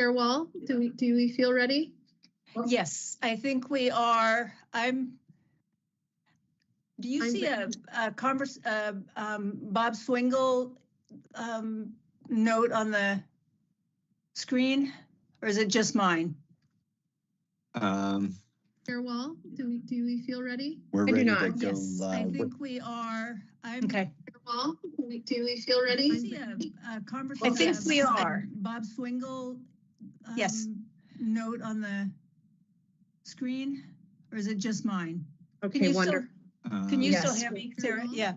Chair Wall, do we feel ready? Yes, I think we are. Do you see a Bob Swingle note on the screen, or is it just mine? Chair Wall, do we feel ready? We're ready to go yes, live. I think we are. Okay. Chair Wall, do we feel ready? I see I think we are. Bob Swingle Yes. note on the screen, or is it just mine? Okay, wonderful. Can you Yes. still hear me, Sarah? Yeah.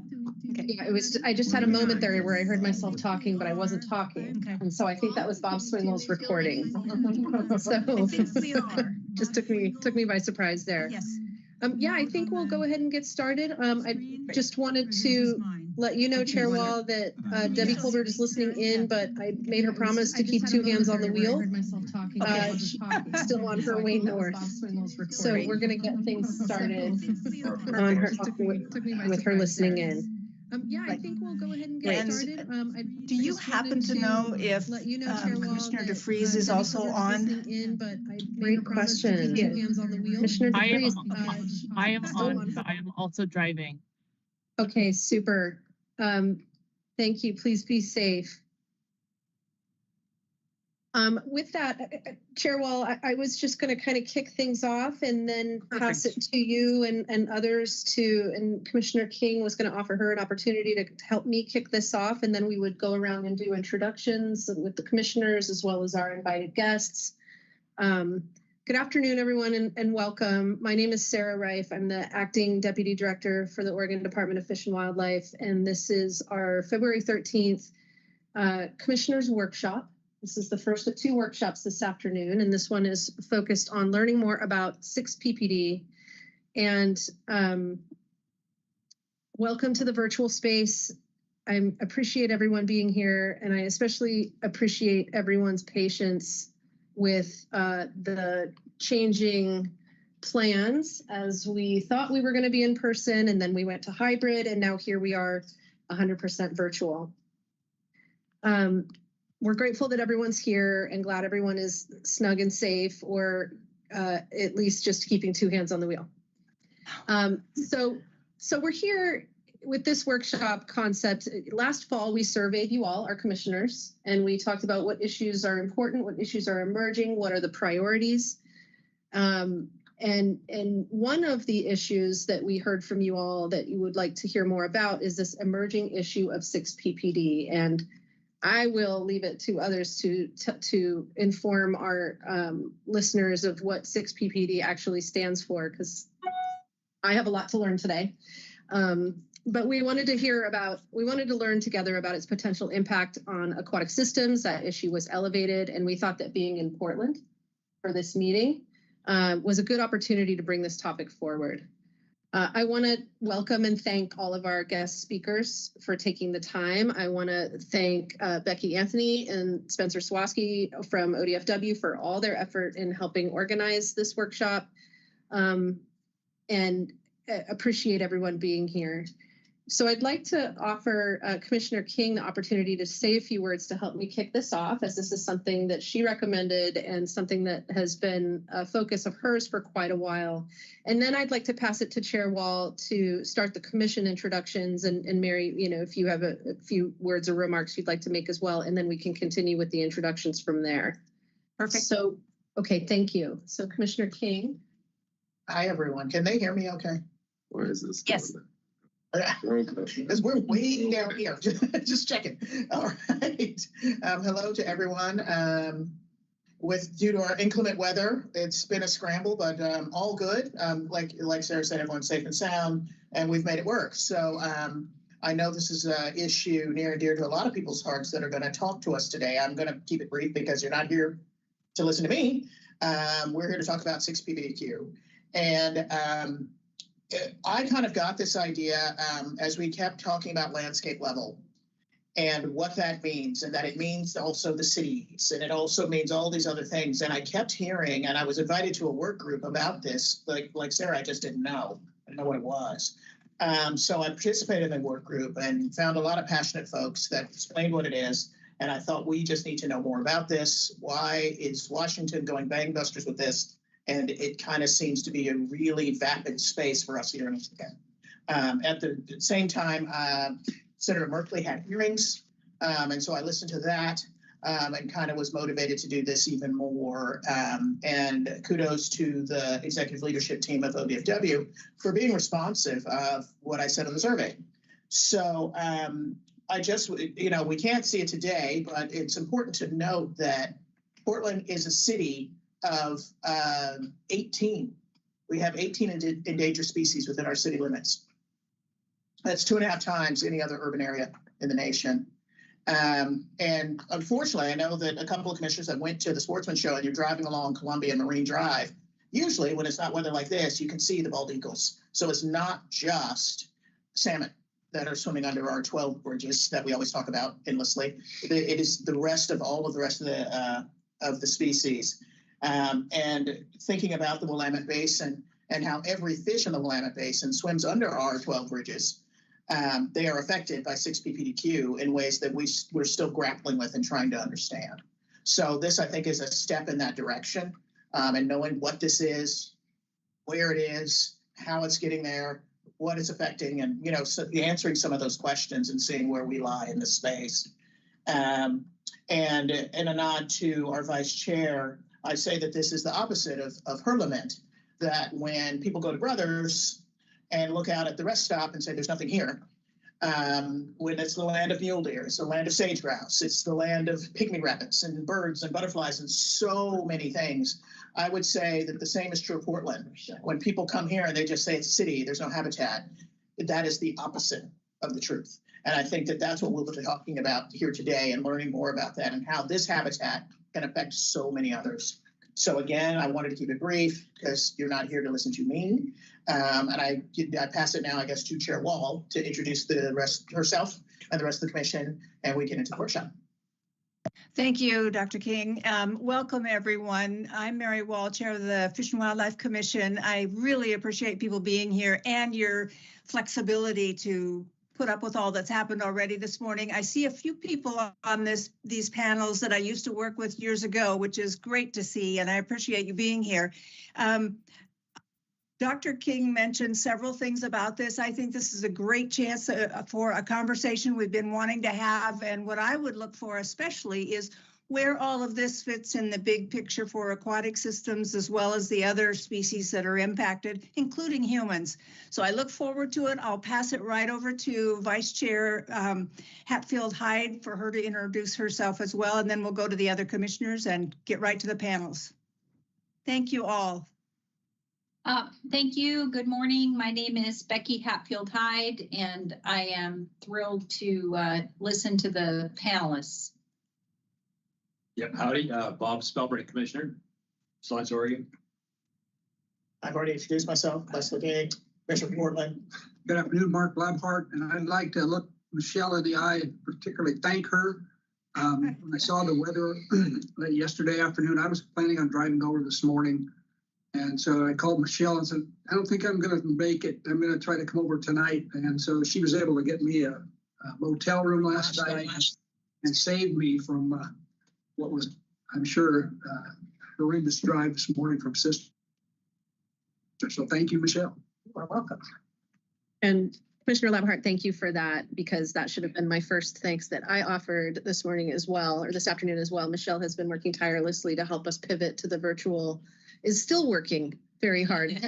Okay. Yeah, it was. I just had a moment there where I heard myself talking, but I wasn't talking, Okay. and so I think that was Bob Swingle's recording. So I think we are. just took me by surprise there. Yes. Yeah, I think we'll go ahead and get started. I just wanted to let you know, Chair Wall, that Debbie Colbert is listening in, but I made her promise to keep two hands on the wheel. She's still on her way north. So we're going to get things started on her with her listening in. Yeah, I think we'll go ahead and get started. Do you happen to know if Commissioner DeFries is also on? Great question. Commissioner DeFries. I am on, but I am also driving. Okay, super. Thank you. Please be safe. With that, Chair Wall, I was just going to kind of kick things off and then pass it to you and others and Commissioner King was going to offer her an opportunity to help me kick this off, and then we would go around and do introductions with the commissioners as well as our invited guests. Good afternoon, everyone, and welcome. My name is Sarah Reif. I'm the Acting Deputy Director for the Oregon Department of Fish and Wildlife, and this is our February 13th Commissioners Workshop. This is the first of two workshops this afternoon, and this one is focused on learning more about 6PPD. And welcome to the virtual space. I appreciate everyone being here, and I especially appreciate everyone's patience with the changing plans, as we thought we were going to be in person, and then we went to hybrid, and now here we are 100% virtual. We're grateful that everyone's here and glad everyone is snug and safe, or at least just keeping two hands on the wheel. So we're here with this workshop concept. Last fall, we surveyed you all, our commissioners, and we talked about what issues are important, what issues are emerging, what are the priorities. And one of the issues that we heard from you all that you would like to hear more about is this emerging issue of 6PPD. And I will leave it to others to inform our listeners of what 6PPD actually stands for, because I have a lot to learn today. But we wanted to learn together about its potential impact on aquatic systems. That issue was elevated, and we thought that being in Portland for this meeting was a good opportunity to bring this topic forward. I want to welcome and thank all of our guest speakers for taking the time. I want to thank Becky Anthony and Spencer Swaski from ODFW for all their effort in helping organize this workshop, and appreciate everyone being here. So I'd like to offer Commissioner King the opportunity to say a few words to help me kick this off, as this is something that she recommended and something that has been a focus of hers for quite a while. And then I'd like to pass it to Chair Wall to start the commission introductions, and Mary, if you have a few words or remarks you'd like to make as well, and then we can continue with the introductions from there. Perfect. So, okay, thank you. So Commissioner King. Hi, everyone. Can they hear me okay? Where is this? Yes. Because we're way down here. Just checking. All right. Hello to everyone. Due to our inclement weather, it's been a scramble, but all good. Like Sarah said, everyone's safe and sound, and we've made it work. So I know this is an issue near and dear to a lot of people's hearts that are going to talk to us today. I'm going to keep it brief because you're not here to listen to me. We're here to talk about 6PPDQ. And I kind of got this idea as we kept talking about landscape level and what that means, and that it means also the cities, and it also means all these other things. And I kept hearing, and I was invited to a work group about this, like Sarah, I just didn't know. I didn't know what it was. So I participated in the work group and found a lot of passionate folks that explained what it is. And I thought we just need to know more about this. Why is Washington going gangbusters with this? And it kind of seems to be a really vapid space for us here in Michigan. At the same time, Senator Merkley had hearings, and so I listened to that and kind of was motivated to do this even more. And kudos to the executive leadership team of ODFW for being responsive of what I said on the survey. So I just, we can't see it today, but it's important to note that Portland is a city of 18. We have 18 endangered species within our city limits. That's 2.5 times any other urban area in the nation. And unfortunately, I know that a couple of commissioners that went to the Sportsman Show, and you're driving along Columbia and Marine Drive, usually when it's not weather like this, you can see the bald eagles. So it's not just salmon that are swimming under our 12 bridges that we always talk about endlessly. It is the rest of the species. And thinking about the Willamette Basin and how every fish in the Willamette Basin swims under our 12 bridges, they are affected by 6 ppdq in ways that we're still grappling with and trying to understand. So this, I think, is a step in that direction, and knowing what this is, where it is, how it's getting there, what it's affecting, and answering some of those questions and seeing where we lie in the space. And in a nod to our vice chair, I say that this is the opposite of her lament, that when people go to Brothers and look out at the rest stop and say there's nothing here, when it's the land of mule deer, it's the land of sage grouse, it's the land of pygmy rabbits and birds and butterflies and so many things, I would say that the same is true of Portland. When people come here and they just say it's a city, there's no habitat, that is the opposite of the truth. And I think that that's what we'll be talking about here today, and learning more about that and how this habitat can affect so many others. So again, I wanted to keep it brief because you're not here to listen to me. And I pass it now, I guess, to Chair Wall to introduce the rest herself and the rest of the commission, and we get into the workshop. Thank you, Dr. King. Welcome, everyone. I'm Mary Wall, Chair of the Fish and Wildlife Commission. I really appreciate people being here and your flexibility to put up with all that's happened already this morning. I see a few people on these panels that I used to work with years ago, which is great to see, and I appreciate you being here. Dr. King mentioned several things about this. I think this is a great chance for a conversation we've been wanting to have, and what I would look for especially is where all of this fits in the big picture for aquatic systems, as well as the other species that are impacted, including humans. So I look forward to it. I'll pass it right over to Vice Chair Hatfield-Hyde for her to introduce herself as well, and then we'll go to the other commissioners and get right to the panels. Thank you all. Thank you. Good morning. My name is Becky Hatfield-Hyde, and I am thrilled to listen to the panelists. Yep, howdy, Bob Spellbrink, Commissioner, Science, Oregon. I've already introduced myself, Leslie Gay, Bishop Portland. Good afternoon, Mark Blabhart, and I'd like to look Michelle in the eye and particularly thank her. When I saw the weather yesterday afternoon, I was planning on driving over this morning. And so I called Michelle and said, I don't think I'm going to make it. I'm going to try to come over tonight. And so she was able to get me a motel room last night and saved me from what was, I'm sure, horrendous drive this morning from Sister. So thank you, Michelle. You are welcome. And Commissioner Labhart, thank you for that, because that should have been my first thanks that I offered this morning as well, or this afternoon as well. Michelle has been working tirelessly to help us pivot to the virtual, is still working very hard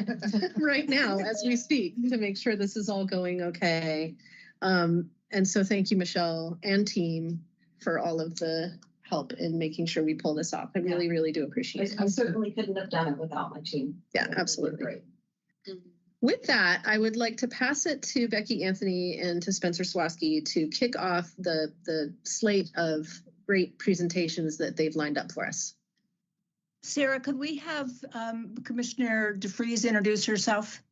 right now as we speak to make sure this is all going okay. And so thank you, Michelle and team, for all of the help in making sure we pull this off. I really, really do appreciate it. I certainly couldn't have done it without my team. Yeah, absolutely. Great. With that, I would like to pass it to Becky Anthony and to Spencer Swaski to kick off the slate of great presentations that they've lined up for us. Sarah, could we have Commissioner DeFries introduce herself?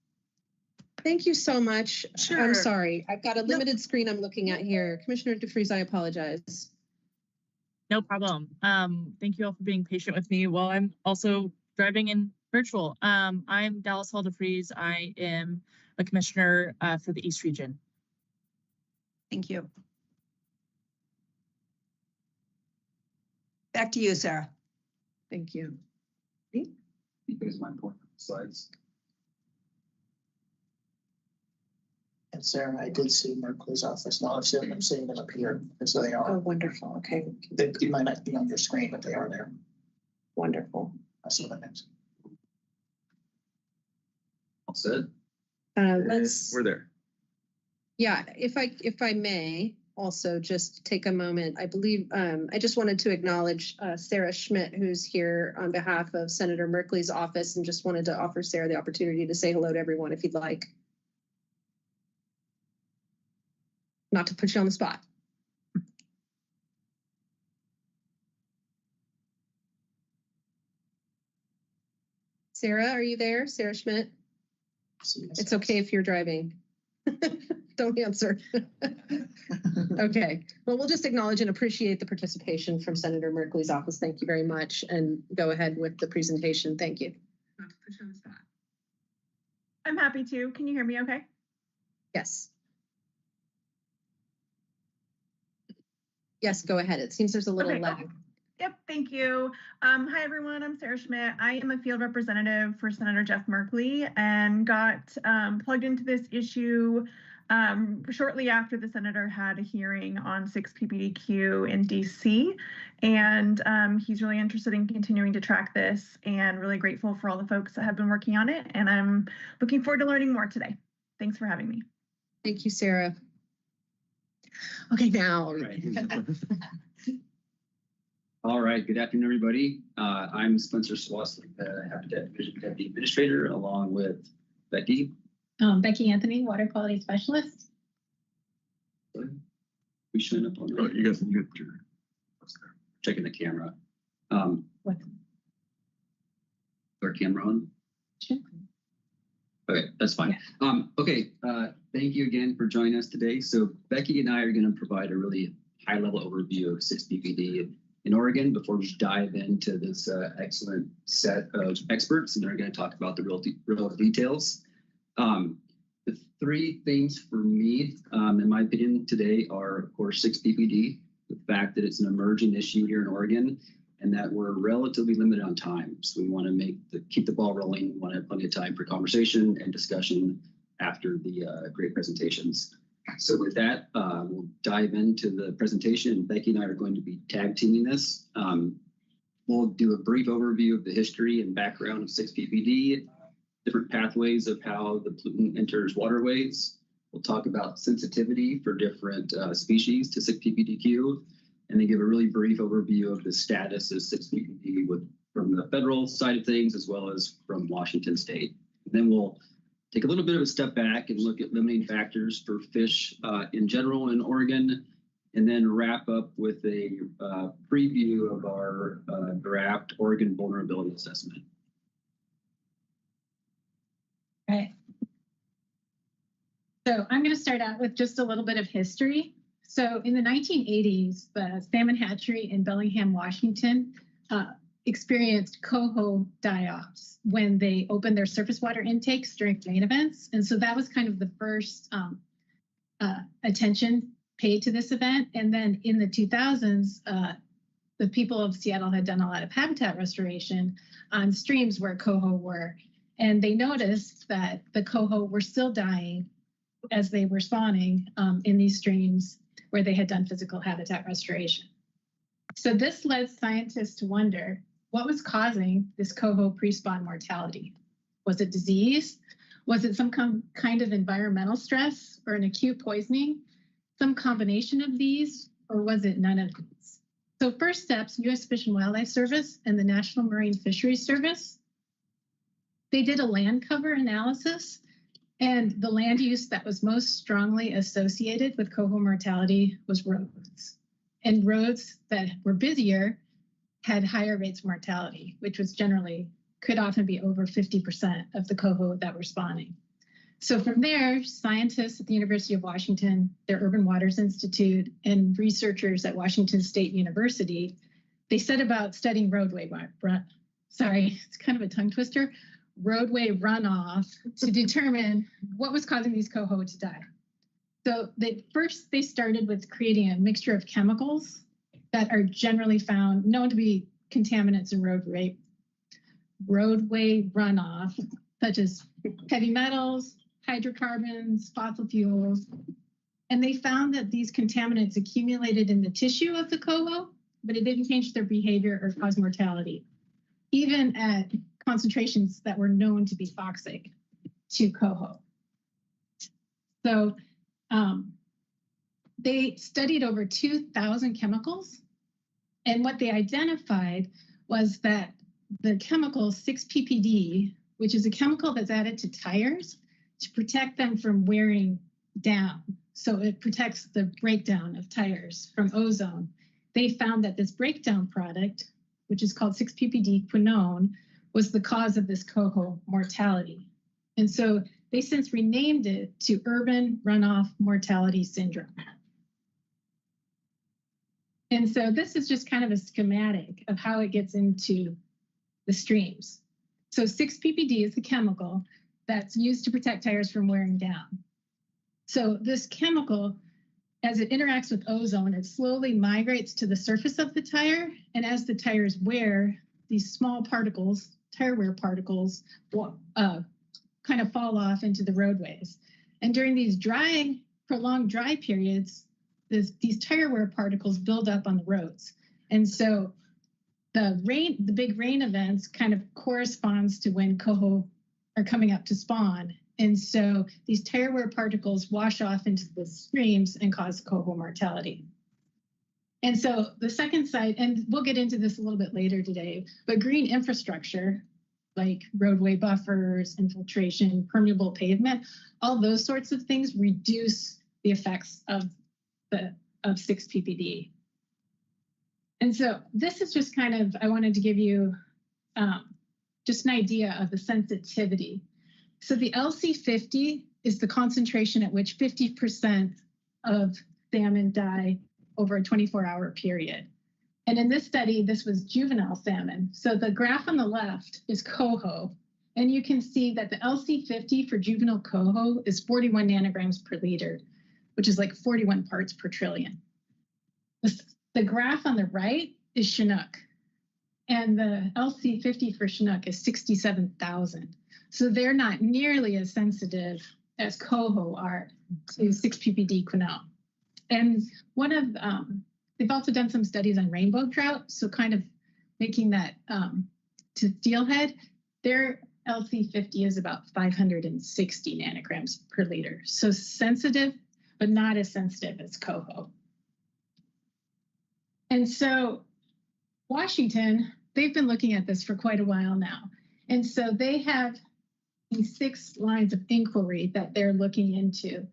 Thank you so much. Sure. I'm sorry. I've got a limited screen I'm looking at here. Commissioner DeFries, I apologize. No problem. Thank you all for being patient with me while I'm also driving in virtual. I'm Dallas Hall DeFries. I am a commissioner for the East Region. Thank you. Back to you, Sarah. Thank you. Here's my point slides. And Sarah, I did see Merkley's office. Now I'm seeing them up here. And so they Oh, are, wonderful. Okay, they might not be on your screen, but they are there. wonderful. I saw that next. All set. Let's, We're there. yeah, if I may also just take a moment, I believe, I just wanted to acknowledge Sarah Schmidt, who's here on behalf of Senator Merkley's office, and just wanted to offer Sarah the opportunity to say hello to everyone if you'd like. Not to put you on the spot. Sarah, are you there? Sarah Schmidt? It's okay if you're driving. Don't answer. Okay. Well, we'll just acknowledge and appreciate the participation from Senator Merkley's office. Thank you very much. And go ahead with the presentation. Thank you. Not to put you on the spot. I'm happy to. Can you hear me okay? Yes. Yes, go ahead. It seems there's a little Okay. lag. Yep, thank you. Hi, everyone. I'm Sarah Schmidt. I am a field representative for Senator Jeff Merkley and got plugged into this issue shortly after the senator had a hearing on 6 PPDQ in DC. And he's really interested in continuing to track this and really grateful for all the folks that have been working on it. And I'm looking forward to learning more today. Thanks for having me. Thank you, Sarah. Okay, now. All right, good afternoon, everybody. I'm Spencer Swastik, Habitat Division Deputy Administrator, along with Becky. Becky Anthony, Water Quality Specialist. We showing up on Oh, the, you got your. checking the camera. What? Our camera on? Sure. Okay, that's fine. Okay, thank you again for joining us today. So Becky and I are going to provide a really high-level overview of 6PPD in Oregon before we dive into this excellent set of experts, and they're going to talk about the real details. The three things for me, in my opinion, today are, of course, 6PPD, the fact that it's an emerging issue here in Oregon, and that we're relatively limited on time. So we want to keep the ball rolling. We want to have plenty of time for conversation and discussion after the great presentations. So with that, we'll dive into the presentation. Becky and I are going to be tag teaming this. We'll do a brief overview of the history and background of 6PPD, different pathways of how the pollutant enters waterways. We'll talk about sensitivity for different species to 6PPDQ, and then give a really brief overview of the status of 6PPD from the federal side of things, as well as from Washington State. And then we'll take a little bit of a step back and look at limiting factors for fish in general in Oregon, and then wrap up with a preview of our draft Oregon Vulnerability Assessment. Right. So I'm going to start out with just a little bit of history. So in the 1980s, the salmon hatchery in Bellingham, Washington, experienced coho die-offs when they opened their surface water intakes during rain events. And so that was kind of the first attention paid to this event. And then in the 2000s, the people of Seattle had done a lot of habitat restoration on streams where coho were. And they noticed that the coho were still dying as they were spawning in these streams where they had done physical habitat restoration. So this led scientists to wonder what was causing this coho pre-spawn mortality. Was it disease? Was it some kind of environmental stress or an acute poisoning? Some combination of these, or was it none of these? So first steps, U.S. Fish and Wildlife Service and the National Marine Fisheries Service, they did a land cover analysis, and the land use that was most strongly associated with coho mortality was roads. And roads that were busier had higher rates of mortality, which was could often be over 50% of the coho that were spawning. So from there, scientists at the University of Washington, their Urban Waters Institute, and researchers at Washington State University, they set about studying roadway it's kind of a tongue twister, roadway runoff to determine what was causing these coho to die. So they started with creating a mixture of chemicals that are generally found, known to be contaminants in roadway runoff, such as heavy metals, hydrocarbons, fossil fuels. And they found that these contaminants accumulated in the tissue of the coho, but it didn't change their behavior or cause mortality, even at concentrations that were known to be toxic to coho. So they studied over 2,000 chemicals, and what they identified was that the chemical 6-PPD, which is a chemical that's added to tires to protect them from wearing down. So it protects the breakdown of tires from ozone. They found that this breakdown product, which is called 6-PPD quinone, was the cause of this coho mortality. And so they since renamed it to urban runoff mortality syndrome. And so this is just kind of a schematic of how it gets into the streams. So 6-PPD is the chemical that's used to protect tires from wearing down. So this chemical, as it interacts with ozone, it slowly migrates to the surface of the tire. And as the tires wear, these small particles, tire wear particles, kind of fall off into the roadways. And during these prolonged dry periods, these tire wear particles build up on the roads. And so the big rain events kind of corresponds to when coho are coming up to spawn. And so these tire wear particles wash off into the streams and cause coho mortality. And so the second side, and we'll get into this a little bit later today, but green infrastructure, like roadway buffers, infiltration, permeable pavement, all those sorts of things reduce the effects of 6-PPD. And so this is just kind of, I wanted to give you just an idea of the sensitivity. So the LC50 is the concentration at which 50% of salmon die over a 24-hour period. And in this study, this was juvenile salmon. So the graph on the left is coho. And you can see that the LC50 for juvenile coho is 41 nanograms per liter, which is like 41 parts per trillion. The graph on the right is Chinook. And the LC50 for Chinook is 67,000. So they're not nearly as sensitive as coho are to 6-PPD quinone. And they've also done some studies on rainbow trout. So kind of making that to steelhead, their LC50 is about 560 nanograms per liter. So sensitive, but not as sensitive as coho. And so Washington, they've been looking at this for quite a while now. And so they have these 6 lines of inquiry that they're looking into.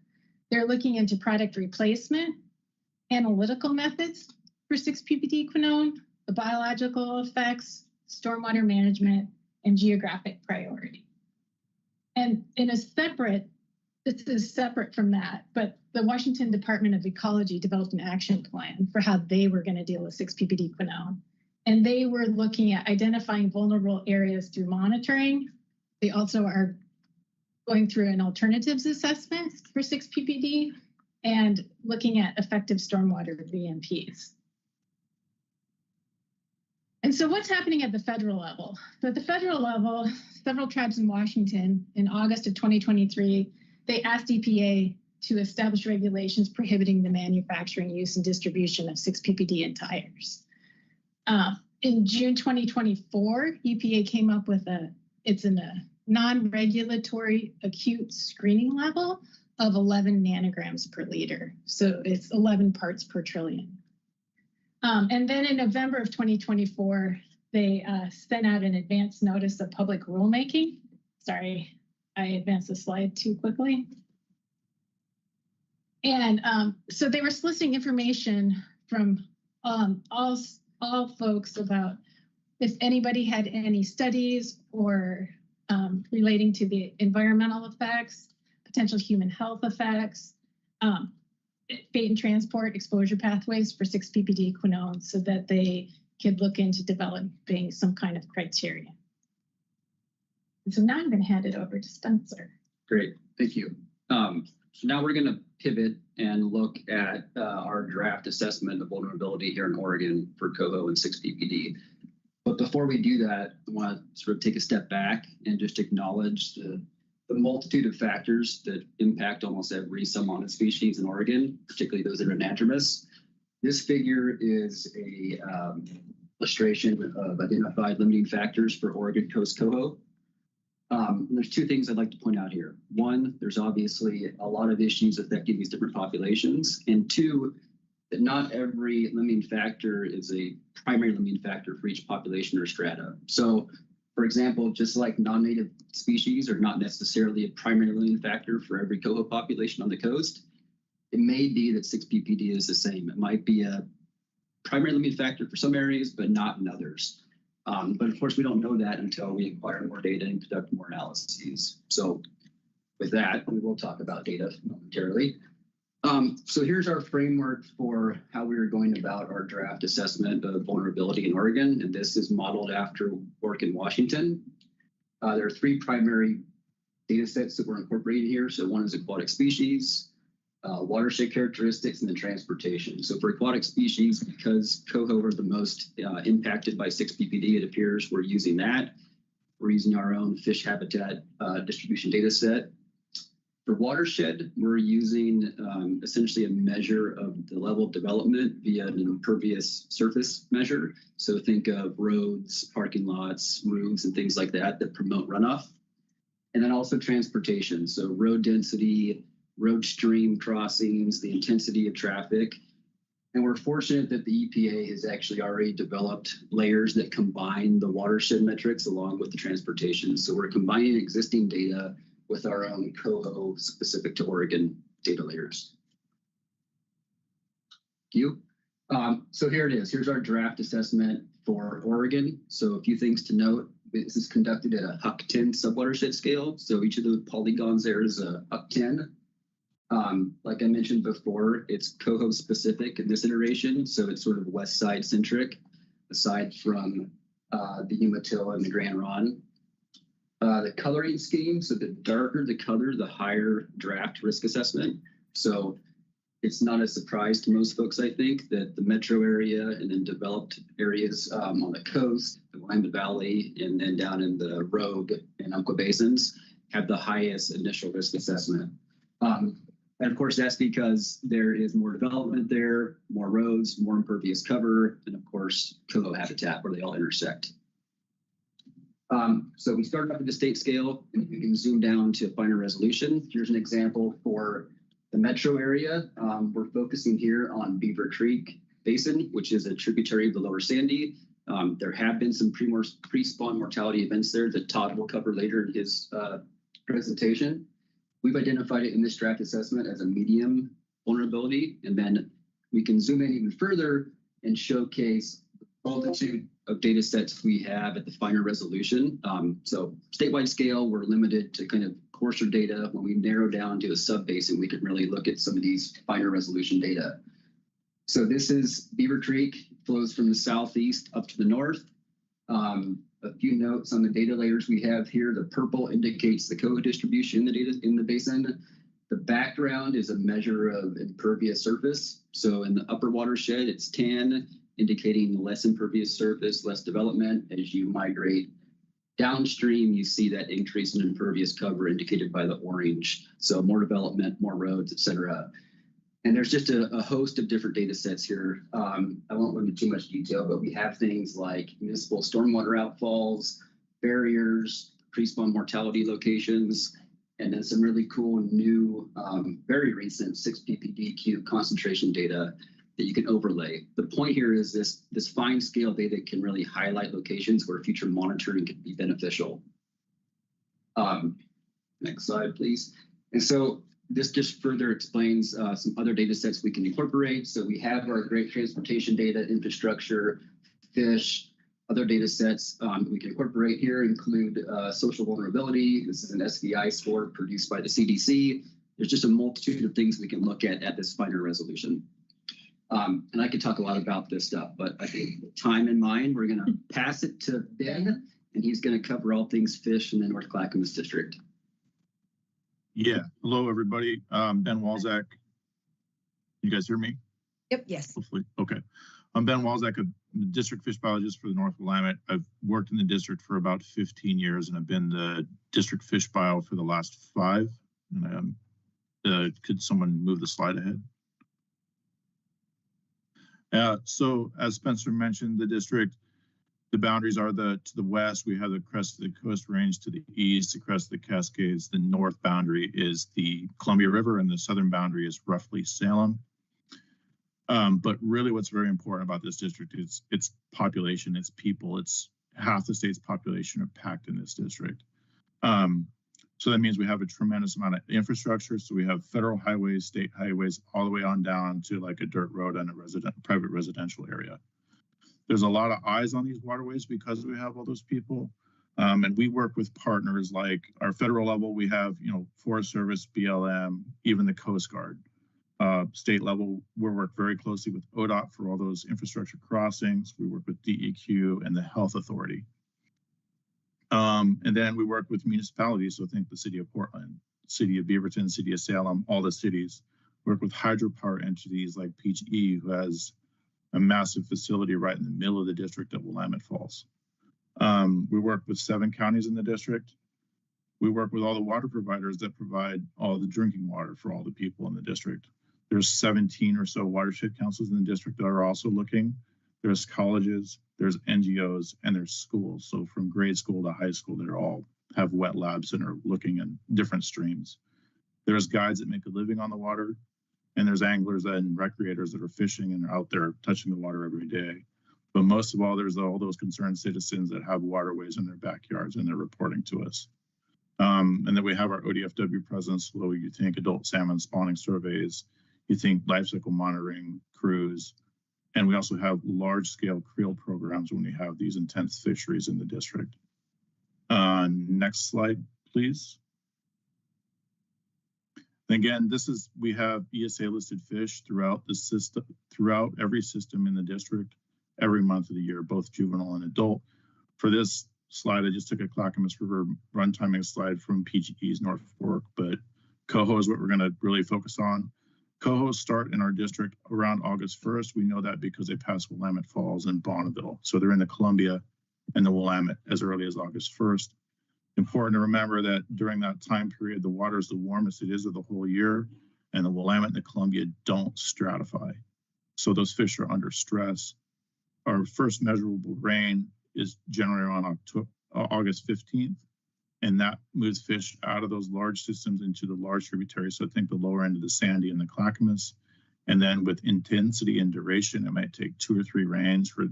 They're looking into product replacement, analytical methods for 6-PPD quinone, the biological effects, stormwater management, and geographic priority. And this is separate from that, but the Washington Department of Ecology developed an action plan for how they were going to deal with 6-PPD quinone. And they were looking at identifying vulnerable areas through monitoring. They also are going through an alternatives assessment for 6-PPD and looking at effective stormwater VMPs. And so what's happening at the federal level? So at the federal level, several tribes in Washington in August of 2023, they asked EPA to establish regulations prohibiting the manufacturing, use, and distribution of 6-PPD in tires. In June 2024, EPA came up with it's in a non-regulatory acute screening level of 11 nanograms per liter. So it's 11 parts per trillion. And then in November of 2024, they sent out an advance notice of public rulemaking. Sorry, I advanced the slide too quickly. And so they were soliciting information from all folks about if anybody had any studies or relating to the environmental effects, potential human health effects, bait and transport exposure pathways for 6-PPD quinone so that they could look into developing some kind of criteria. And so now I'm going to hand it over to Spencer. Great, thank you. So now we're going to pivot and look at our draft assessment of vulnerability here in Oregon for COHO and 6PPD. But before we do that, I want to sort of take a step back and just acknowledge the multitude of factors that impact almost every submounted species in Oregon, particularly those that are anadromous. This figure is a illustration of identified limiting factors for Oregon coast coho. There's two things I'd like to point out here. One, there's obviously a lot of issues affecting these different populations. And two, that not every limiting factor is a primary limiting factor for each population or strata. So, for example, just like non-native species are not necessarily a primary limiting factor for every coho population on the coast, it may be that 6PPD is the same. It might be a primary limiting factor for some areas, but not in others. But of course, we don't know that until we acquire more data and conduct more analyses. So with that, we will talk about data momentarily. So here's our framework for how we are going about our draft assessment of vulnerability in Oregon, and this is modeled after work in Washington. There are three primary data sets that we're incorporating here. So one is aquatic species, watershed characteristics, and then transportation. So for aquatic species, because coho are the most impacted by 6PPD, it appears we're using that. We're using our own fish habitat distribution data set. For watershed, we're using essentially a measure of the level of development via an impervious surface measure. So think of roads, parking lots, roofs, and things like that that promote runoff. And then also transportation. So road density, road stream crossings, the intensity of traffic. And we're fortunate that the EPA has actually already developed layers that combine the watershed metrics along with the transportation. So we're combining existing data with our own coho specific to Oregon data layers. Thank you. So here it is. Here's our draft assessment for Oregon. So a few things to note. This is conducted at a Huck 10 subwatershed scale. So each of the polygons there is a Huck 10. Like I mentioned before, it's coho specific in this iteration. So it's sort of west side centric, aside from the Umatilla and the Grand Ronde. The coloring scheme, so the darker the color, the higher draft risk assessment. So it's not a surprise to most folks, I think, that the metro area and then developed areas on the coast, the Willamette Valley, and then down in the Rogue and Umpqua basins have the highest initial risk assessment. And of course, that's because there is more development there, more roads, more impervious cover, and of course, coho habitat where they all intersect. So we started off at the state scale, and we can zoom down to finer resolution. Here's an example for the metro area. We're focusing here on Beaver Creek Basin, which is a tributary of the Lower Sandy. There have been some pre-spawn mortality events there that Todd will cover later in his presentation. We've identified it in this draft assessment as a medium vulnerability, and then we can zoom in even further and showcase the multitude of data sets we have at the finer resolution. So statewide scale, we're limited to kind of coarser data. When we narrow down to a sub-basin, we can really look at some of these finer resolution data. So this is Beaver Creek, flows from the southeast up to the north. A few notes on the data layers we have here. The purple indicates the coho distribution in the data in the basin. The background is a measure of impervious surface. So in the upper watershed, it's tan, indicating less impervious surface, less development. As you migrate downstream, you see that increase in impervious cover indicated by the orange. So more development, more roads, et cetera. And there's just a host of different data sets here. I won't go into too much detail, but we have things like municipal stormwater outfalls, barriers, pre-spawn mortality locations, and then some really cool new, very recent 6PPDQ concentration data that you can overlay. The point here is this fine scale data can really highlight locations where future monitoring could be beneficial. Next slide, please. And so this just further explains some other data sets we can incorporate. So we have our great transportation data, infrastructure, fish, other data sets we can incorporate here include social vulnerability. This is an SVI score produced by the CDC. There's just a multitude of things we can look at this finer resolution. And I could talk a lot about this stuff, but I think with time in mind, we're gonna pass it to Ben, and he's gonna cover all things fish in the North Clackamas district. Yeah, hello everybody. Ben Walczak, You guys hear me? Yep. Yes. Hopefully. Okay. I'm Ben Walczak, a district fish biologist for the North Willamette. I've worked in the district for about 15 years, and I've been the district fish bio for the last 5. And could someone move the slide ahead? So as Spencer mentioned, the district, the boundaries are to the west, we have the crest of the Coast Range. To the east, the crest of the Cascades. The north boundary is the Columbia River, and the southern boundary is roughly Salem. But really what's very important about this district is its population, its people. It's half the state's population are packed in this district. So that means we have a tremendous amount of infrastructure. So we have federal highways, state highways, all the way on down to like a dirt road and a private residential area. There's a lot of eyes on these waterways because we have all those people. And we work with partners like our federal level, we have, Forest Service, BLM, even the Coast Guard. State level, we work very closely with ODOT for all those infrastructure crossings. We work with DEQ and the Health Authority. And then we work with municipalities. So think the city of Portland, city of Beaverton, city of Salem, all the cities. Work with hydropower entities like PGE, who has a massive facility right in the middle of the district at Willamette Falls. We work with 7 counties in the district. We work with all the water providers that provide all the drinking water for all the people in the district. There's 17 or so watershed councils in the district that are also looking. There's colleges, there's NGOs, and there's schools. So from grade school to high school, they all have wet labs and are looking at different streams. There's guides that make a living on the water, and there's anglers and recreators that are fishing and are out there touching the water every day. But most of all, there's all those concerned citizens that have waterways in their backyards and they're reporting to us. And then we have our ODFW presence, so you think adult salmon spawning surveys, you think life cycle monitoring crews, and we also have large-scale creel programs when we have these intense fisheries in the district. Next slide, please. And again, we have ESA-listed fish throughout the system, throughout every system in the district, every month of the year, both juvenile and adult. For this slide, I just took a Clackamas River run timing slide from PGE's North Fork, but coho is what we're going to really focus on. Cohos start in our district around August 1st. We know that because they pass Willamette Falls and Bonneville. So they're in the Columbia and the Willamette as early as August 1st. Important to remember that during that time period, the water is the warmest it is of the whole year, and the Willamette and the Columbia don't stratify. So those fish are under stress. Our first measurable rain is generally on August 15th, and that moves fish out of those large systems into the large tributaries. So I think the lower end of the Sandy and the Clackamas. And then with intensity and duration, it might take 2 or 3 rains for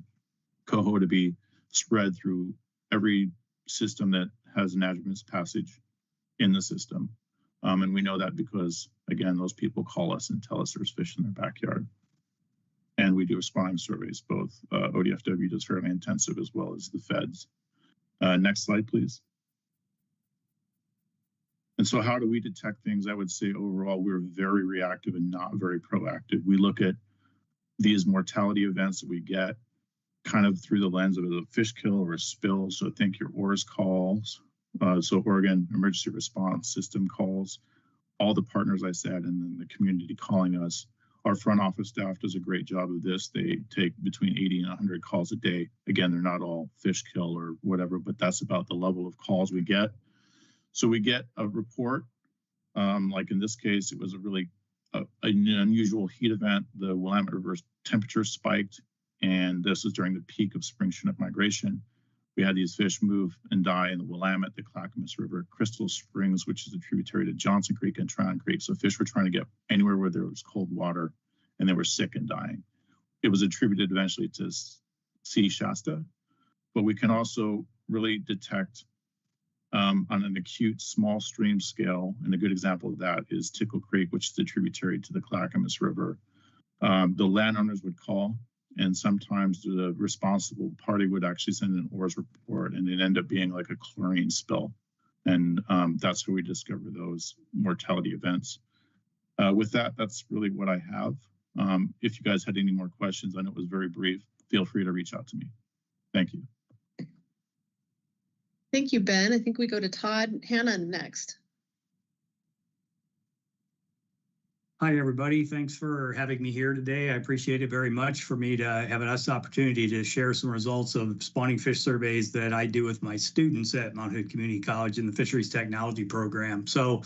coho to be spread through every system that has an adjuvant passage in the system. And we know that because, again, those people call us and tell us there's fish in their backyard. And we do spawning surveys, both ODFW does fairly intensive as well as the feds. Next slide, please. And so how do we detect things? I would say overall, we're very reactive and not very proactive. We look at these mortality events that we get kind of through the lens of a fish kill or a spill. So think your ORS calls, so Oregon Emergency Response System calls, all the partners I said, and then the community calling us. Our front office staff does a great job of this. They take between 80 and 100 calls a day. Again, they're not all fish kill or whatever, but that's about the level of calls we get. So we get a report, like in this case, it was a really an unusual heat event. The Willamette River's temperature spiked, and this was during the peak of spring Chinook migration. We had these fish move and die in the Willamette, the Clackamas River, Crystal Springs, which is a tributary to Johnson Creek and Tryon Creek. So fish were trying to get anywhere where there was cold water, and they were sick and dying. It was attributed eventually to C. Shasta, but we can also really detect on an acute small stream scale, and a good example of that is Tickle Creek, which is a tributary to the Clackamas River. The landowners would call, and sometimes the responsible party would actually send an ORS report, and it ended up being like a chlorine spill. And that's where we discover those mortality events. With that, that's really what I have. If you guys had any more questions, I know it was very brief, feel free to reach out to me. Thank you. Thank you, Ben. I think we go to Todd Hanna next. Hi, everybody. Thanks for having me here today. I appreciate it very much for me to have this opportunity to share some results of spawning fish surveys that I do with my students at Mount Hood Community College in the Fisheries Technology program. So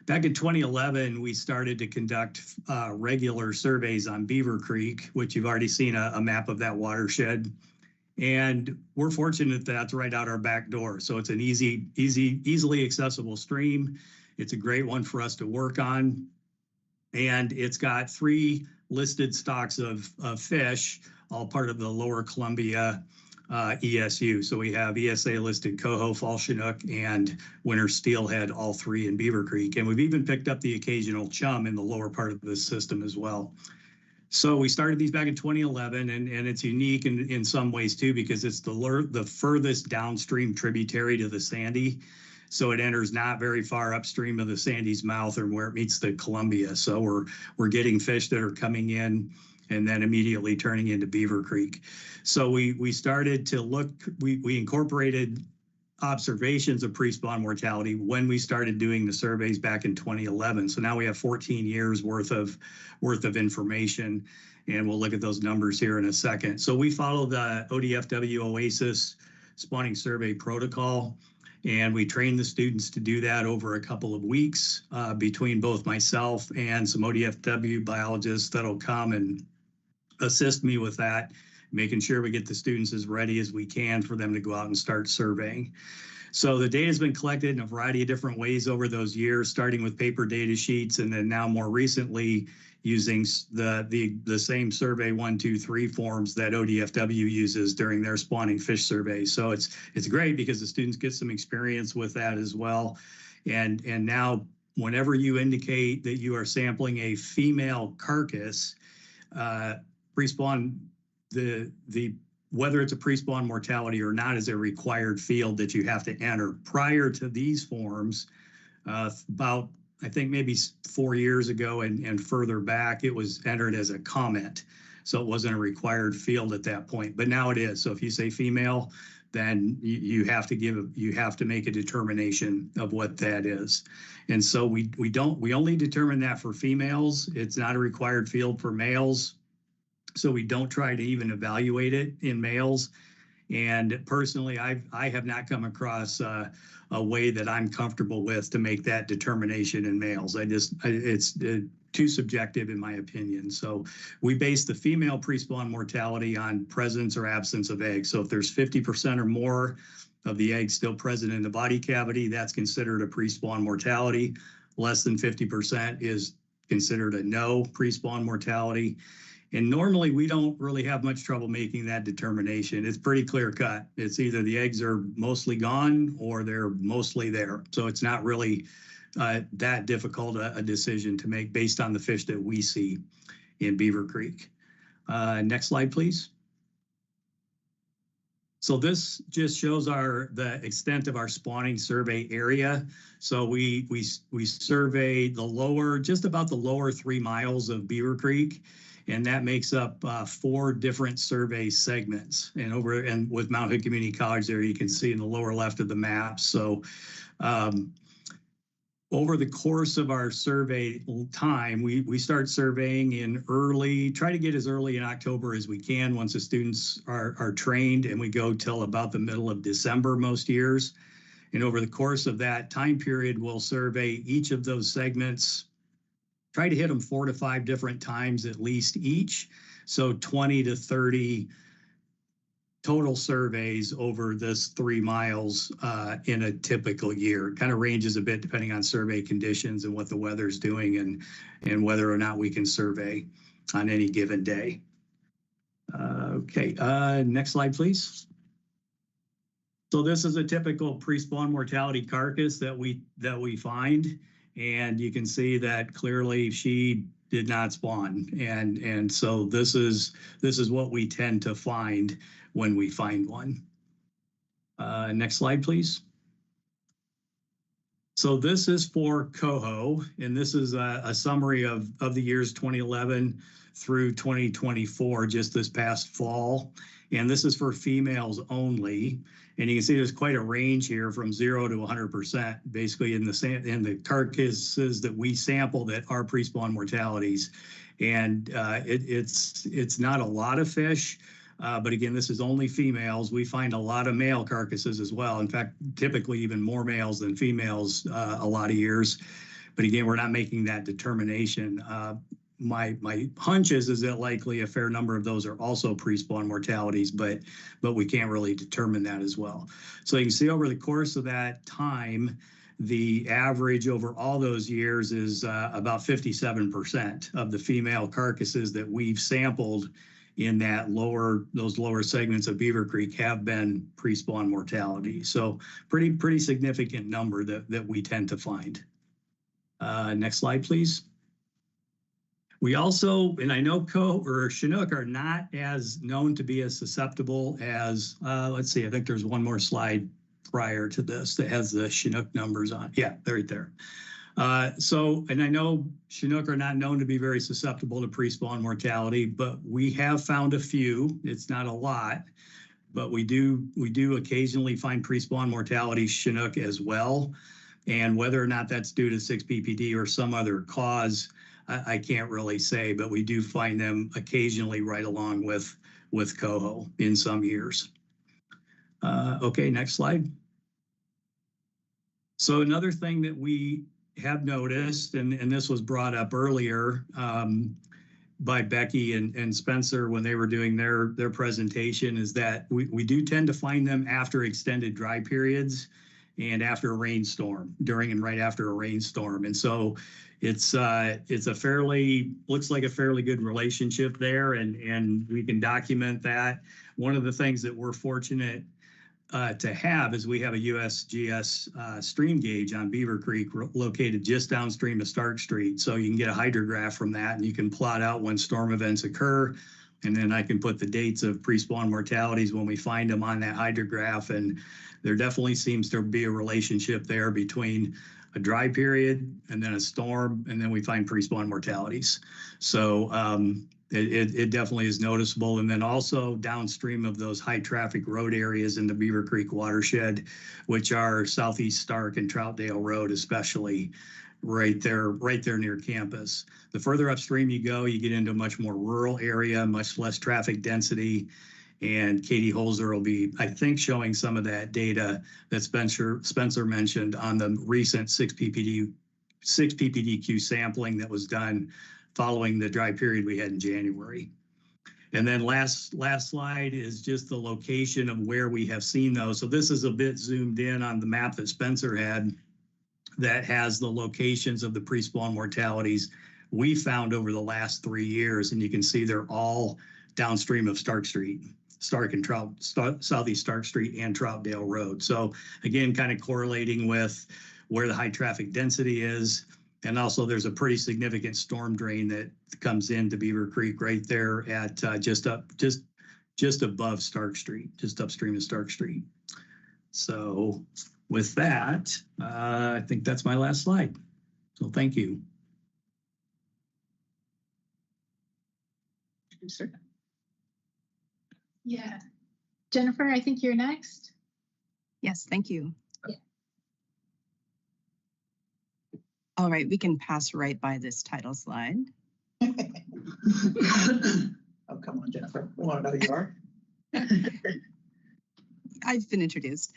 back in 2011, we started to conduct regular surveys on Beaver Creek, which you've already seen a map of that watershed. And we're fortunate that that's right out our back door. So it's an easily accessible stream. It's a great one for us to work on. And it's got 3 listed stocks of fish, all part of the Lower Columbia ESU. So we have ESA listed coho, fall chinook, and winter steelhead, all 3 in Beaver Creek. And we've even picked up the occasional chum in the lower part of the system as well. So we started these back in 2011, and it's unique in some ways too, because it's the furthest downstream tributary to the Sandy. So it enters not very far upstream of the Sandy's mouth or where it meets the Columbia. So we're getting fish that are coming in and then immediately turning into Beaver Creek. So we started to look, we incorporated observations of pre-spawn mortality when we started doing the surveys back in 2011. So now we have 14 years worth of information, and we'll look at those numbers here in a second. So we follow the ODFW OASIS spawning survey protocol. And we train the students to do that over a couple of weeks between both myself and some ODFW biologists that'll come and assist me with that, making sure we get the students as ready as we can for them to go out and start surveying. So the data has been collected in a variety of different ways over those years, starting with paper data sheets, and then now more recently using the same survey 1, 2, 3 forms that ODFW uses during their spawning fish survey. So it's great because the students get some experience with that as well. And now whenever you indicate that you are sampling a female carcass, pre-spawn, whether it's a pre-spawn mortality or not is a required field that you have to enter. Prior to these forms, about I think maybe 4 years ago and further back, it was entered as a comment. So it wasn't a required field at that point, but now it is. So if you say female, then you have to make a determination of what that is. And so we only determine that for females. It's not a required field for males. So we don't try to even evaluate it in males. And personally, I have not come across a way that I'm comfortable with to make that determination in males. It's too subjective in my opinion. So we base the female pre-spawn mortality on presence or absence of eggs. So if there's 50% or more of the eggs still present in the body cavity, that's considered a pre-spawn mortality. Less than 50% is considered a no pre-spawn mortality. And normally we don't really have much trouble making that determination. It's pretty clear cut. It's either the eggs are mostly gone or they're mostly there. So it's not really that difficult a decision to make based on the fish that we see in Beaver Creek. Next slide, please. So this just shows the extent of our spawning survey area. So we survey just about the lower 3 miles of Beaver Creek. And that makes up 4 different survey segments. And with Mount Hood Community College there, you can see in the lower left of the map. So over the course of our survey time, we start surveying try to get as early in October as we can once the students are trained, and we go till about the middle of December most years. And over the course of that time period, we'll survey each of those segments, try to hit them 4 to 5 different times at least each. So 20 to 30 total surveys over this 3 miles in a typical year. It kind of ranges a bit depending on survey conditions and what the weather's doing and whether or not we can survey on any given day. Okay, next slide, please. So this is a typical pre-spawn mortality carcass that we find. And you can see that clearly she did not spawn. And so this is what we tend to find when we find one. Next slide, please. So this is for Coho, and this is a summary of the years 2011 through 2024, just this past fall. And this is for females only. And you can see there's quite a range here from 0 to 100%, basically in the carcasses that we sample that are pre-spawn mortalities. And it's not a lot of fish. But again, this is only females. We find a lot of male carcasses as well. In fact, typically even more males than females a lot of years. But again, we're not making that determination. My hunch is that likely a fair number of those are also pre-spawn mortalities, but we can't really determine that as well. So you can see over the course of that time, the average over all those years is about 57% of the female carcasses that we've sampled in those lower segments of Beaver Creek have been pre-spawn mortality. So pretty significant number that we tend to find. Next slide, please. We also, and I know Chinook are not as known to be as susceptible as, let's see, I think there's one more slide prior to this that has the Chinook numbers on. Yeah, right there. And I know Chinook are not known to be very susceptible to pre-spawn mortality, but we have found a few. It's not a lot, but we do occasionally find pre-spawn mortality Chinook as well. And whether or not that's due to 6-PPD or some other cause, I can't really say, but we do find them occasionally right along with coho in some years. Okay, next slide. So another thing that we have noticed, and this was brought up earlier by Becky and Spencer when they were doing their presentation, is that we do tend to find them after extended dry periods and after a rainstorm, during and right after a rainstorm. And so it's a looks like a fairly good relationship there, and we can document that. One of the things that we're fortunate to have is we have a USGS stream gauge on Beaver Creek located just downstream of Stark Street. So you can get a hydrograph from that, and you can plot out when storm events occur. And then I can put the dates of pre-spawn mortalities when we find them on that hydrograph. And there definitely seems to be a relationship there between a dry period and then a storm, and then we find pre-spawn mortalities. So it definitely is noticeable. And then also downstream of those high traffic road areas in the Beaver Creek watershed, which are Southeast Stark and Troutdale Road, especially right there near campus. The further upstream you go, you get into a much more rural area, much less traffic density. And Katie Holzer will be, I think, showing some of that data that Spencer mentioned on the recent 6-PPDQ sampling that was done following the dry period we had in January. And then last slide is just the location of where we have seen those. So this is a bit zoomed in on the map that Spencer had that has the locations of the pre-spawn mortalities we found over the last 3 years. And you can see they're all downstream of Stark Street, Southeast Stark Street and Troutdale Road. So again, kind of correlating with where the high traffic density is. And also there's a pretty significant storm drain that comes into Beaver Creek right there at just above Stark Street, just upstream of Stark Street. So with that, I think that's my last slide. So thank you. Yeah. Jennifer, I think you're next. Yes, thank you. Yeah. All right, we can pass right by this title slide. Oh, come on, Jennifer. We want to know who you are. I've been introduced.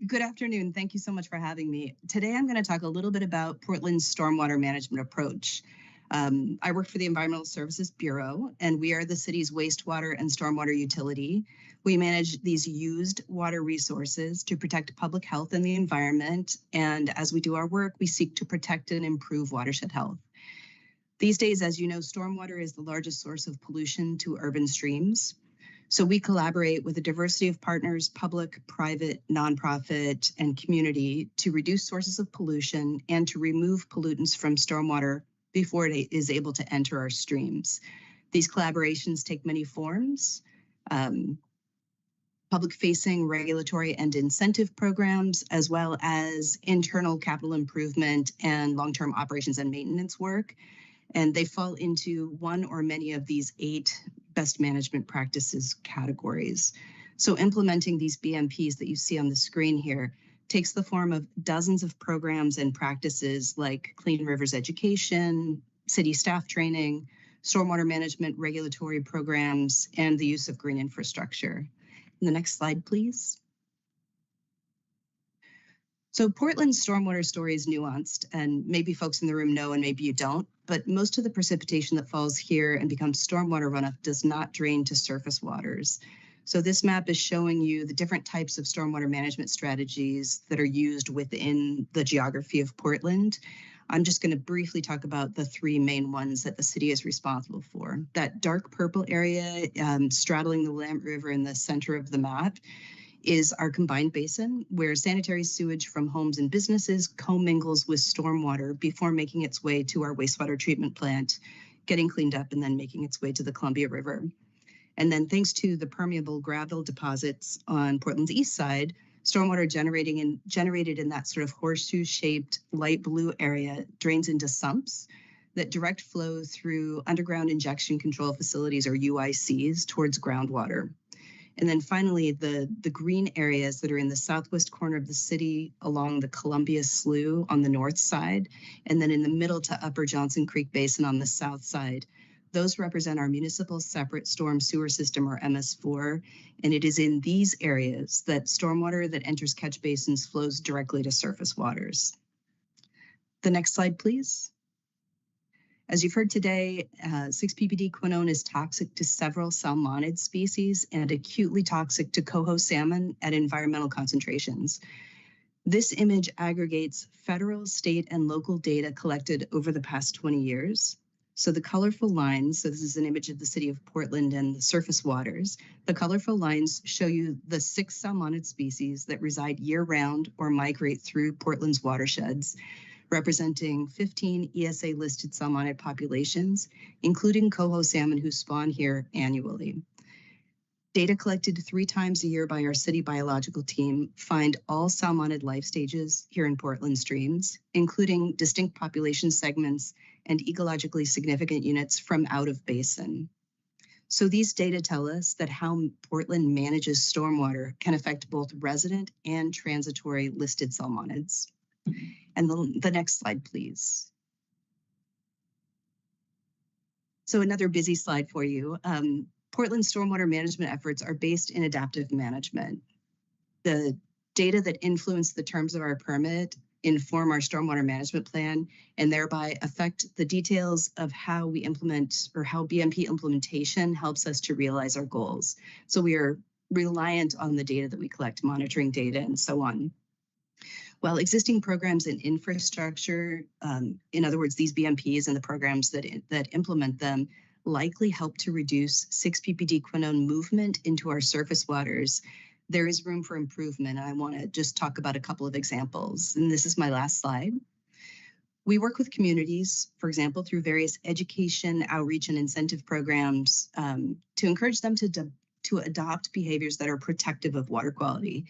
Good afternoon. Thank you so much for having me. Today, I'm going to talk a little bit about Portland's stormwater management approach. I work for the Environmental Services Bureau, and we are the city's wastewater and stormwater utility. We manage these used water resources to protect public health and the environment. And as we do our work, we seek to protect and improve watershed health. These days, as you know, stormwater is the largest source of pollution to urban streams. So we collaborate with a diversity of partners, public, private, nonprofit, and community to reduce sources of pollution and to remove pollutants from stormwater before it is able to enter our streams. These collaborations take many forms. public-facing regulatory and incentive programs, as well as internal capital improvement and long-term operations and maintenance work. And they fall into one or many of these 8 best management practices categories. So implementing these BMPs that you see on the screen here takes the form of dozens of programs and practices like Clean Rivers education, city staff training, stormwater management regulatory programs, and the use of green infrastructure. The next slide, please. So Portland's stormwater story is nuanced, and maybe folks in the room know and maybe you don't, but most of the precipitation that falls here and becomes stormwater runoff does not drain to surface waters. So this map is showing you the different types of stormwater management strategies that are used within the geography of Portland. I'm just going to briefly talk about the 3 main ones that the city is responsible for. That dark purple area straddling the Willamette River in the center of the map is our combined basin, where sanitary sewage from homes and businesses commingles with stormwater before making its way to our wastewater treatment plant, getting cleaned up, and then making its way to the Columbia River. And then thanks to the permeable gravel deposits on Portland's east side, stormwater generated in that sort of horseshoe-shaped light blue area drains into sumps that direct flow through underground injection control facilities, or UICs, towards groundwater. And then finally, the green areas that are in the southwest corner of the city along the Columbia Slough on the north side, and then in the middle to Upper Johnson Creek Basin on the south side, those represent our municipal separate storm sewer system, or MS4, and it is in these areas that stormwater that enters catch basins flows directly to surface waters. The next slide, please. As you've heard today, 6-ppd quinone is toxic to several salmonid species and acutely toxic to coho salmon at environmental concentrations. This image aggregates federal, state, and local data collected over the past 20 years. So the colorful lines, so this is an image of the city of Portland and the surface waters. The colorful lines show you the 6 salmonid species that reside year-round or migrate through Portland's watersheds, representing 15 ESA-listed salmonid populations, including coho salmon who spawn here annually. Data collected 3 times a year by our city biological team find all salmonid life stages here in Portland streams, including distinct population segments and ecologically significant units from out of basin. So these data tell us that how Portland manages stormwater can affect both resident and transitory listed salmonids. And the next slide, please. So another busy slide for you. Portland's stormwater management efforts are based in adaptive management. The data that influence the terms of our permit inform our stormwater management plan and thereby affect the details of how we implement, or how BMP implementation helps us to realize our goals. So we are reliant on the data that we collect, monitoring data and so on. While existing programs and infrastructure, in other words, these BMPs and the programs that implement them, likely help to reduce 6-ppd quinone movement into our surface waters, there is room for improvement. And I want to just talk about a couple of examples. And this is my last slide. We work with communities, for example, through various education, outreach, and incentive programs to encourage them to adopt behaviors that are protective of water quality.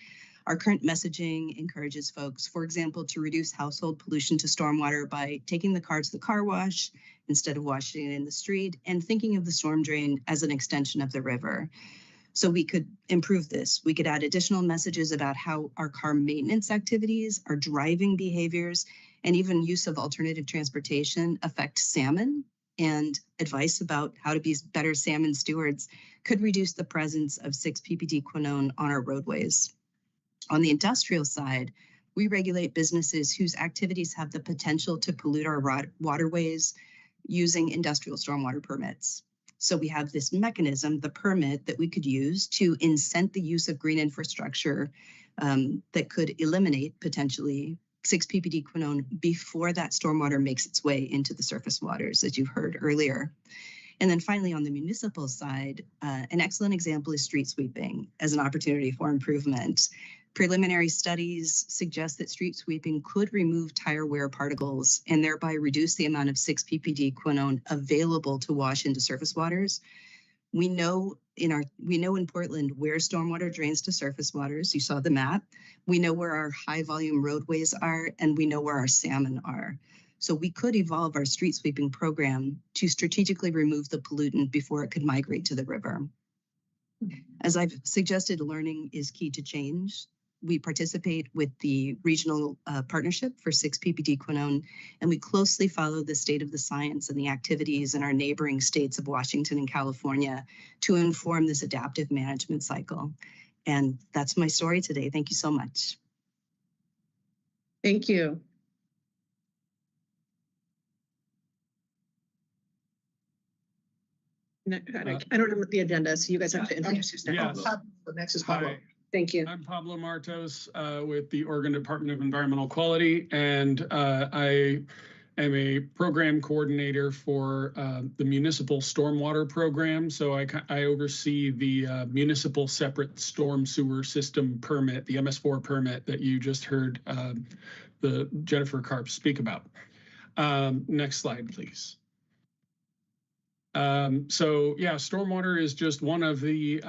Our current messaging encourages folks, for example, to reduce household pollution to stormwater by taking the car to the car wash instead of washing it in the street, and thinking of the storm drain as an extension of the river. So we could improve this. We could add additional messages about how our car maintenance activities, our driving behaviors, and even use of alternative transportation affect salmon, and advice about how to be better salmon stewards could reduce the presence of 6-ppd quinone on our roadways. On the industrial side, we regulate businesses whose activities have the potential to pollute our waterways using industrial stormwater permits. So we have this mechanism, the permit, that we could use to incent the use of green infrastructure that could eliminate potentially 6-ppd quinone before that stormwater makes its way into the surface waters, as you've heard earlier. And then finally, on the municipal side, an excellent example is street sweeping as an opportunity for improvement. Preliminary studies suggest that street sweeping could remove tire wear particles and thereby reduce the amount of 6-ppd quinone available to wash into surface waters. We know in Portland where stormwater drains to surface waters. You saw the map. We know where our high volume roadways are, and we know where our salmon are. So we could evolve our street sweeping program to strategically remove the pollutant before it could migrate to the river. As I've suggested, learning is key to change. We participate with the regional partnership for 6-PPD quinone, and we closely follow the state of the science and the activities in our neighboring states of Washington and California to inform this adaptive management cycle. And that's my story today. Thank you so much. Thank you. I don't know what the agenda is, so you guys have to introduce yourself. Yes. The next is Pablo. Hi, Thank you. I'm Pablo Martos with the Oregon Department of Environmental Quality, and I am a program coordinator for the municipal stormwater program. So I oversee the municipal separate storm sewer system permit, the MS4 permit that you just heard the Jennifer Karp speak about. Next slide, please. So yeah, stormwater is just one of the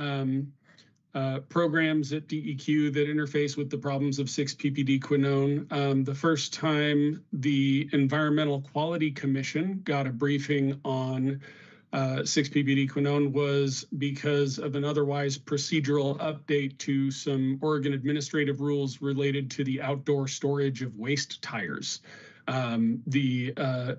programs at DEQ that interface with the problems of 6-PPD quinone. The first time the Environmental Quality Commission got a briefing on 6-PPD quinone was because of an otherwise procedural update to some Oregon administrative rules related to the outdoor storage of waste tires. The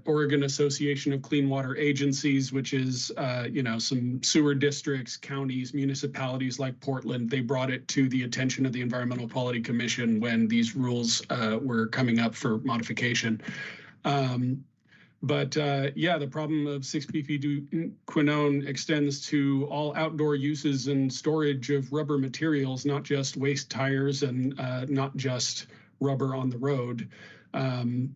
Oregon Association of Clean Water Agencies, which is, some sewer districts, counties, municipalities like Portland, they brought it to the attention of the Environmental Quality Commission when these rules were coming up for modification. The problem of 6-PPD quinone extends to all outdoor uses and storage of rubber materials, not just waste tires and not just rubber on the road. It's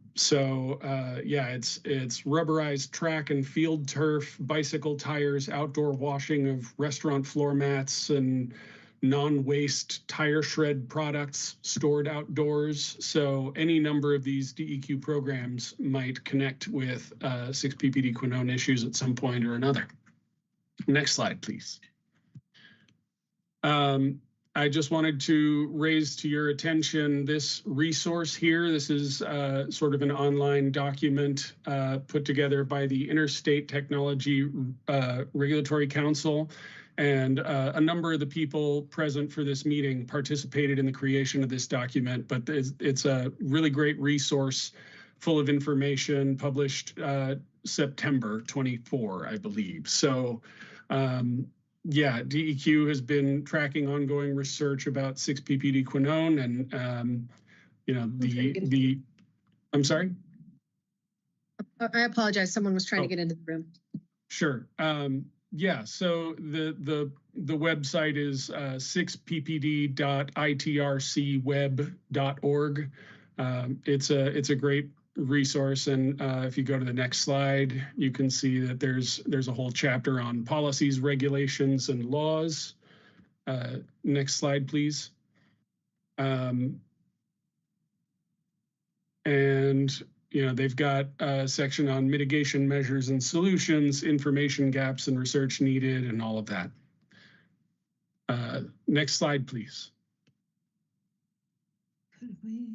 rubberized track and field turf, bicycle tires, outdoor washing of restaurant floor mats, and non-waste tire shred products stored outdoors. So any number of these DEQ programs might connect with 6-PPD quinone issues at some point or another. Next slide, please. I just wanted to raise to your attention this resource here. This is sort of an online document put together by the Interstate Technology Regulatory Council. And a number of the people present for this meeting participated in the creation of this document, but it's a really great resource full of information published September 24, I believe. So, DEQ has been tracking ongoing research about 6-PPD quinone and, I'm sorry? I apologize. Someone was trying to get into the room. Sure. So the website is 6ppd.itrcweb.org. It's a great resource, and if you go to the next slide, you can see that there's a whole chapter on policies, regulations, and laws. Next slide, please. They've got a section on mitigation measures and solutions, information gaps and research needed, and all of that. Next slide, please. Could we?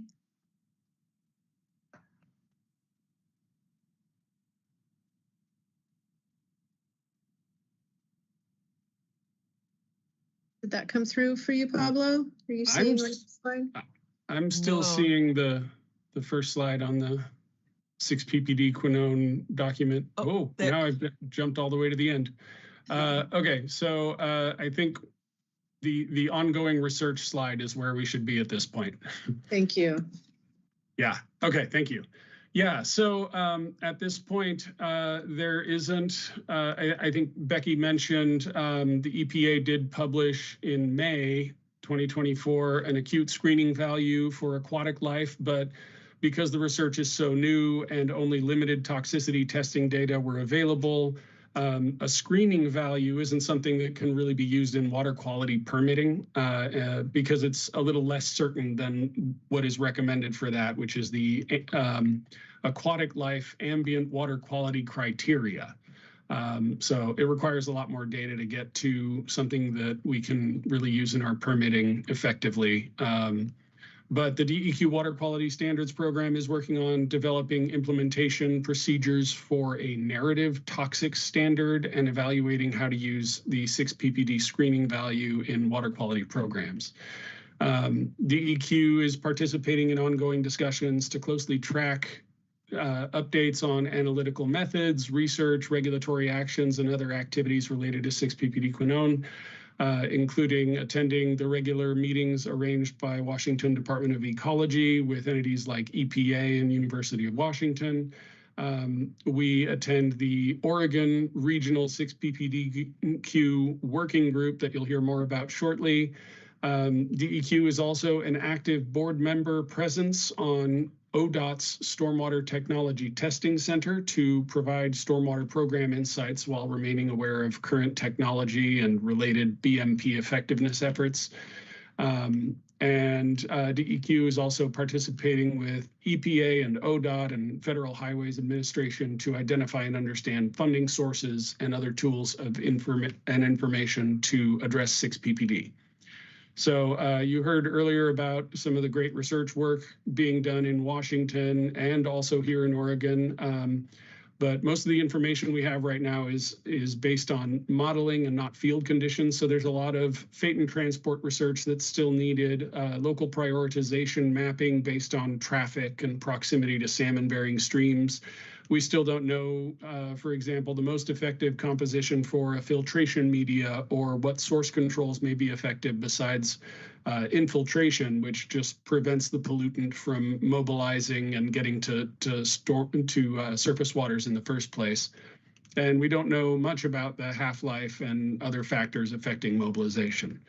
Did that come through for you, Pablo? Are you seeing the slide? I'm still seeing the first slide on the 6-PPD quinone document. Now I've jumped all the way to the end. Okay, so I think the ongoing research slide is where we should be at this point. Thank you. Yeah, okay, thank you. Yeah, so at this point, there isn't, I think Becky mentioned the EPA did publish in May 2024 an acute screening value for aquatic life, but because the research is so new and only limited toxicity testing data were available, a screening value isn't something that can really be used in water quality permitting because it's a little less certain than what is recommended for that, which is the aquatic life ambient water quality criteria. So it requires a lot more data to get to something that we can really use in our permitting effectively. But the DEQ Water Quality Standards Program is working on developing implementation procedures for a narrative toxic standard and evaluating how to use the 6 ppd screening value in water quality programs. DEQ is participating in ongoing discussions to closely track updates on analytical methods, research, regulatory actions, and other activities related to 6 ppd quinone. Including attending the regular meetings arranged by Washington Department of Ecology with entities like EPA and University of Washington. We attend the Oregon Regional 6 ppdq Working Group that you'll hear more about shortly. DEQ is also an active board member presence on ODOT's Stormwater Technology Testing Center to provide stormwater program insights while remaining aware of current technology and related BMP effectiveness efforts. DEQ is also participating with EPA and ODOT and Federal Highways Administration to identify and understand funding sources and other tools of information to address 6 ppd. So you heard earlier about some of the great research work being done in Washington and also here in Oregon. But most of the information we have right now is based on modeling and not field conditions. So there's a lot of fate and transport research that's still needed, local prioritization mapping based on traffic and proximity to salmon-bearing streams. We still don't know, for example, the most effective composition for a filtration media or what source controls may be effective besides infiltration, which just prevents the pollutant from mobilizing and getting to surface waters in the first place. And we don't know much about the half-life and other factors affecting mobilization.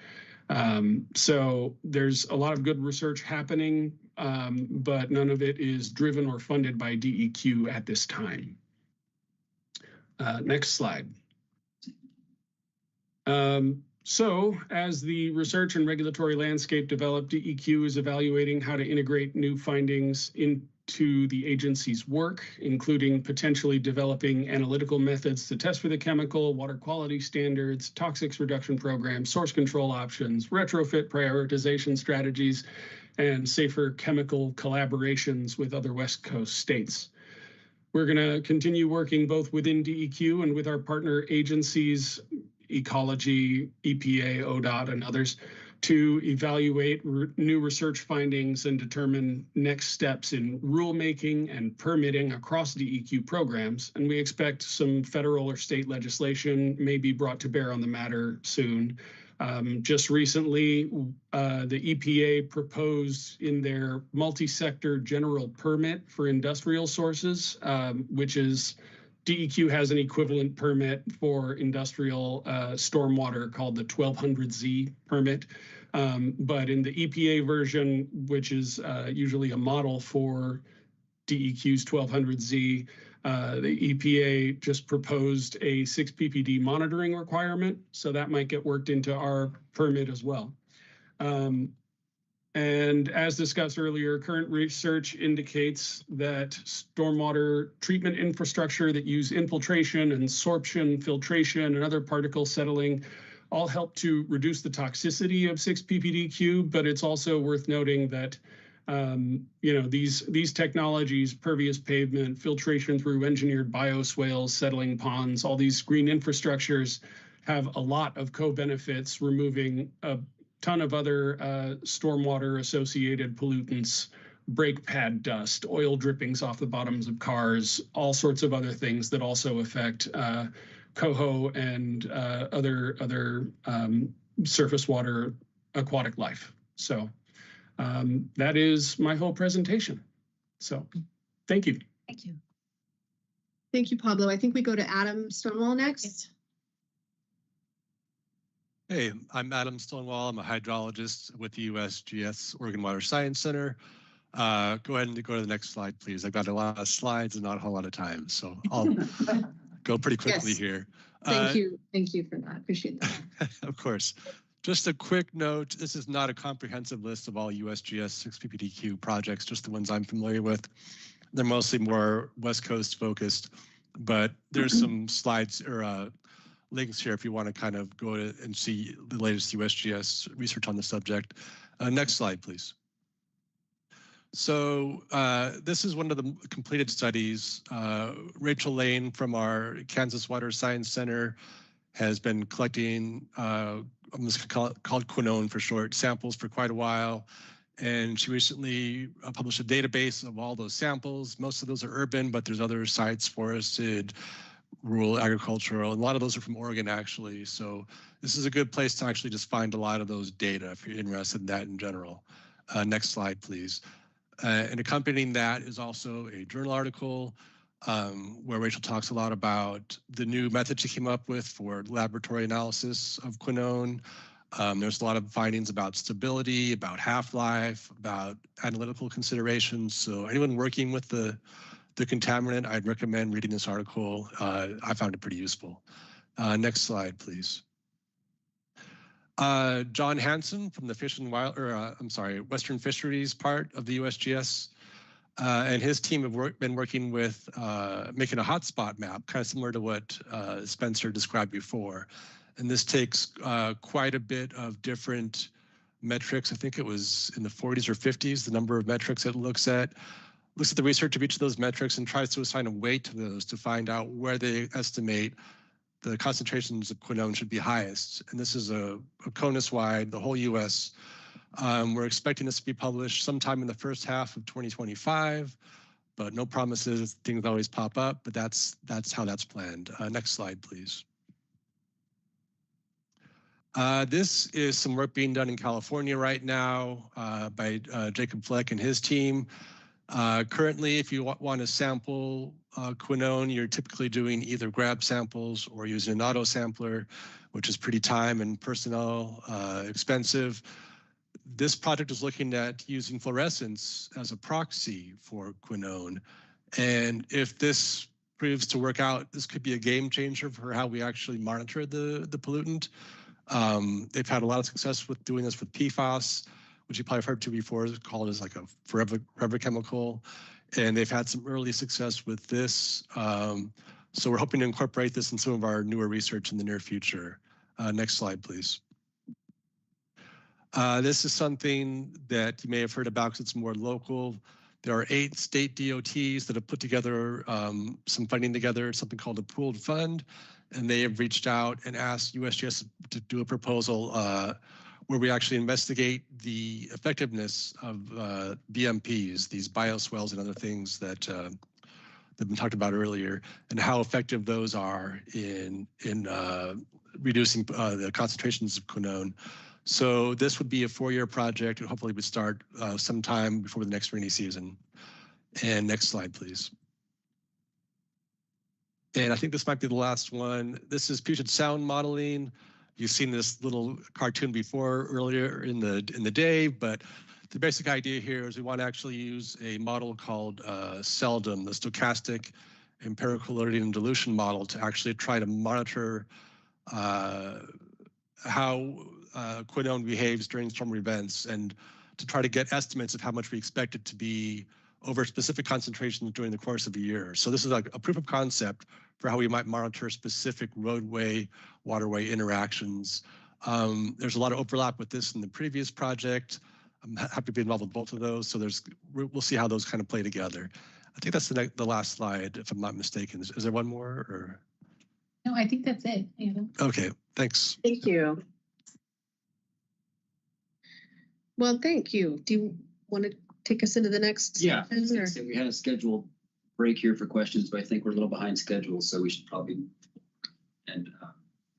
So there's a lot of good research happening, but none of it is driven or funded by DEQ at this time. Next slide. So as the research and regulatory landscape develop, DEQ is evaluating how to integrate new findings into the agency's work, including potentially developing analytical methods to test for the chemical, water quality standards, toxics reduction programs, source control options, retrofit prioritization strategies, and safer chemical collaborations with other West Coast states. We're going to continue working both within DEQ and with our partner agencies, Ecology, EPA, ODOT, and others, to evaluate new research findings and determine next steps in rulemaking and permitting across DEQ programs. And we expect some federal or state legislation may be brought to bear on the matter soon. Just recently, the EPA proposed in their multi-sector general permit for industrial sources, which is DEQ has an equivalent permit for industrial stormwater called the 1200Z permit. But in the EPA version, which is usually a model for DEQ's 1200Z, the EPA just proposed a 6 ppd monitoring requirement. So that might get worked into our permit as well. And as discussed earlier, current research indicates that stormwater treatment infrastructure that use infiltration and sorption, filtration, and other particle settling all help to reduce the toxicity of 6 ppdq, but it's also worth noting that these technologies, pervious pavement, filtration through engineered bioswales, settling ponds, all these green infrastructures have a lot of co-benefits, removing a ton of other stormwater associated pollutants, brake pad dust, oil drippings off the bottoms of cars, all sorts of other things that also affect coho and other surface water aquatic life. So that is my whole presentation. So thank you. Thank you. Thank you, Pablo. I think we go to Adam Stonewall next. Hey, I'm Adam Stonewall. I'm a hydrologist with the USGS Oregon Water Science Center. Go ahead and go to the next slide, please. I've got a lot of slides and not a whole lot of time, so I'll go pretty quickly here. Thank you. Thank you for that. Appreciate that. Of course. Just a quick note, this is not a comprehensive list of all USGS 6 ppdq projects, just the ones I'm familiar with. They're mostly more West Coast focused. But there's some slides or links here if you want to kind of go and see the latest USGS research on the subject. Next slide, please. So this is one of the completed studies. Rachel Lane from our Kansas Water Science Center has been collecting, I'm just called quinone for short, samples for quite a while. And she recently published a database of all those samples. Most of those are urban, but there's other sites, forested, rural, agricultural, and a lot of those are from Oregon, actually. So this is a good place to actually just find a lot of those data if you're interested in that in general. Next slide, please. And accompanying that is also a journal article where Rachel talks a lot about the new methods she came up with for laboratory analysis of quinone. There's a lot of findings about stability, about half-life, about analytical considerations. So anyone working with the contaminant, I'd recommend reading this article. I found it pretty useful. Next slide, please. John Hansen from the Fish and Wild, Western Fisheries part of the USGS, and his team have been working with making a hotspot map, kind of similar to what Spencer described before. And this takes quite a bit of different metrics. I think it was in the 40s or 50s, the number of metrics it looks at the research of each of those metrics and tries to assign a weight to those to find out where they estimate the concentrations of quinone should be highest. And this is a CONUS-wide, the whole US. We're expecting this to be published sometime in the first half of 2025, but no promises, things always pop up, but that's how that's planned. Next slide, please. This is some work being done in California right now by Jacob Fleck and his team. Currently, if you want to sample quinone, you're typically doing either grab samples or using an auto sampler, which is pretty time and personnel expensive. This project is looking at using fluorescence as a proxy for quinone. And if this proves to work out, this could be a game changer for how we actually monitor the pollutant. They've had a lot of success with doing this with PFAS, which you probably have heard to before, is called as like a forever chemical. And they've had some early success with this. So we're hoping to incorporate this in some of our newer research in the near future. Next slide, please. This is something that you may have heard about because it's more local. There are 8 state DOTs that have put together some funding together, something called a pooled fund. And they have reached out and asked USGS to do a proposal where we actually investigate the effectiveness of BMPs, these bioswales and other things that have been talked about earlier, and how effective those are in reducing the concentrations of quinone. So this would be a 4-year project and hopefully would start sometime before the next rainy season. And next slide, please. And I think this might be the last one. This is Puget Sound modeling. You've seen this little cartoon before earlier in the day, but the basic idea here is we want to actually use a model called SELDM, the stochastic empirical loading and dilution model, to actually try to monitor how quinone behaves during storm events and to try to get estimates of how much we expect it to be over specific concentrations during the course of a year. So this is like a proof of concept for how we might monitor specific roadway, waterway interactions. There's a lot of overlap with this in the previous project. I'm happy to be involved with both of those. So we'll see how those kind of play together. I think that's the last slide, if I'm not mistaken. Is there one more? Or? No, I think that's it. Anna. Okay, thanks. Thank you. Well, thank you. Do you want to take us into the next? Yeah, section, we had a scheduled break here for questions, but I think we're a little behind schedule, so we should probably end.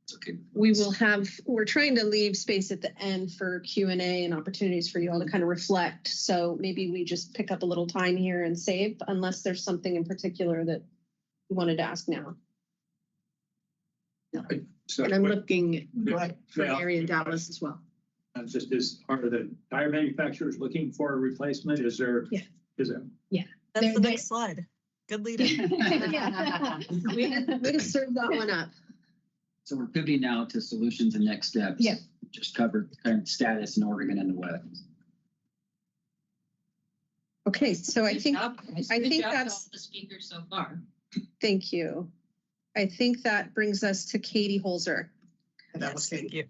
It's okay. We're trying to leave space at the end for Q&A and opportunities for you all to kind of reflect. So maybe we just pick up a little time here and save, unless there's something in particular that you wanted to ask now. No. And I'm looking for Area in Dallas as well. Just as part of the tire manufacturers looking for a replacement, is there? Yeah. Is it? Yeah. That's the next slide. Good leader. Yeah. We can serve that one up. So we're pivoting now to solutions and next steps. Yeah. Just covered current status in Oregon and the West. Okay, so I think that's all the speakers so far. Thank you. I think that brings us to Katie Holzer. And that was Katie. Thank you.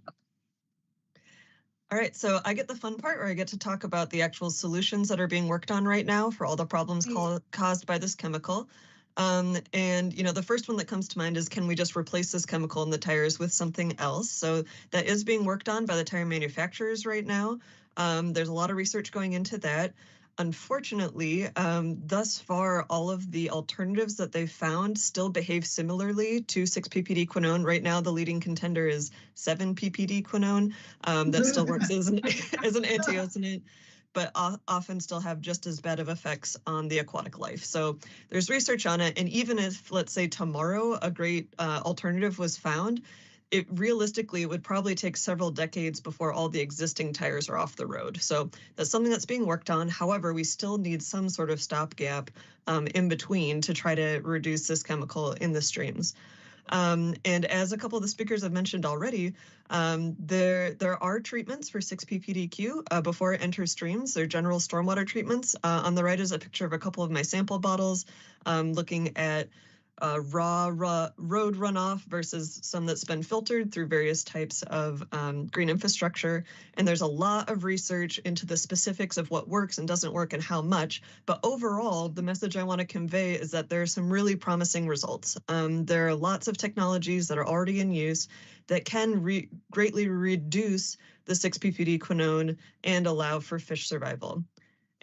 All right, so I get the fun part where I get to talk about the actual solutions that are being worked on right now for all the problems caused by this chemical. And, you know, the first one that comes to mind is, can we just replace this chemical in the tires with something else? So that is being worked on by the tire manufacturers right now. There's a lot of research going into that. Unfortunately, thus far, all of the alternatives that they've found still behave similarly to 6-ppd quinone. Right now, the leading contender is 7-ppd quinone. That still works as an antioxidant, but often still have just as bad of effects on the aquatic life. So there's research on it. And even if, let's say tomorrow, a great alternative was found, it would probably take several decades before all the existing tires are off the road. So that's something that's being worked on. However, we still need some sort of stopgap in between to try to reduce this chemical in the streams. And as a couple of the speakers have mentioned already, there are treatments for 6-ppdq before it enters streams. They're general stormwater treatments. On the right is a picture of a couple of my sample bottles looking at raw road runoff versus some that's been filtered through various types of green infrastructure. And there's a lot of research into the specifics of what works and doesn't work and how much. But overall, the message I want to convey is that there are some really promising results. There are lots of technologies that are already in use that can greatly reduce the 6-ppd quinone and allow for fish survival.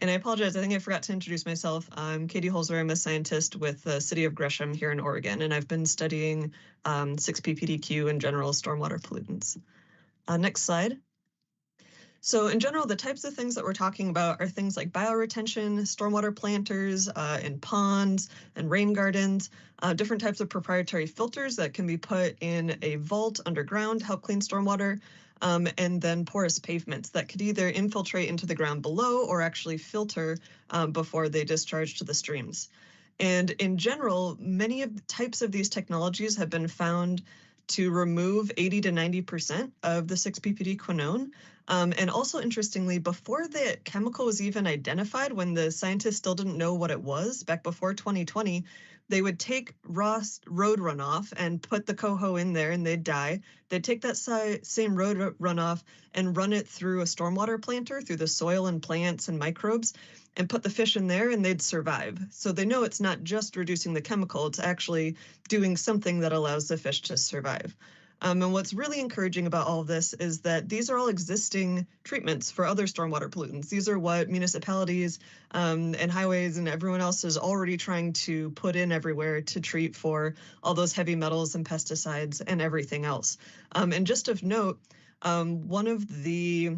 And I apologize, I think I forgot to introduce myself. I'm Katie Holzer. I'm a scientist with the city of Gresham here in Oregon, and I've been studying 6-ppdq and general stormwater pollutants. Next slide. So in general, the types of things that we're talking about are things like bioretention, stormwater planters in ponds and rain gardens, different types of proprietary filters that can be put in a vault underground, help clean stormwater, and then porous pavements that could either infiltrate into the ground below or actually filter before they discharge to the streams. And in general, many of the types of these technologies have been found to remove 80 to 90% of the 6-ppd quinone. And also interestingly, before the chemical was even identified, when the scientists still didn't know what it was, back before 2020, they would take raw road runoff and put the coho in there and they'd die. They'd take that same road runoff and run it through a stormwater planter, through the soil and plants and microbes, and put the fish in there and they'd survive. So they know it's not just reducing the chemical, it's actually doing something that allows the fish to survive. And what's really encouraging about all of this is that these are all existing treatments for other stormwater pollutants. These are what municipalities and highways and everyone else is already trying to put in everywhere to treat for all those heavy metals and pesticides and everything else. And just of note, one of the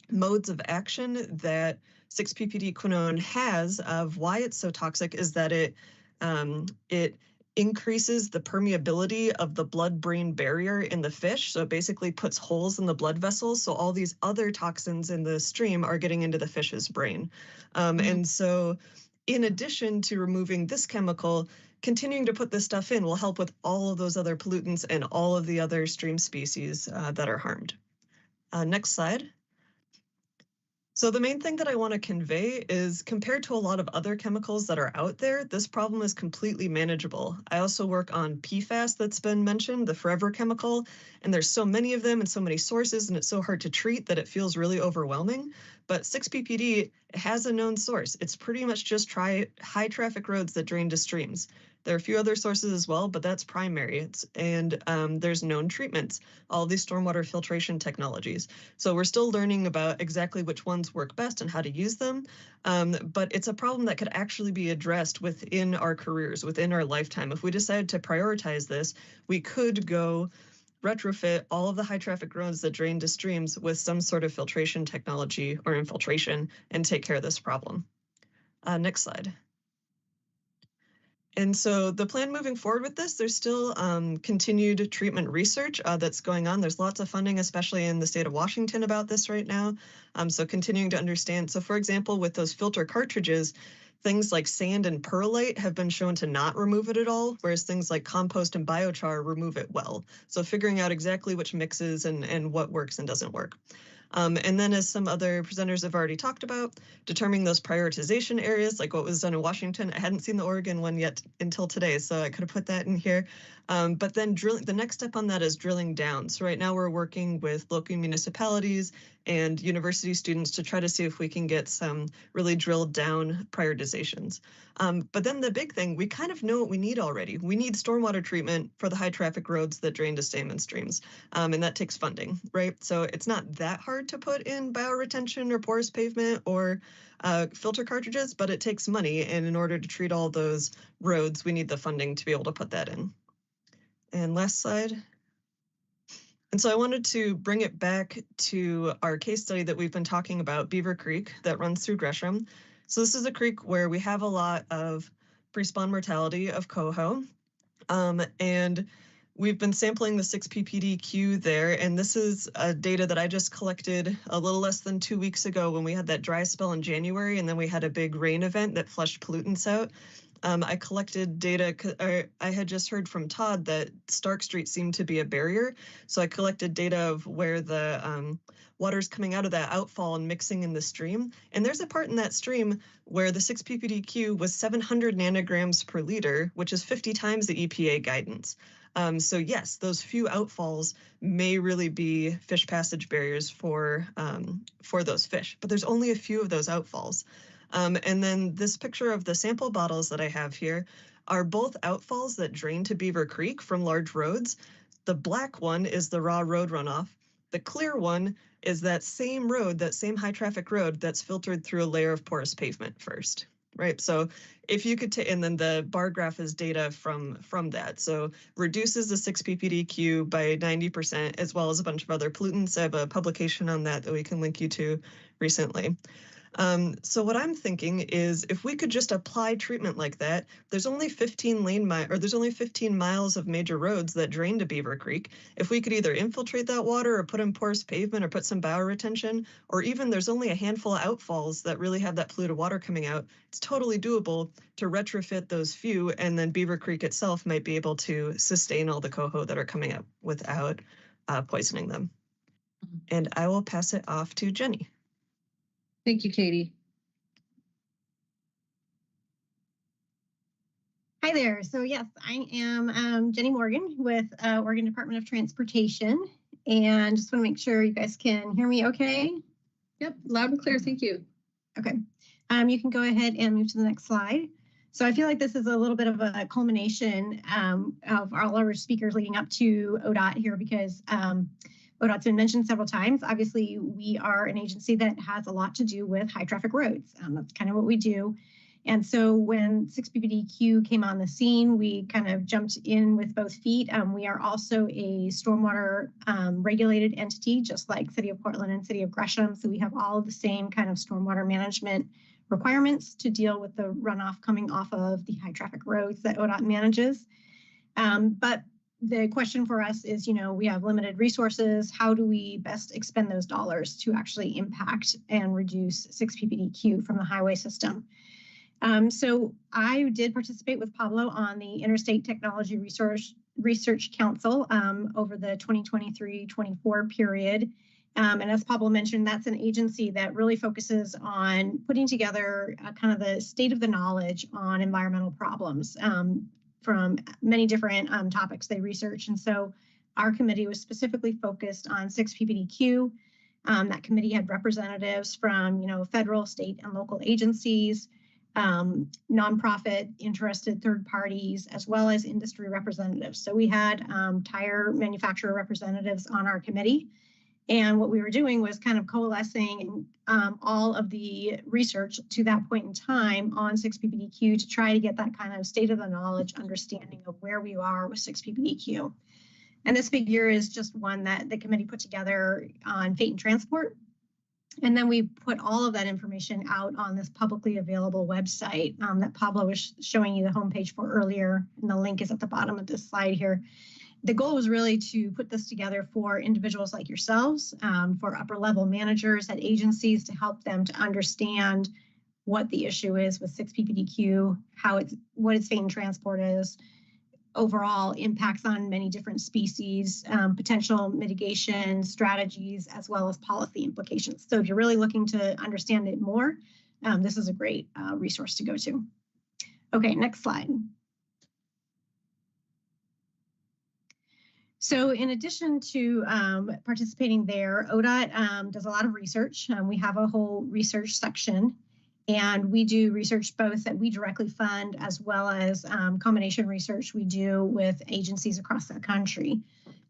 modes of action that 6-ppd quinone has of why it's so toxic is that it increases the permeability of the blood-brain barrier in the fish. So it basically puts holes in the blood vessels. So all these other toxins in the stream are getting into the fish's brain. And so in addition to removing this chemical, continuing to put this stuff in will help with all of those other pollutants and all of the other stream species that are harmed. Next slide. So the main thing that I want to convey is compared to a lot of other chemicals that are out there, this problem is completely manageable. I also work on PFAS that's been mentioned, the forever chemical, and there's so many of them and so many sources and it's so hard to treat that it feels really overwhelming. But 6-ppd has a known source. It's pretty much just high traffic roads that drain to streams. There are a few other sources as well, but that's primary. There's known treatments, all these stormwater filtration technologies. So we're still learning about exactly which ones work best and how to use them. But it's a problem that could actually be addressed within our careers, within our lifetime. If we decide to prioritize this, we could go retrofit all of the high traffic roads that drain to streams with some sort of filtration technology or infiltration and take care of this problem. Next slide. And so the plan moving forward with this, there's still continued treatment research that's going on. There's lots of funding, especially in the state of Washington about this right now. So continuing to understand. So for example, with those filter cartridges, things like sand and perlite have been shown to not remove it at all, whereas things like compost and biochar remove it well. So figuring out exactly which mixes and what works and doesn't work. And then, as some other presenters have already talked about, determining those prioritization areas, like what was done in Washington. I hadn't seen the Oregon one yet until today, so I could have put that in here. But then the next step on that is drilling down. So right now we're working with local municipalities and university students to try to see if we can get some really drilled down prioritizations. But then the big thing, we kind of know what we need already. We need stormwater treatment for the high traffic roads that drain to salmon streams, and that takes funding, right? So it's not that hard to put in bioretention or porous pavement or filter cartridges, but it takes money. And in order to treat all those roads, we need the funding to be able to put that in. And last slide. And so I wanted to bring it back to our case study that we've been talking about, Beaver Creek, that runs through Gresham. So this is a creek where we have a lot of pre-spawn mortality of coho. And we've been sampling the 6 ppdq there. And this is data that I just collected a little less than 2 weeks ago when we had that dry spell in January, and then we had a big rain event that flushed pollutants out. I collected data, I had just heard from Todd that Stark Street seemed to be a barrier. So I collected data of where the water's coming out of that outfall and mixing in the stream. And there's a part in that stream where the 6 ppdq was 700 nanograms per liter, which is 50 times the EPA guidance. So yes, those few outfalls may really be fish passage barriers for those fish, but there's only a few of those outfalls. And then this picture of the sample bottles that I have here are both outfalls that drain to Beaver Creek from large roads. The black one is the raw road runoff. The clear one is that same road, that same high traffic road that's filtered through a layer of porous pavement first, right? So if you could, and then the bar graph is data from that. So reduces the 6 ppdq by 90%, as well as a bunch of other pollutants. I have a publication on that we can link you to recently. So what I'm thinking is if we could just apply treatment like that, there's only 15 miles of major roads that drain to Beaver Creek. If we could either infiltrate that water or put in porous pavement or put some bioretention, or even there's only a handful of outfalls that really have that polluted water coming out, it's totally doable to retrofit those few, and then Beaver Creek itself might be able to sustain all the coho that are coming up without poisoning them. And I will pass it off to Jenny. Thank you, Katie. Hi there. So yes, I am Jenny Morgan with Oregon Department of Transportation, and just want to make sure you guys can hear me okay. Yep, loud and clear. Thank you. Okay. You can go ahead and move to the next slide. So I feel like this is a little bit of a culmination of all our speakers leading up to ODOT here, because ODOT's been mentioned several times. Obviously, we are an agency that has a lot to do with high traffic roads. That's kind of what we do. And so when 6 ppdq came on the scene, we kind of jumped in with both feet. We are also a stormwater regulated entity, just like City of Portland and City of Gresham. So we have all of the same kind of stormwater management requirements to deal with the runoff coming off of the high traffic roads that ODOT manages. But the question for us is, we have limited resources. How do we best expend those dollars to actually impact and reduce 6 ppdq from the highway system? So I did participate with Pablo on the Interstate Technology Research Council over the 2023-24 period. And as Pablo mentioned, that's an agency that really focuses on putting together kind of the state of the knowledge on environmental problems from many different topics they research. And so our committee was specifically focused on 6 ppdq. That committee had representatives from, federal, state, and local agencies, nonprofit, interested third parties, as well as industry representatives. So we had tire manufacturer representatives on our committee. And what we were doing was kind of coalescing all of the research to that point in time on 6 ppdq to try to get that kind of state of the knowledge understanding of where we are with 6 ppdq. And this figure is just one that the committee put together on Fate and Transport. And then we put all of that information out on this publicly available website that Pablo was showing you the homepage for earlier. And the link is at the bottom of this slide here. The goal was really to put this together for individuals like yourselves, for upper level managers at agencies, to help them to understand what the issue is with 6 ppdq, what its Fate and Transport is, overall impacts on many different species, potential mitigation strategies, as well as policy implications. So if you're really looking to understand it more, this is a great resource to go to. Okay, next slide. So in addition to participating there, ODOT does a lot of research. We have a whole research section, and we do research both that we directly fund as well as combination research we do with agencies across the country.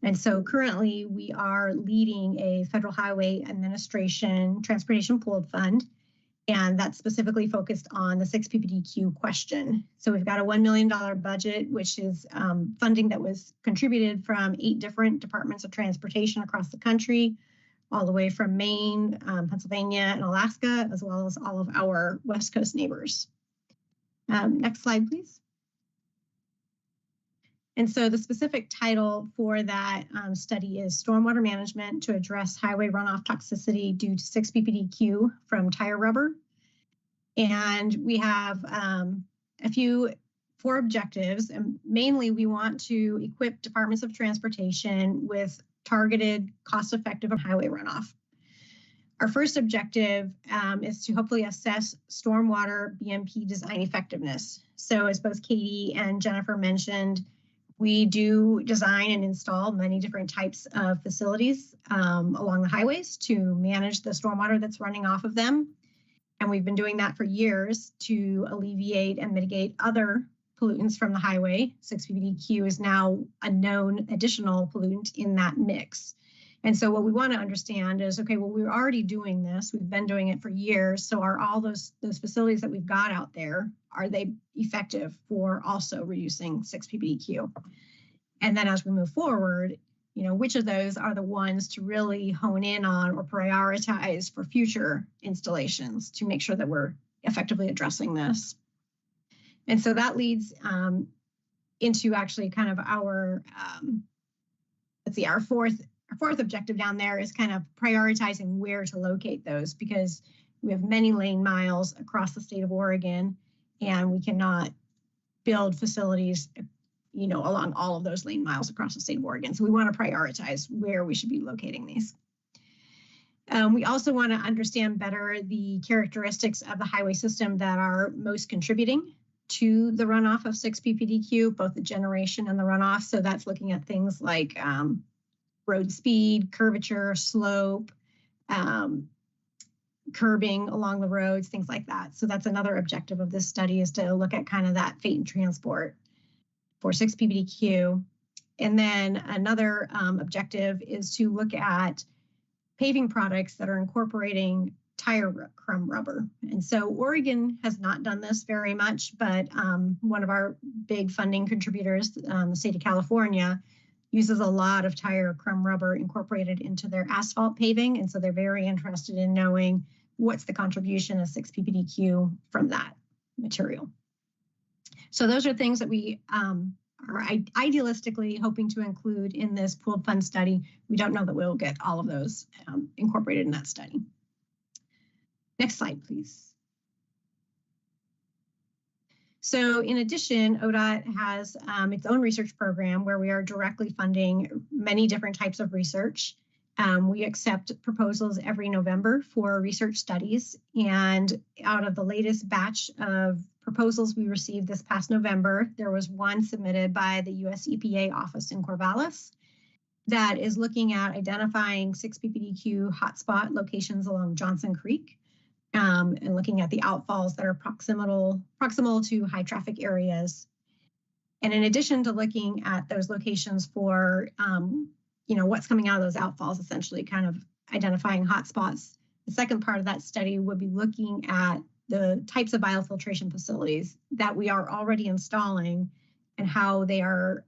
And so currently we are leading a Federal Highway Administration Transportation Pooled Fund, and that's specifically focused on the 6 PPDQ question. So we've got a $1 million budget, which is funding that was contributed from 8 different departments of transportation across the country, all the way from Maine, Pennsylvania, and Alaska, as well as all of our West Coast neighbors. Next slide, please. And so the specific title for that study is Stormwater Management to Address Highway Runoff Toxicity Due to 6 PPDQ from Tire Rubber. And we have 4 objectives. And mainly, we want to equip departments of transportation with targeted, cost-effective highway runoff. Our first objective is to hopefully assess stormwater BMP design effectiveness. So as both Katie and Jennifer mentioned, we do design and install many different types of facilities along the highways to manage the stormwater that's running off of them. And we've been doing that for years to alleviate and mitigate other pollutants from the highway. 6-PPDQ is now a known additional pollutant in that mix. And so what we want to understand is, okay, well, we're already doing this. We've been doing it for years. So are all those facilities that we've got out there, are they effective for also reducing 6-PPDQ? And then as we move forward, you know, which of those are the ones to really hone in on or prioritize for future installations to make sure that we're effectively addressing this? And so that leads into actually kind of our, our fourth objective down there is kind of prioritizing where to locate those, because we have many lane miles across the state of Oregon, and we cannot build facilities, you know, along all of those lane miles across the state of Oregon. So we want to prioritize where we should be locating these. We also want to understand better the characteristics of the highway system that are most contributing to the runoff of 6-PPDQ, both the generation and the runoff. So that's looking at things like road speed, curvature, slope, curbing along the roads, things like that. So that's another objective of this study, is to look at kind of that fate and transport for 6-PPDQ. And then another objective is to look at paving products that are incorporating tire crumb rubber. And so Oregon has not done this very much, but one of our big funding contributors, the state of California, uses a lot of tire crumb rubber incorporated into their asphalt paving. And so they're very interested in knowing what's the contribution of 6-PPDQ from that material. So those are things that we are idealistically hoping to include in this pooled fund study. We don't know that we'll get all of those incorporated in that study. Next slide, please. So in addition, ODOT has its own research program where we are directly funding many different types of research. We accept proposals every November for research studies. And out of the latest batch of proposals we received this past November, there was one submitted by the US EPA office in Corvallis that is looking at identifying 6-PPDQ hotspot locations along Johnson Creek. And looking at the outfalls that are proximal to high traffic areas. And in addition to looking at those locations for, you know, what's coming out of those outfalls, essentially kind of identifying hotspots, the second part of that study would be looking at the types of biofiltration facilities that we are already installing and how they are,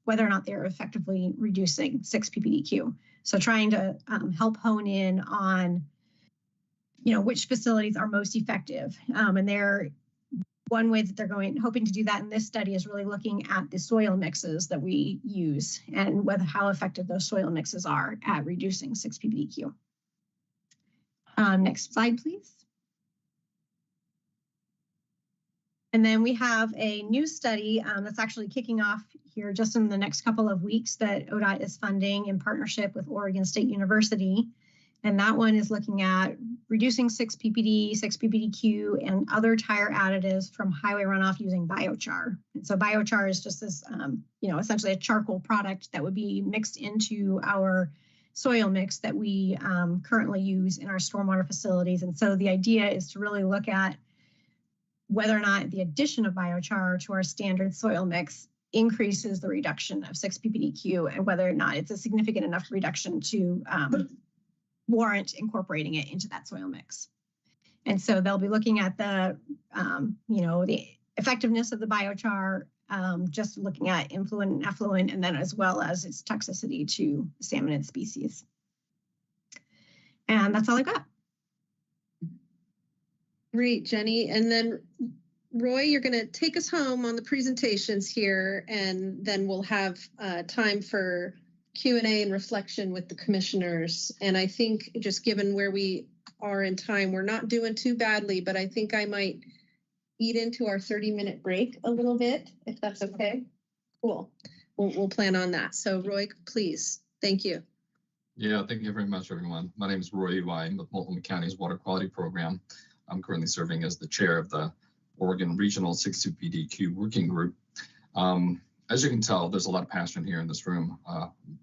whether or not they're effectively reducing 6-PPDQ. So trying to help hone in on, you know, which facilities are most effective. And they're one way that they're hoping to do that in this study is really looking at the soil mixes that we use and how effective those soil mixes are at reducing 6-PPDQ. Next slide, please. And then we have a new study that's actually kicking off here just in the next couple of weeks that ODOT is funding in partnership with Oregon State University. And that one is looking at reducing 6-PPD, 6-PPDQ, and other tire additives from highway runoff using biochar. And so biochar is just this, essentially a charcoal product that would be mixed into our soil mix that we currently use in our stormwater facilities. And so the idea is to really look at whether or not the addition of biochar to our standard soil mix increases the reduction of 6-PPDQ and whether or not it's a significant enough reduction to warrant incorporating it into that soil mix. And so they'll be looking at the, the effectiveness of the biochar, just looking at influent and effluent, and then as well as its toxicity to salmonid species. And that's all I got. Great, Jenny. And then Roy, you're going to take us home on the presentations here, and then we'll have time for Q&A and reflection with the commissioners. And I think just given where we are in time, we're not doing too badly, but I think I might eat into our 30-minute break a little bit, if that's okay. Cool. We'll plan on that. So Roy, please. Thank you. Yeah, thank you very much, everyone. My name is Roy Ely with Multnomah County's Water Quality Program. I'm currently serving as the chair of the Oregon Regional 6-PPDQ Working Group. As you can tell, there's a lot of passion here in this room.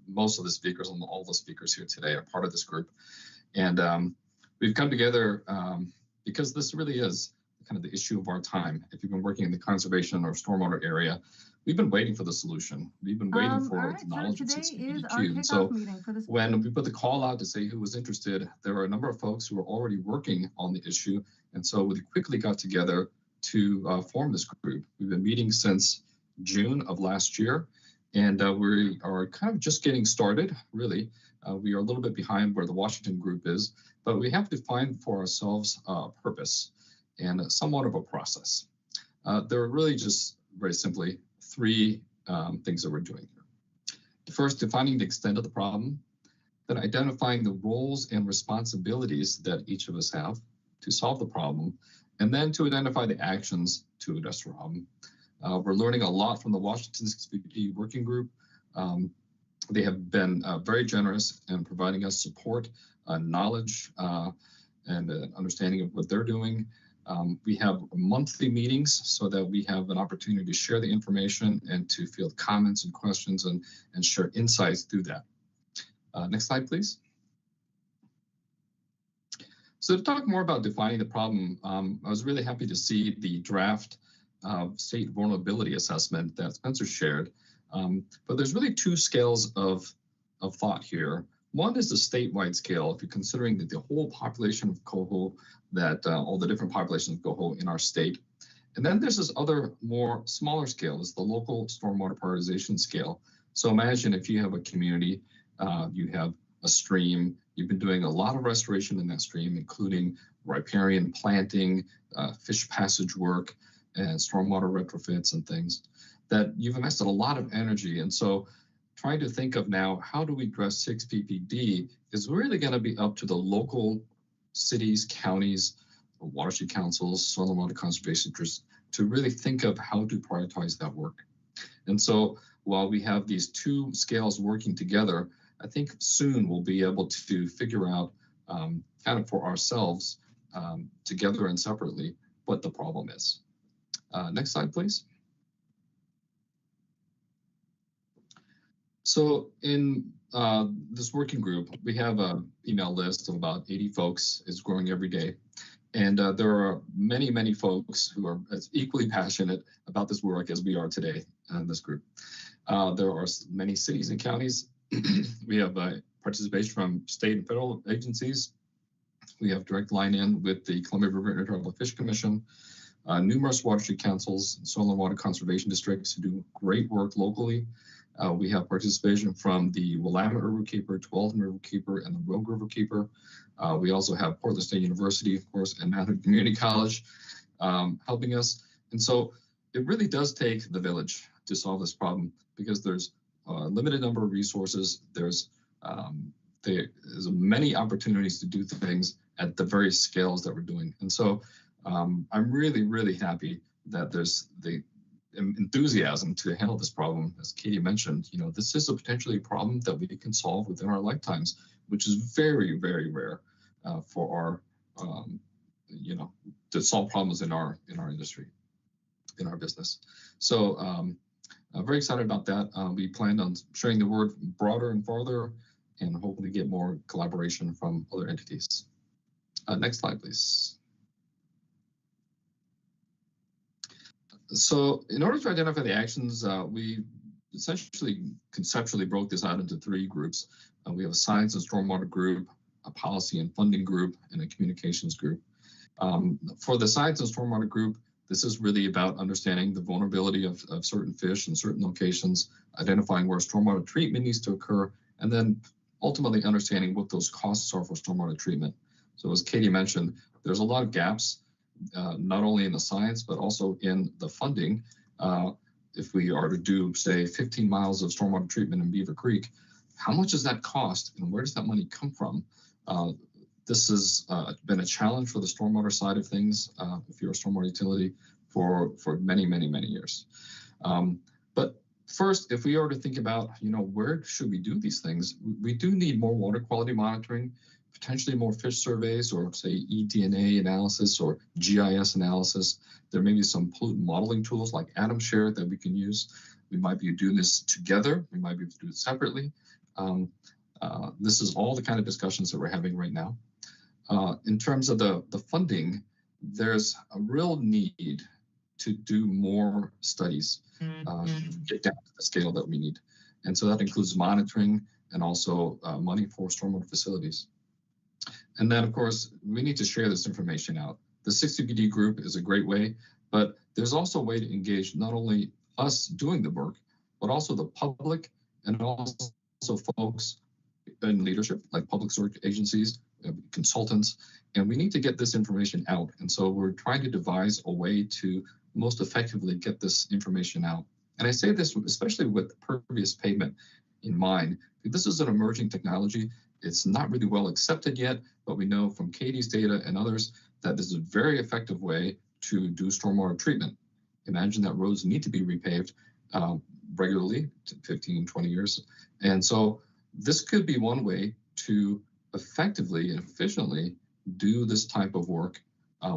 Most of the speakers, all the speakers here today are part of this group. And we've come together because this really is kind of the issue of our time. If you've been working in the conservation or stormwater area, we've been waiting for the solution. We've been waiting for the knowledge of 6-PPDQ. And so when we put the call out to say who was interested, there were a number of folks who were already working on the issue. And so we quickly got together to form this group. We've been meeting since June of last year, and we are kind of just getting started, really. We are a little bit behind where the Washington group is, but we have to find for ourselves a purpose and somewhat of a process. There are really just very simply three things that we're doing here. First, defining the extent of the problem, then identifying the roles and responsibilities that each of us have to solve the problem, and then to identify the actions to address the problem. We're learning a lot from the Washington 6-PPD Working Group. They have been very generous in providing us support, knowledge, and understanding of what they're doing. We have monthly meetings so that we have an opportunity to share the information and to field comments and questions and share insights through that. Next slide, please. So to talk more about defining the problem, I was really happy to see the draft state vulnerability assessment that Spencer shared. But there's really two scales of thought here. One is the statewide scale, if you're considering that the whole population of coho, that all the different populations of coho in our state. And then there's this other more smaller scale, is the local stormwater prioritization scale. So imagine if you have a community, you have a stream, you've been doing a lot of restoration in that stream, including riparian planting, fish passage work, and stormwater retrofits and things, that you've invested a lot of energy. And so trying to think of now, how do we address 6-PPD is really going to be up to the local cities, counties, watershed councils, soil and water conservation interests to really think of how to prioritize that work. And so while we have these two scales working together, I think soon we'll be able to figure out kind of for ourselves together and separately what the problem is. Next slide, please. So in this working group, we have an email list of about 80 folks. It's growing every day. And there are many, many folks who are as equally passionate about this work as we are today in this group. There are many cities and counties. We have participation from state and federal agencies. We have direct line in with the Columbia River Intertribal Fish Commission, numerous watershed councils, soil and water conservation districts who do great work locally. We have participation from the Willamette Riverkeeper, Tualatin Riverkeeper, and the Rogue Riverkeeper. We also have Portland State University, of course, and Mount Hood Community College helping us. And so it really does take the village to solve this problem because there's a limited number of resources. There's many opportunities to do things at the various scales that we're doing. And so I'm really, really happy that there's the enthusiasm to handle this problem. As Katie mentioned, this is a potentially problem that we can solve within our lifetimes, which is very, very rare for our, to solve problems in our industry, in our business. So I'm very excited about that. We plan on sharing the word broader and farther, and hopefully get more collaboration from other entities. Next slide, please. So in order to identify the actions, we essentially conceptually broke this out into 3 groups. We have a science and stormwater group, a policy and funding group, and a communications group. For the science and stormwater group, this is really about understanding the vulnerability of certain fish in certain locations, identifying where stormwater treatment needs to occur, and then ultimately understanding what those costs are for stormwater treatment. So as Katie mentioned, there's a lot of gaps, not only in the science, but also in the funding. If we are to do, say, 15 miles of stormwater treatment in Beaver Creek, how much does that cost and where does that money come from? This has been a challenge for the stormwater side of things, if you're a stormwater utility, for many, many, many years. But first, if we are to think about, where should we do these things, we do need more water quality monitoring, potentially more fish surveys, or say eDNA analysis or GIS analysis. There may be some pollutant modeling tools like AtomShare that we can use. We might be doing this together. We might be able to do it separately. This is all the kind of discussions that we're having right now. In terms of the funding, there's a real need to do more studies, get down to the scale that we need. And so that includes monitoring and also money for stormwater facilities. And then, of course, we need to share this information out. The 6CPD group is a great way, but there's also a way to engage not only us doing the work, but also the public and also folks in leadership, like public service agencies, consultants, and we need to get this information out. And so we're trying to devise a way to most effectively get this information out. And I say this especially with pervious pavement in mind. This is an emerging technology. It's not really well accepted yet, but we know from Katie's data and others that this is a very effective way to do stormwater treatment. Imagine that roads need to be repaved regularly, 15, 20 years. And so this could be one way to effectively and efficiently do this type of work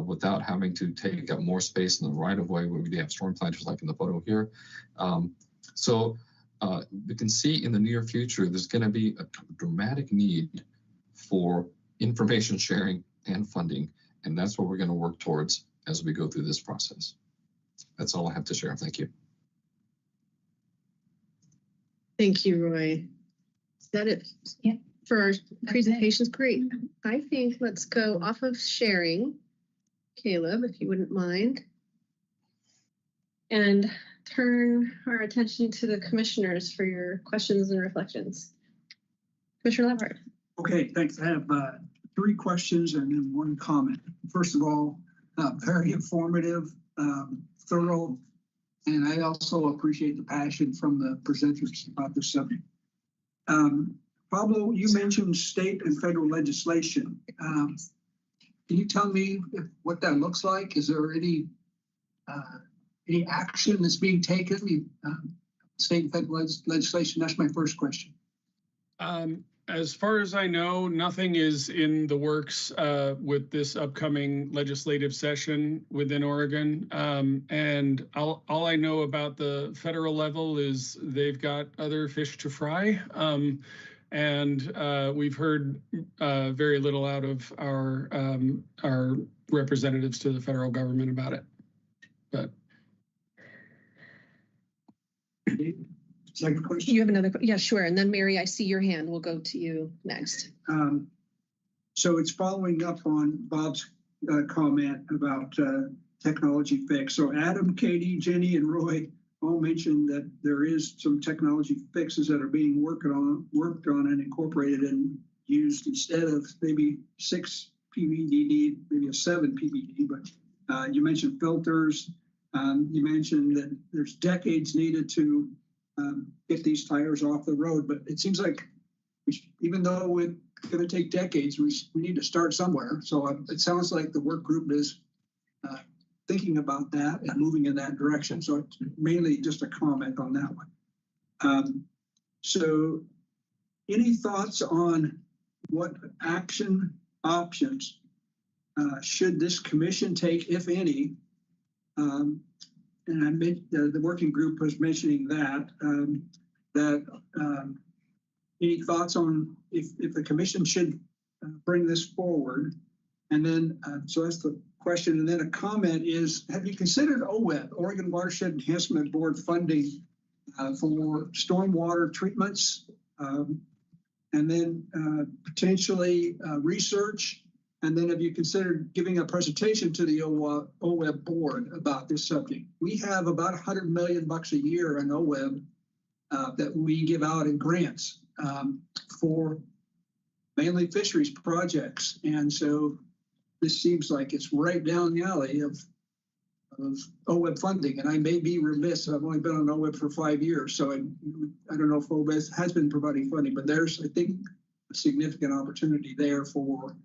without having to take up more space in the right-of-way where we have storm planters like in the photo here. We can see in the near future, there's going to be a dramatic need for information sharing and funding, and that's what we're going to work towards as we go through this process. That's all I have to share. Thank you. Thank you, Roy. Is that it? Yeah. For our presentations? Great. I think let's go off of sharing, Caleb, if you wouldn't mind, and turn our attention to the commissioners for your questions and reflections. Commissioner Leppard. Okay, thanks. I have 3 questions and then 1 comment. First of all, very informative, thorough, and I also appreciate the passion from the presenters about this subject. Pablo, you mentioned state and federal legislation. Can you tell me what that looks like? Is there any action that's being taken? State and federal legislation. That's my first question. As far as I know, nothing is in the works with this upcoming legislative session within Oregon. And all I know about the federal level is they've got other fish to fry. And we've heard very little out of our representatives to the federal government about it. But second question. You have another? Yeah, sure. And then Mary, I see your hand. We'll go to you next. So it's following up on Bob's comment about technology fix. So Adam, Katie, Jenny, and Roy all mentioned that there is some technology fixes that are being worked on and incorporated and used instead of maybe 6 PBDD, maybe a 7 PBD. But you mentioned filters. You mentioned that there's decades needed to get these tires off the road. But it seems like even though it's going to take decades, we need to start somewhere. So it sounds like the work group is thinking about that and moving in that direction. So it's mainly just a comment on that one. So any thoughts on what action options should this commission take, if any? And I meant the working group was mentioning that, any thoughts on if the commission should bring this forward? And then, so that's the question. And then a comment is, have you considered OWEB, Oregon Watershed Enhancement Board funding for stormwater treatments? And then potentially research. And then have you considered giving a presentation to the OWEB board about this subject? We have about $100 million a year in OWEB that we give out in grants for mainly fisheries projects. And so this seems like it's right down the alley of OWEB funding. And I may be remiss, I've only been on OWEB for 5 years, so I don't know if OWEB has been providing funding, but there's, I think, a significant opportunity there for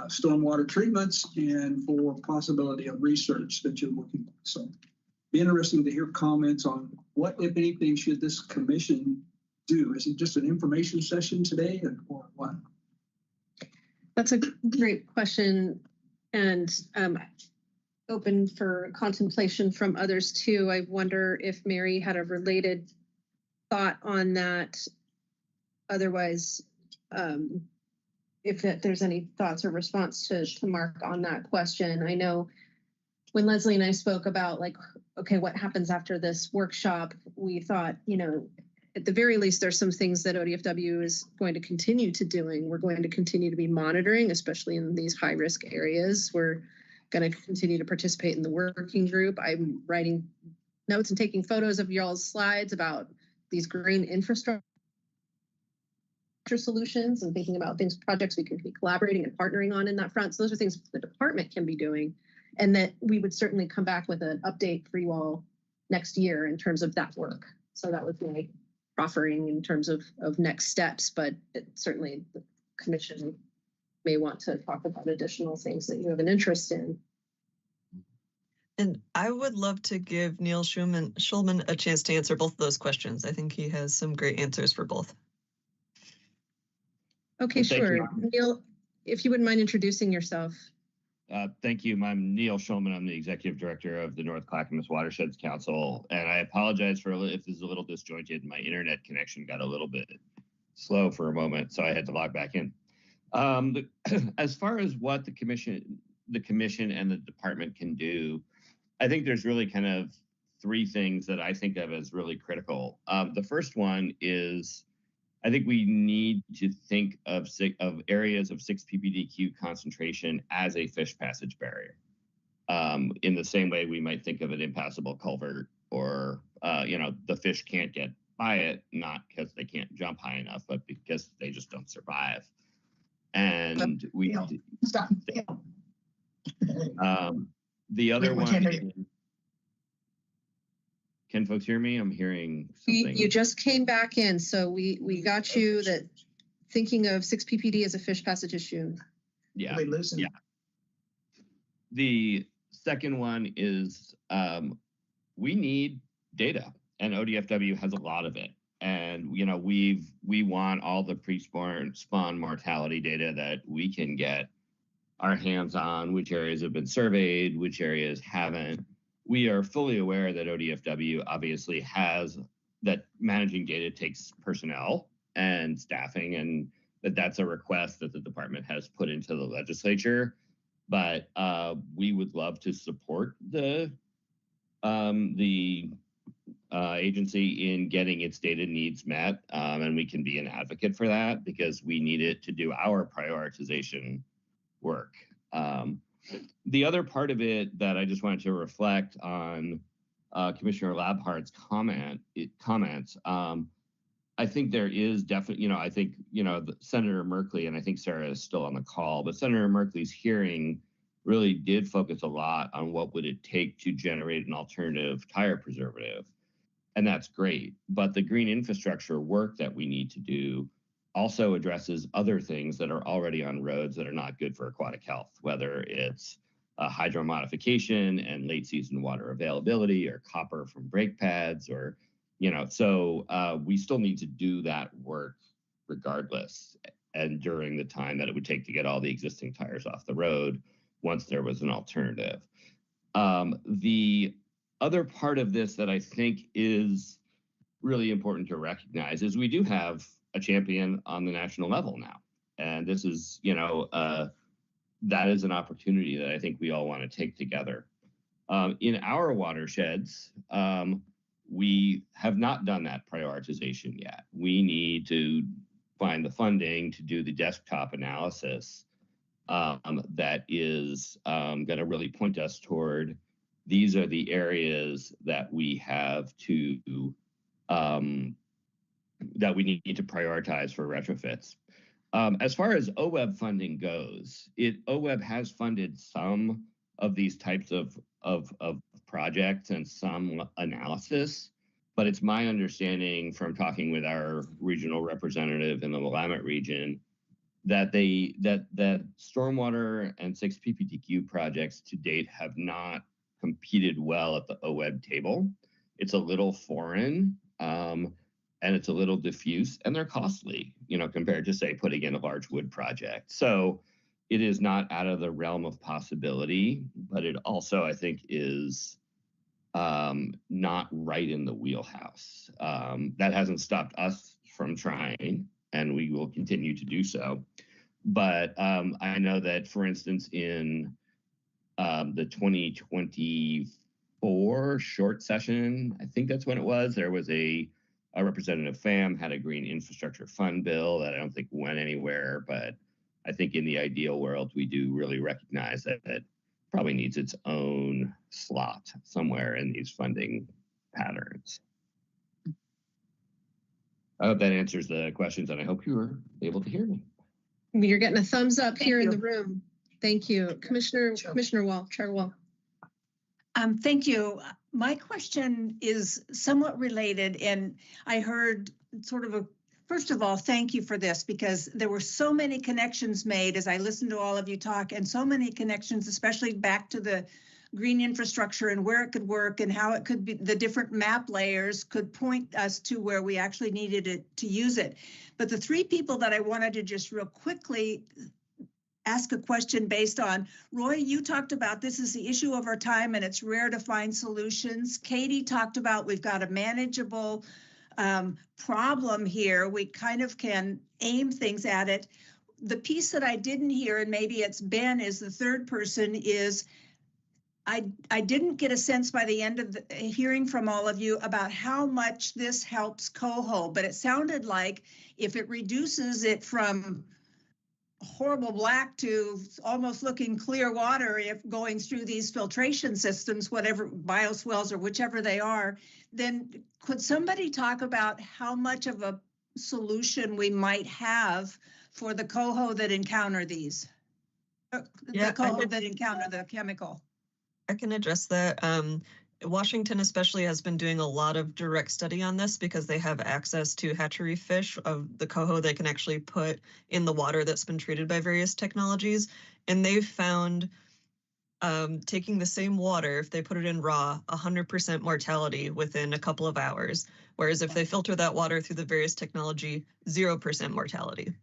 stormwater treatments and for possibility of research that you're looking at. So be interesting to hear comments on what, if anything, should this commission do? Is it just an information session today or what? That's a great question, and open for contemplation from others too. I wonder if Mary had a related thought on that. Otherwise, if there's any thoughts or response to Mark on that question. I know when Leslie and I spoke about like, okay, what happens after this workshop, we thought, you know, at the very least, there's some things that ODFW is going to continue to doing. We're going to continue to be monitoring, especially in these high risk areas. We're going to continue to participate in the working group. I'm writing notes and taking photos of y'all's slides about these green infrastructure solutions and thinking about things, projects we can be collaborating and partnering on in that front. So those are things the department can be doing, and that we would certainly come back with an update for you all next year in terms of that work. So that was my offering in terms of next steps, but certainly the commission may want to talk about additional things that you have an interest in. And I would love to give Neil Schulman a chance to answer both of those questions. I think he has some great answers for both. Okay, sure. Neil, if you wouldn't mind introducing yourself. Thank you. I'm Neil Schulman. I'm the executive director of the North Clackamas Watersheds Council, and I apologize for if this is a little disjointed. My internet connection got a little bit slow for a moment, so I had to log back in. As far as what the commission and the department can do, I think there's really kind of three things that I think of as really critical. The first one is I think we need to think of areas of 6 ppdq concentration as a fish passage barrier. In the same way we might think of an impassable culvert, or you know, the fish can't get by it, not because they can't jump high enough, but because they just don't survive. And we stop. The other one. Can folks hear me? I'm hearing something. You just came back in, so we got you that thinking of 6 ppd as a fish passage issue. Yeah. Yeah. The second one is we need data, and ODFW has a lot of it. And you know, we want all the pre-spawn mortality data that we can get our hands on, which areas have been surveyed, which areas haven't. We are fully aware that ODFW obviously has that managing data takes personnel and staffing, and that's a request that the department has put into the legislature. But we would love to support the agency in getting its data needs met, and we can be an advocate for that because we need it to do our prioritization work. The other part of it that I just wanted to reflect on Commissioner Labhart's comments, I think there is definitely, you know, I think, you know, Senator Merkley, and I think Sarah is still on the call, but Senator Merkley's hearing really did focus a lot on what would it take to generate an alternative tire preservative. And that's great. But the green infrastructure work that we need to do also addresses other things that are already on roads that are not good for aquatic health, whether it's hydro modification and late season water availability, or copper from brake pads, or, so we still need to do that work regardless, and during the time that it would take to get all the existing tires off the road once there was an alternative. The other part of this that I think is really important to recognize is we do have a champion on the national level now. And this is, that is an opportunity that I think we all want to take together. In our watersheds, we have not done that prioritization yet. We need to find the funding to do the desktop analysis that is going to really point us toward these are the areas that we have to that we need to prioritize for retrofits. As far as OWEB funding goes, OWEB has funded some of these types of projects and some analysis, but it's my understanding from talking with our regional representative in the Willamette region that that stormwater and 6 PPDQ projects to date have not competed well at the OWEB table. It's a little foreign, and it's a little diffuse, and they're costly, compared to, say, putting in a large wood project. So it is not out of the realm of possibility, but it also, I think, is not right in the wheelhouse. That hasn't stopped us from trying, and we will continue to do so. But I know that, for instance, in the 2024 short session, I think that's when it was, there was a Representative Pham had a green infrastructure fund bill that I don't think went anywhere, but I think in the ideal world, we do really recognize that it probably needs its own slot somewhere in these funding patterns. I hope that answers the questions, and I hope you were able to hear me. You're getting a thumbs up here in the room. Thank you. Commissioner Wall, Chair Wall. Thank you. My question is somewhat related, and I heard sort of first of all, thank you for this, because there were so many connections made as I listened to all of you talk, and so many connections, especially back to the green infrastructure and where it could work and how it could be, the different map layers could point us to where we actually needed it to use it. But the three people that I wanted to just real quickly ask a question based on, Roy, you talked about this is the issue of our time and it's rare to find solutions. Katie talked about we've got a manageable problem here. We kind of can aim things at it. The piece that I didn't hear, and maybe it's Ben is the third person, is I didn't get a sense by the end of the hearing from all of you about how much this helps Coho, but it sounded like if it reduces it from horrible black to almost looking clear water, if going through these filtration systems, whatever, bioswales or whichever they are, then could somebody talk about how much of a solution we might have for the Coho that encounter these? The Coho that encounter the chemical. I can address that. Washington especially has been doing a lot of direct study on this because they have access to hatchery fish of the Coho they can actually put in the water that's been treated by various technologies. And they've found taking the same water, if they put it in raw, 100% mortality within a couple of hours. Whereas if they filter that water through the various technology, 0% mortality.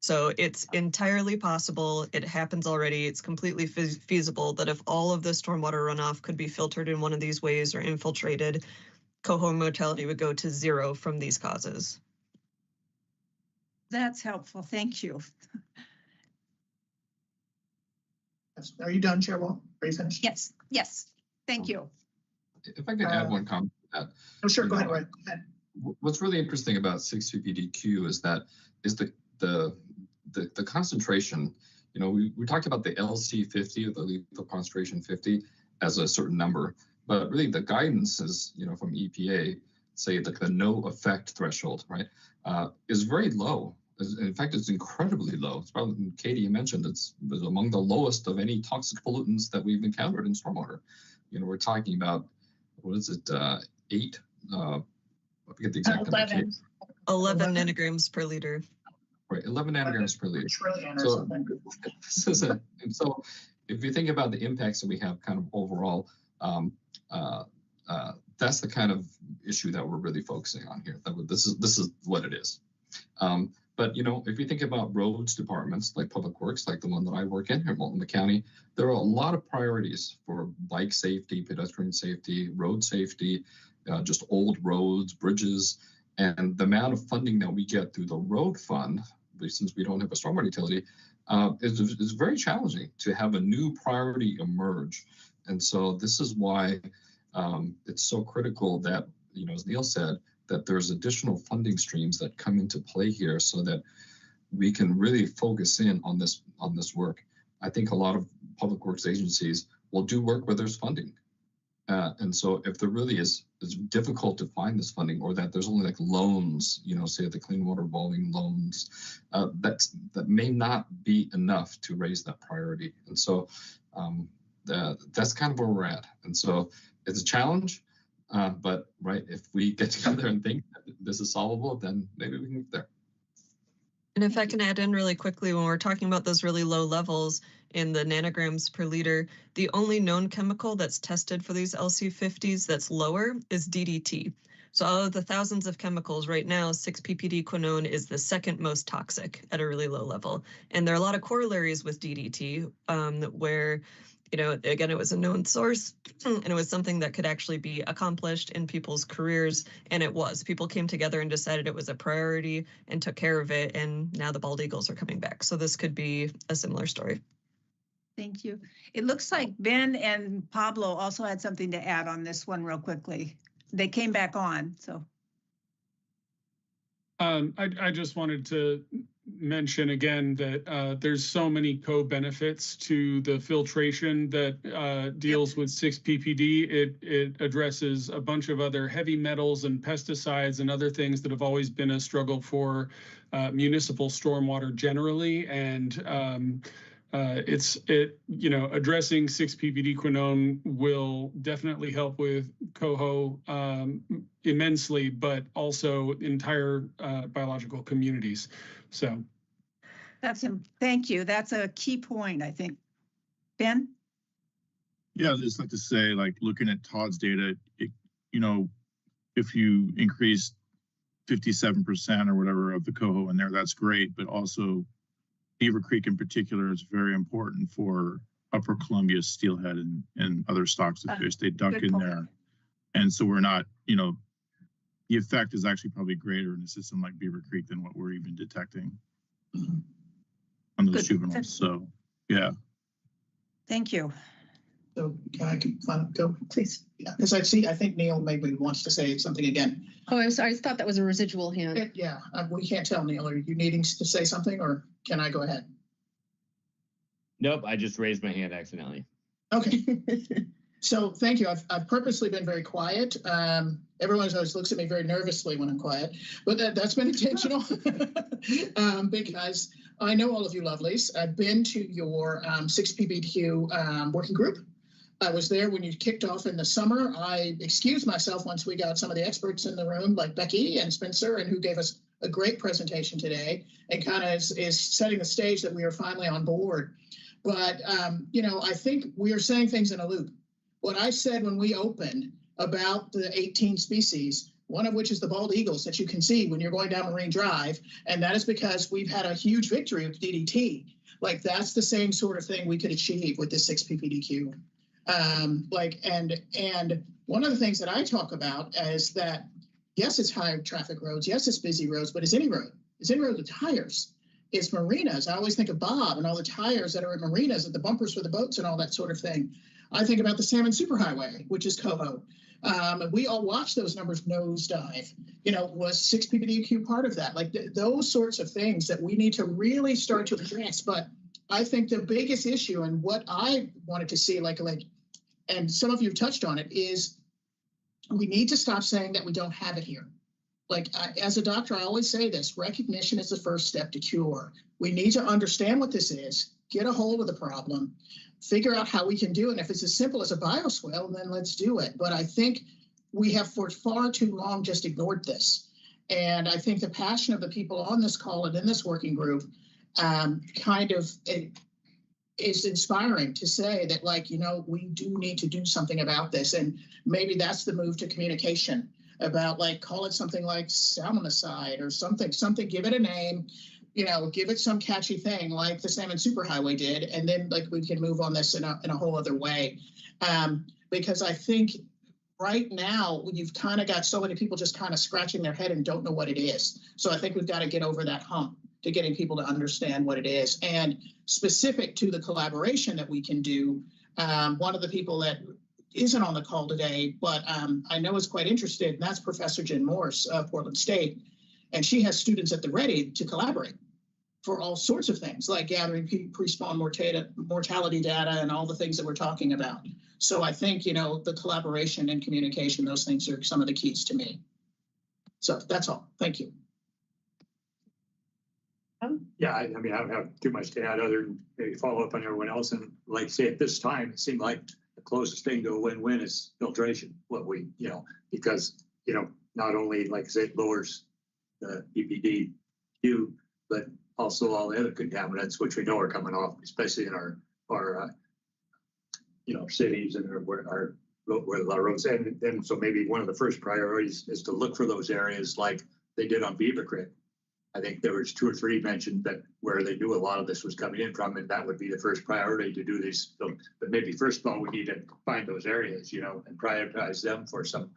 So it's entirely possible. It happens already. It's completely feasible that if all of the stormwater runoff could be filtered in one of these ways or infiltrated, Coho mortality would go to 0 from these causes. That's helpful. Thank you. Are you done, Chair Wall? Are you finished? Yes. Yes. Thank you. If I could add one comment to that. Oh, sure. Go ahead, Roy. Go ahead. What's really interesting about 6-PPDQ is the concentration. We talked about the LC50, or the lethal concentration 50, as a certain number, but really the guidance is, from EPA, say the no effect threshold, right, is very low. In fact, it's incredibly low. It's probably, Katie, you mentioned it's among the lowest of any toxic pollutants that we've encountered in stormwater. We're talking about, 8? I forget the exact number. 11 nanograms per liter. Right, 11 nanograms per liter. Trillion or so, something. So if you think about the impacts that we have kind of overall, that's the kind of issue that we're really focusing on here. This is what it is. But if you think about roads departments like Public Works, like the one that I work in here in Multnomah County, there are a lot of priorities for bike safety, pedestrian safety, road safety, just old roads, bridges, and the amount of funding that we get through the road fund, since we don't have a stormwater utility, is very challenging to have a new priority emerge. And so this is why it's so critical that, as Neil said, that there's additional funding streams that come into play here so that we can really focus in on this work. I think a lot of public works agencies will do work where there's funding. And so if there really is, it's difficult to find this funding, or that there's only like loans, say the clean water revolving loans, that may not be enough to raise that priority. And so that's kind of where we're at. And so it's a challenge. But if we get together and think that this is solvable, then maybe we can get there. And if I can add in really quickly, when we're talking about those really low levels in the nanograms per liter, the only known chemical that's tested for these LC50s that's lower is DDT. So out of the thousands of chemicals right now, 6-ppd quinone is the second most toxic at a really low level. And there are a lot of corollaries with DDT where, again, it was a known source and it was something that could actually be accomplished in people's careers. And it was. People came together and decided it was a priority and took care of it. And now the bald eagles are coming back. So this could be a similar story. Thank you. It looks like Ben and Pablo also had something to add on this one real quickly. They came back on, so. I just wanted to mention again that there's so many co-benefits to the filtration that deals with 6-ppd. It addresses a bunch of other heavy metals and pesticides and other things that have always been a struggle for municipal stormwater generally. And addressing 6-ppd quinone will definitely help with coho immensely, but also entire biological communities. So thank you. That's a key point, I think. Ben? Yeah, I'd just like to say, looking at Todd's data, if you increase 57% or whatever of the coho in there, that's great, but also Beaver Creek in particular is very important for Upper Columbia steelhead and other stocks of fish. They duck in there. And so we're not, the effect is actually probably greater in a system like Beaver Creek than what we're even detecting on those juveniles. So, yeah. Thank you. So can I go, please? Yeah, because I think Neil maybe wants to say something again. Oh, I'm sorry. I thought that was a residual hand. We can't tell, Neil. Are you needing to say something, or can I go ahead? Nope, I just raised my hand accidentally. Okay. So thank you. I've purposely been very quiet. Everyone always looks at me very nervously when I'm quiet, but that's been intentional because I know all of you lovelies. I've been to your 6-ppd working group. I was there when you kicked off in the summer. I excused myself once we got some of the experts in the room, like Becky and Spencer, and who gave us a great presentation today and kind of is setting the stage that we are finally on board. But, I think we are saying things in a loop. What I said when we opened about the 18 species, one of which is the bald eagles that you can see when you're going down Marine Drive, and that is because we've had a huge victory with DDT. That's the same sort of thing we could achieve with this 6-ppdq. And one of the things that I talk about is that, yes, it's high traffic roads. Yes, it's busy roads, but it's any road. It's any road with tires. It's marinas. I always think of Bob and all the tires that are at marinas and the bumpers for the boats and all that sort of thing. I think about the Salmon Superhighway, which is coho. We all watched those numbers nosedive. Was 6-ppdq part of that? Those sorts of things that we need to really start to address. But I think the biggest issue, and what I wanted to see, and some of you have touched on it, is we need to stop saying that we don't have it here. As a doctor, I always say this: recognition is the first step to cure. We need to understand what this is, get a hold of the problem, figure out how we can do it. And if it's as simple as a bioswale, then let's do it. But I think we have for far too long just ignored this. And I think the passion of the people on this call and in this working group is inspiring to say that, like, you know, we do need to do something about this. And maybe that's the move to communication about, like, call it something like salmonicide or something, give it a name, you know, give it some catchy thing like the Salmon Superhighway did. And then, like, we can move on this in a whole other way. Because I think right now you've kind of got so many people just kind of scratching their head and don't know what it is. So I think we've got to get over that hump to getting people to understand what it is. And specific to the collaboration that we can do, one of the people that isn't on the call today, but I know is quite interested, and that's Professor Jen Morse of Portland State. And she has students at the ready to collaborate for all sorts of things, like gathering pre-spawn mortality data and all the things that we're talking about. So I think, you know, the collaboration and communication, those things are some of the keys to me. So that's all. Thank you. Yeah, I mean, I don't have too much to add other than maybe follow up on everyone else. And like say at this time, it seemed like the closest thing to a win-win is filtration. What we, you know, because, you know, not only, like I say, it lowers the EPDQ, but also all the other contaminants, which we know are coming off, especially in our you know, cities and where our roads. And so maybe one of the first priorities is to look for those areas like they did on Beaver Creek. I think there was 2 or 3 mentioned that where they knew a lot of this was coming in from, and that would be the first priority to do this. So, but maybe first of all, we need to find those areas, you know, and prioritize them for some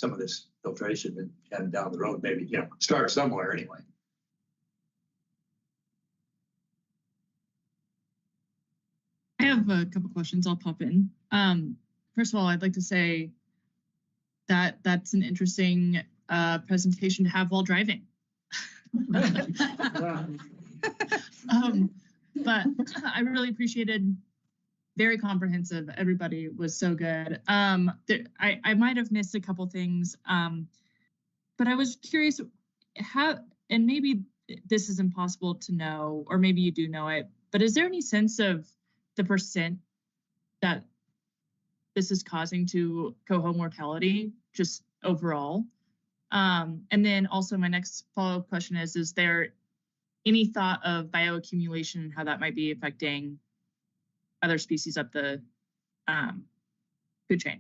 of this filtration and down the road, maybe, you know, start somewhere anyway. I have a couple questions. I'll pop in. First of all, I'd like to say that that's an interesting presentation to have while driving. But I really appreciated, very comprehensive. Everybody was so good. I might have missed a couple things, but I was curious how, and maybe this is impossible to know, or maybe you do know it, but is there any sense of the percent that this is causing to coho mortality just overall? And then also my next follow-up question is there any thought of bioaccumulation and how that might be affecting other species up the food chain?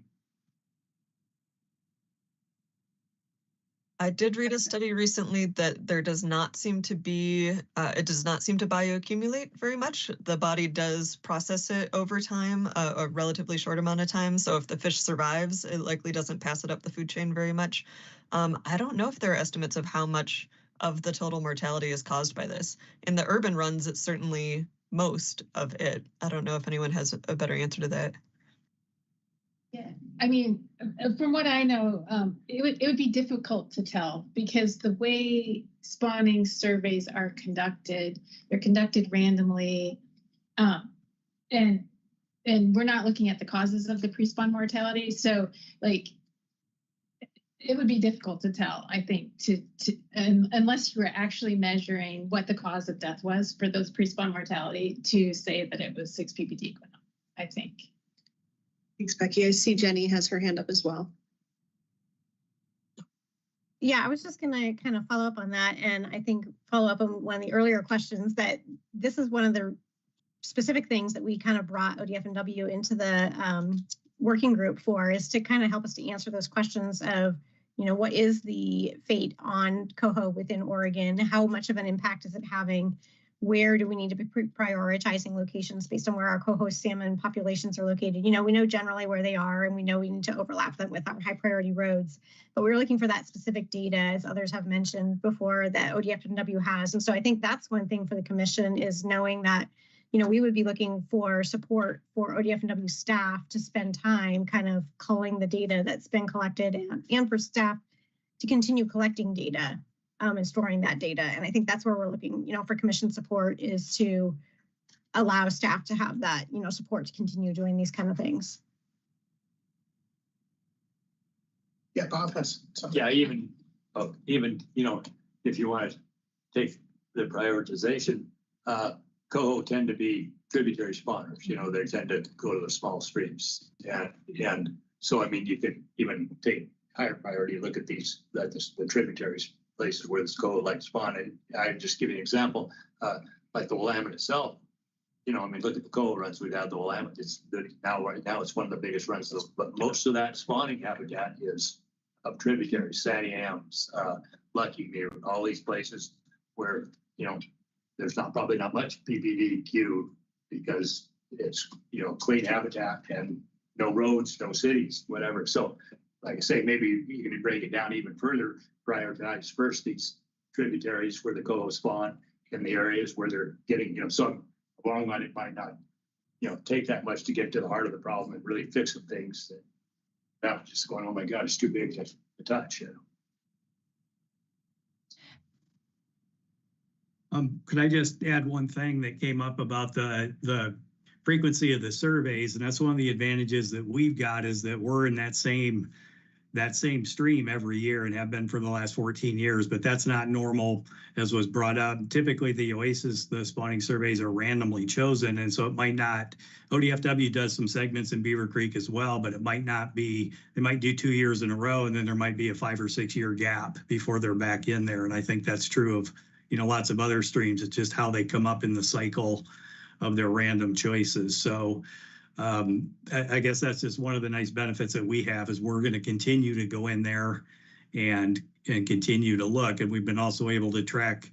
I did read a study recently that there does not seem to be, it does not seem to bioaccumulate very much. The body does process it over time, a relatively short amount of time. So if the fish survives, it likely doesn't pass it up the food chain very much. I don't know if there are estimates of how much of the total mortality is caused by this. In the urban runs, it's certainly most of it. I don't know if anyone has a better answer to that. Yeah, I mean, from what I know, it would be difficult to tell because the way spawning surveys are conducted, they're conducted randomly, and we're not looking at the causes of the pre-spawn mortality. So, like, it would be difficult to tell, I think, unless you were actually measuring what the cause of death was for those pre-spawn mortality to say that it was 6 ppd, I think. Thanks, Becky. I see Jenny has her hand up as well. Yeah, I was just going to kind of follow up on that, and I think follow up on one of the earlier questions that this is one of the specific things that we kind of brought ODF&W into the working group for, is to kind of help us to answer those questions of, you know, what is the fate on coho within Oregon? How much of an impact is it having? Where do we need to be prioritizing locations based on where our coho salmon populations are located? You know, we know generally where they are, and we know we need to overlap them with our high priority roads, but we're looking for that specific data, as others have mentioned before, that ODF&W has. And so I think that's one thing for the commission, is knowing that, you know, we would be looking for support for ODF&W staff to spend time kind of culling the data that's been collected, and for staff to continue collecting data and storing that data. And I think that's where we're looking, you know, for commission support, is to allow staff to have that, you know, support to continue doing these kind of things. Yeah, Bob has something. Yeah, even, you know, if you want to take the prioritization, coho tend to be tributary spawners. You know, they tend to go to the small streams. And so, I mean, you could even take higher priority, look at these, the tributaries, places where this coho like spawn. And I just give you an example, like the Willamette itself, you know, I mean, look at the coal runs we've had the Willamette. Right now it's one of the biggest runs, but most of that spawning habitat is of tributaries, Sandy Am's, Lucky Mirror, all these places where, you know, there's probably not much PPDQ because it's, you know, clean habitat and no roads, no cities, whatever. So like I say, maybe you can break it down even further, prioritize first these tributaries where the coho spawn in the areas where they're getting, you know, so long run, it might not, you know, take that much to get to the heart of the problem and really fix some things that just going, oh my God, it's too big to touch, you know. Could I just add one thing that came up about the frequency of the surveys? And that's one of the advantages that we've got, is that we're in that same stream every year and have been for the last 14 years, but that's not normal, as was brought up. Typically the spawning surveys are randomly chosen. And so it might not, ODFW does some segments in Beaver Creek as well, but it might not be, they might do 2 years in a row, and then there might be a 5 or 6 year gap before they're back in there. And I think that's true of, you know, lots of other streams. It's just how they come up in the cycle of their random choices. So I guess that's just one of the nice benefits that we have, is we're going to continue to go in there and continue to look. And we've been also able to track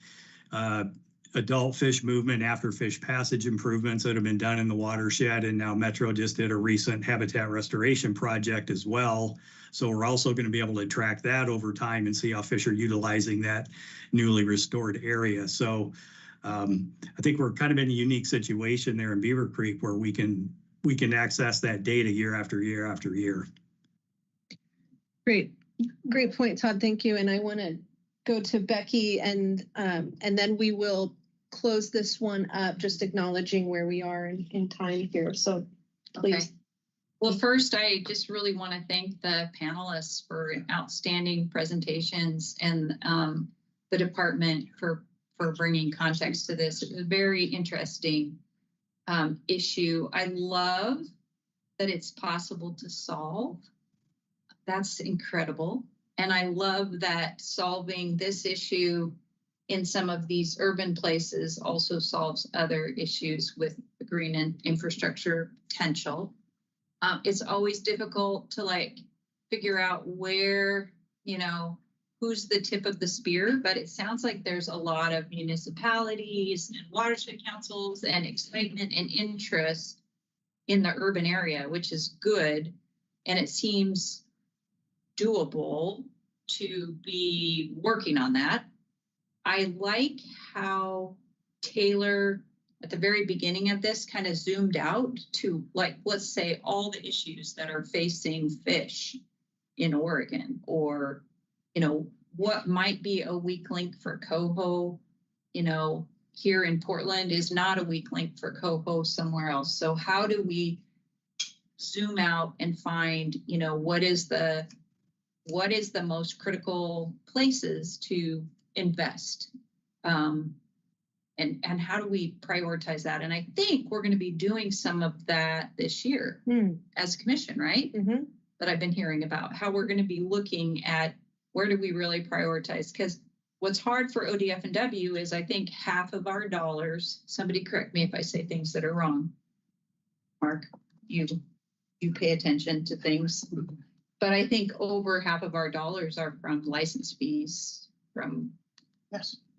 adult fish movement after fish passage improvements that have been done in the watershed. And now Metro just did a recent habitat restoration project as well. So we're also going to be able to track that over time and see how fish are utilizing that newly restored area. So I think we're kind of in a unique situation there in Beaver Creek, where we can access that data year after year after year. Great point, Todd. Thank you. And I want to go to Becky, and then we will close this one up, just acknowledging where we are in time here. So please. Okay. Well, first, I just really want to thank the panelists for outstanding presentations, and the department for bringing context to this. It was a very interesting issue. I love that it's possible to solve. That's incredible. And I love that solving this issue in some of these urban places also solves other issues with the green and infrastructure potential. It's always difficult to figure out where, you know, who's the tip of the spear, but it sounds like there's a lot of municipalities and watershed councils and excitement and interest in the urban area, which is good. And it seems doable to be working on that. I like how Taylor, at the very beginning of this, kind of zoomed out to, let's say, all the issues that are facing fish in Oregon, or, you know, what might be a weak link for coho, you know, here in Portland is not a weak link for coho somewhere else. So how do we zoom out and find, you know, what is the most critical places to invest? And how do we prioritize that? And I think we're going to be doing some of that this year as a commission, right? Mm-hmm. That I've been hearing about, how we're going to be looking at where do we really prioritize? Because what's hard for ODF and W is, I think, half of our dollars, somebody correct me if I say things that are wrong. Mark, you pay attention to things. But I think over half of our dollars are from license fees, from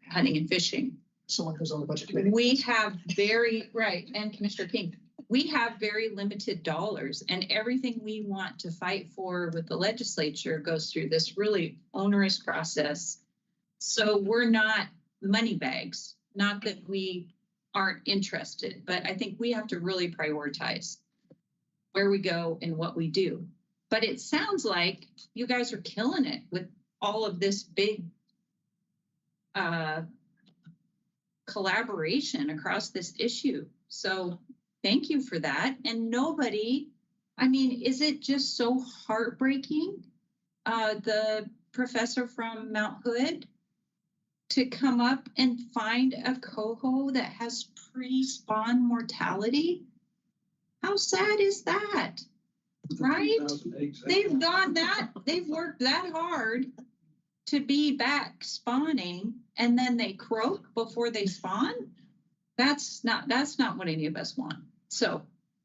hunting and fishing. Someone who's on the budget committee. We have and Commissioner King, we have very limited dollars, and everything we want to fight for with the legislature goes through this really onerous process. So we're not money bags, not that we aren't interested, but I think we have to really prioritize where we go and what we do. But it sounds like you guys are killing it with all of this big collaboration across this issue. So thank you for that. And is it just so heartbreaking, the professor from Mount Hood, to come up and find a coho that has pre-spawn mortality? How sad is that? Right? They've worked that hard to be back spawning, and then they croak before they spawn. That's not what any of us want. So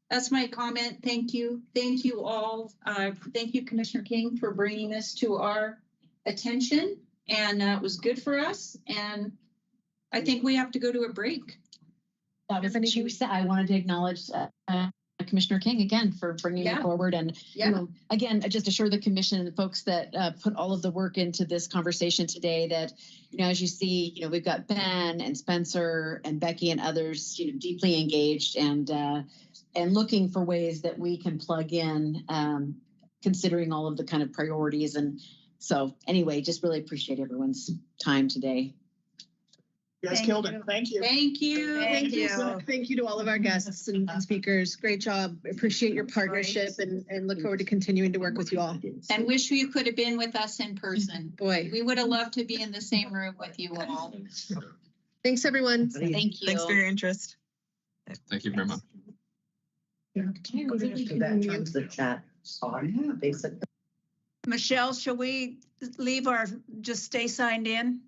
that's my comment. Thank you. Thank you all. Thank you, Commissioner King, for bringing this to our attention. And it was good for us. And I think we have to go to a break. That was I wanted to acknowledge Commissioner King again for bringing it forward, and you know, again, just assure the commission and the folks that put all of the work into this conversation today that, you know, as you see, you know, we've got Ben and Spencer and Becky and others, you know, deeply engaged and looking for ways that we can plug in, considering all of the kind of priorities. And so anyway, just really appreciate everyone's time today. You guys killed it. Thank you. Thank you. Thank you. Thank you to all of our guests and speakers. Great job. Appreciate your partnership and look forward to continuing to work with you all. And wish you could have been with us in person. Boy, we would have loved to be in the same room with you all. Thanks, everyone. Thank you. Thanks for your interest. Thank you very much. The chat. Oh, yeah, basically. Michelle, shall we leave or just stay signed in?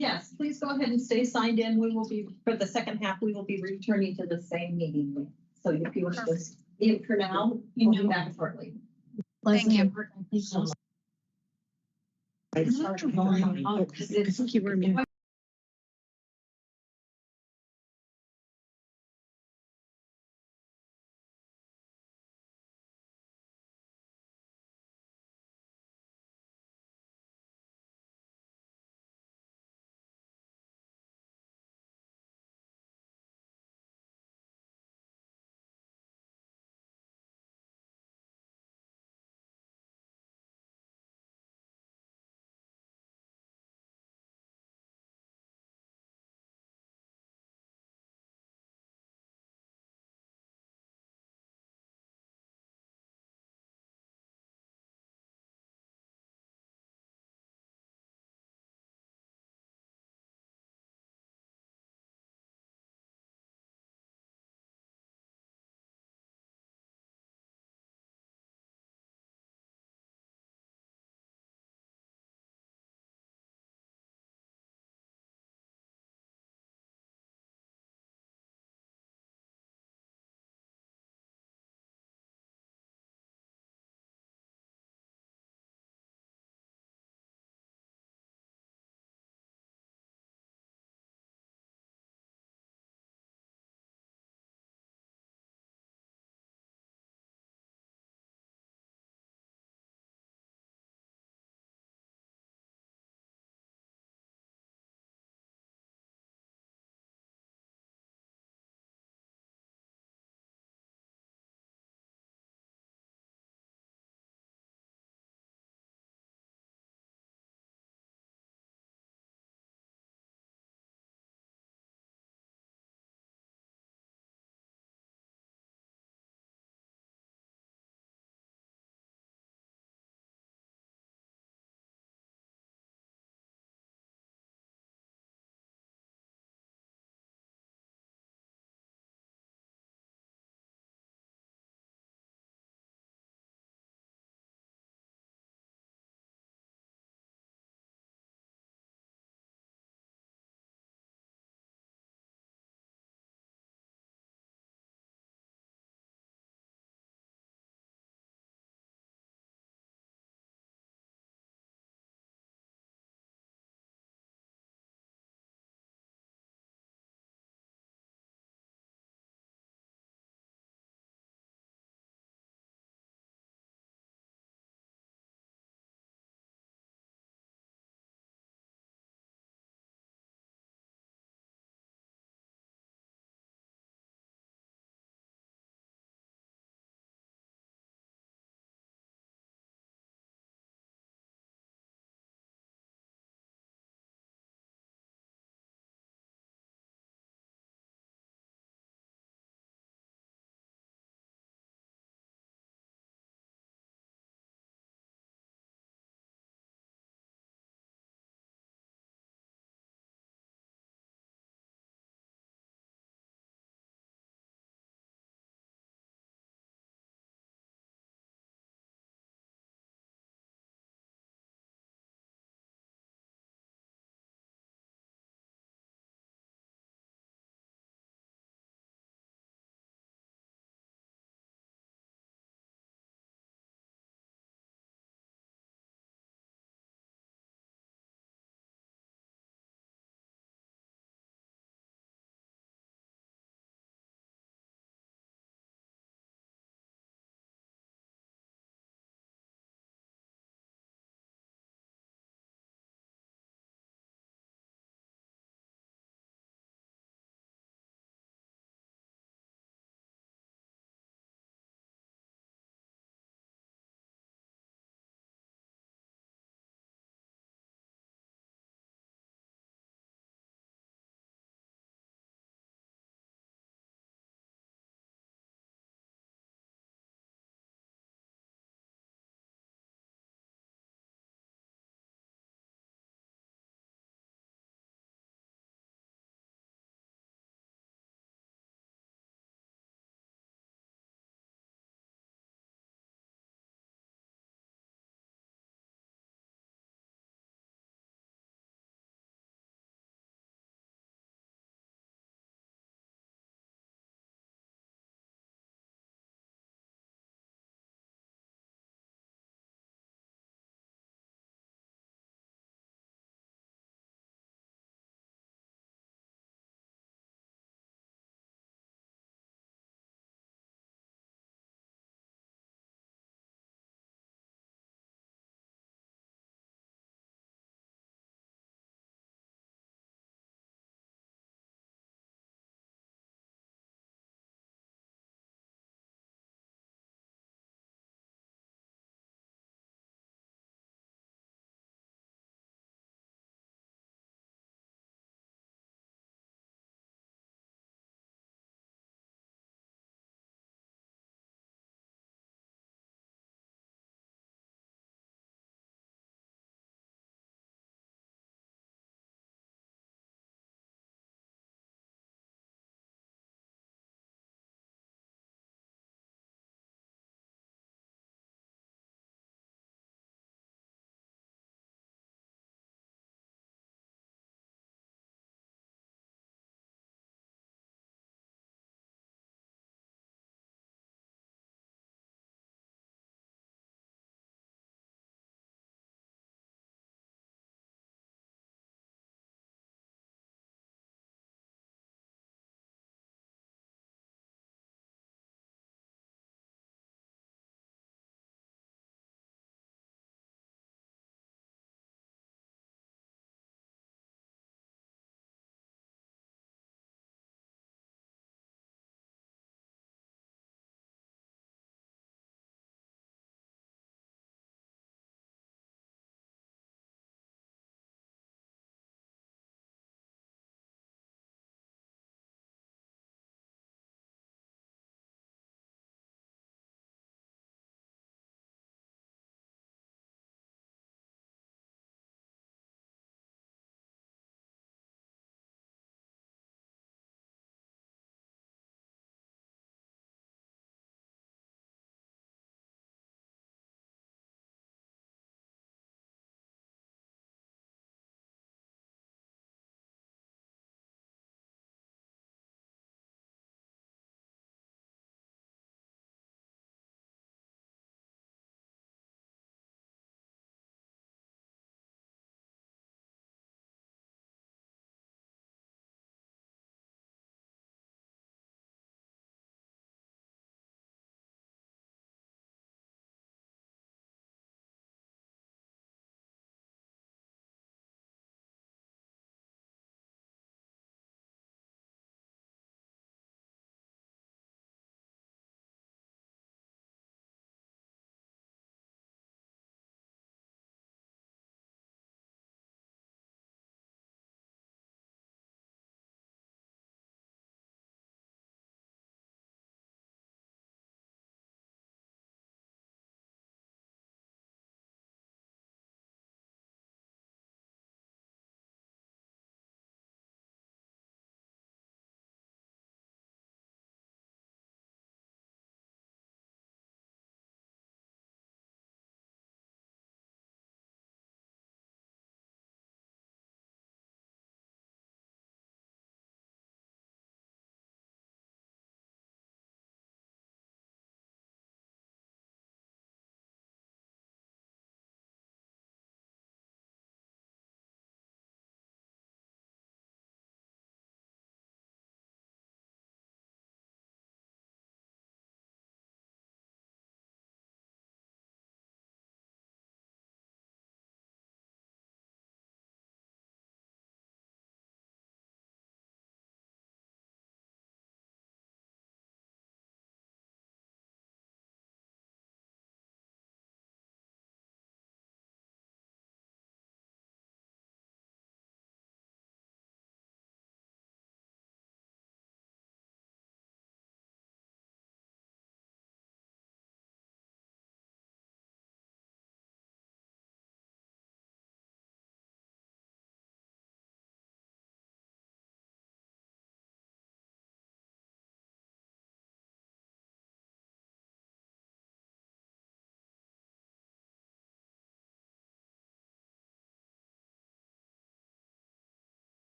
Yes, please go ahead and stay signed in. We will be, for the second half, we will be returning to the same meeting link. So if you want to just leave for now, we'll be back shortly. Thank you. Thank you.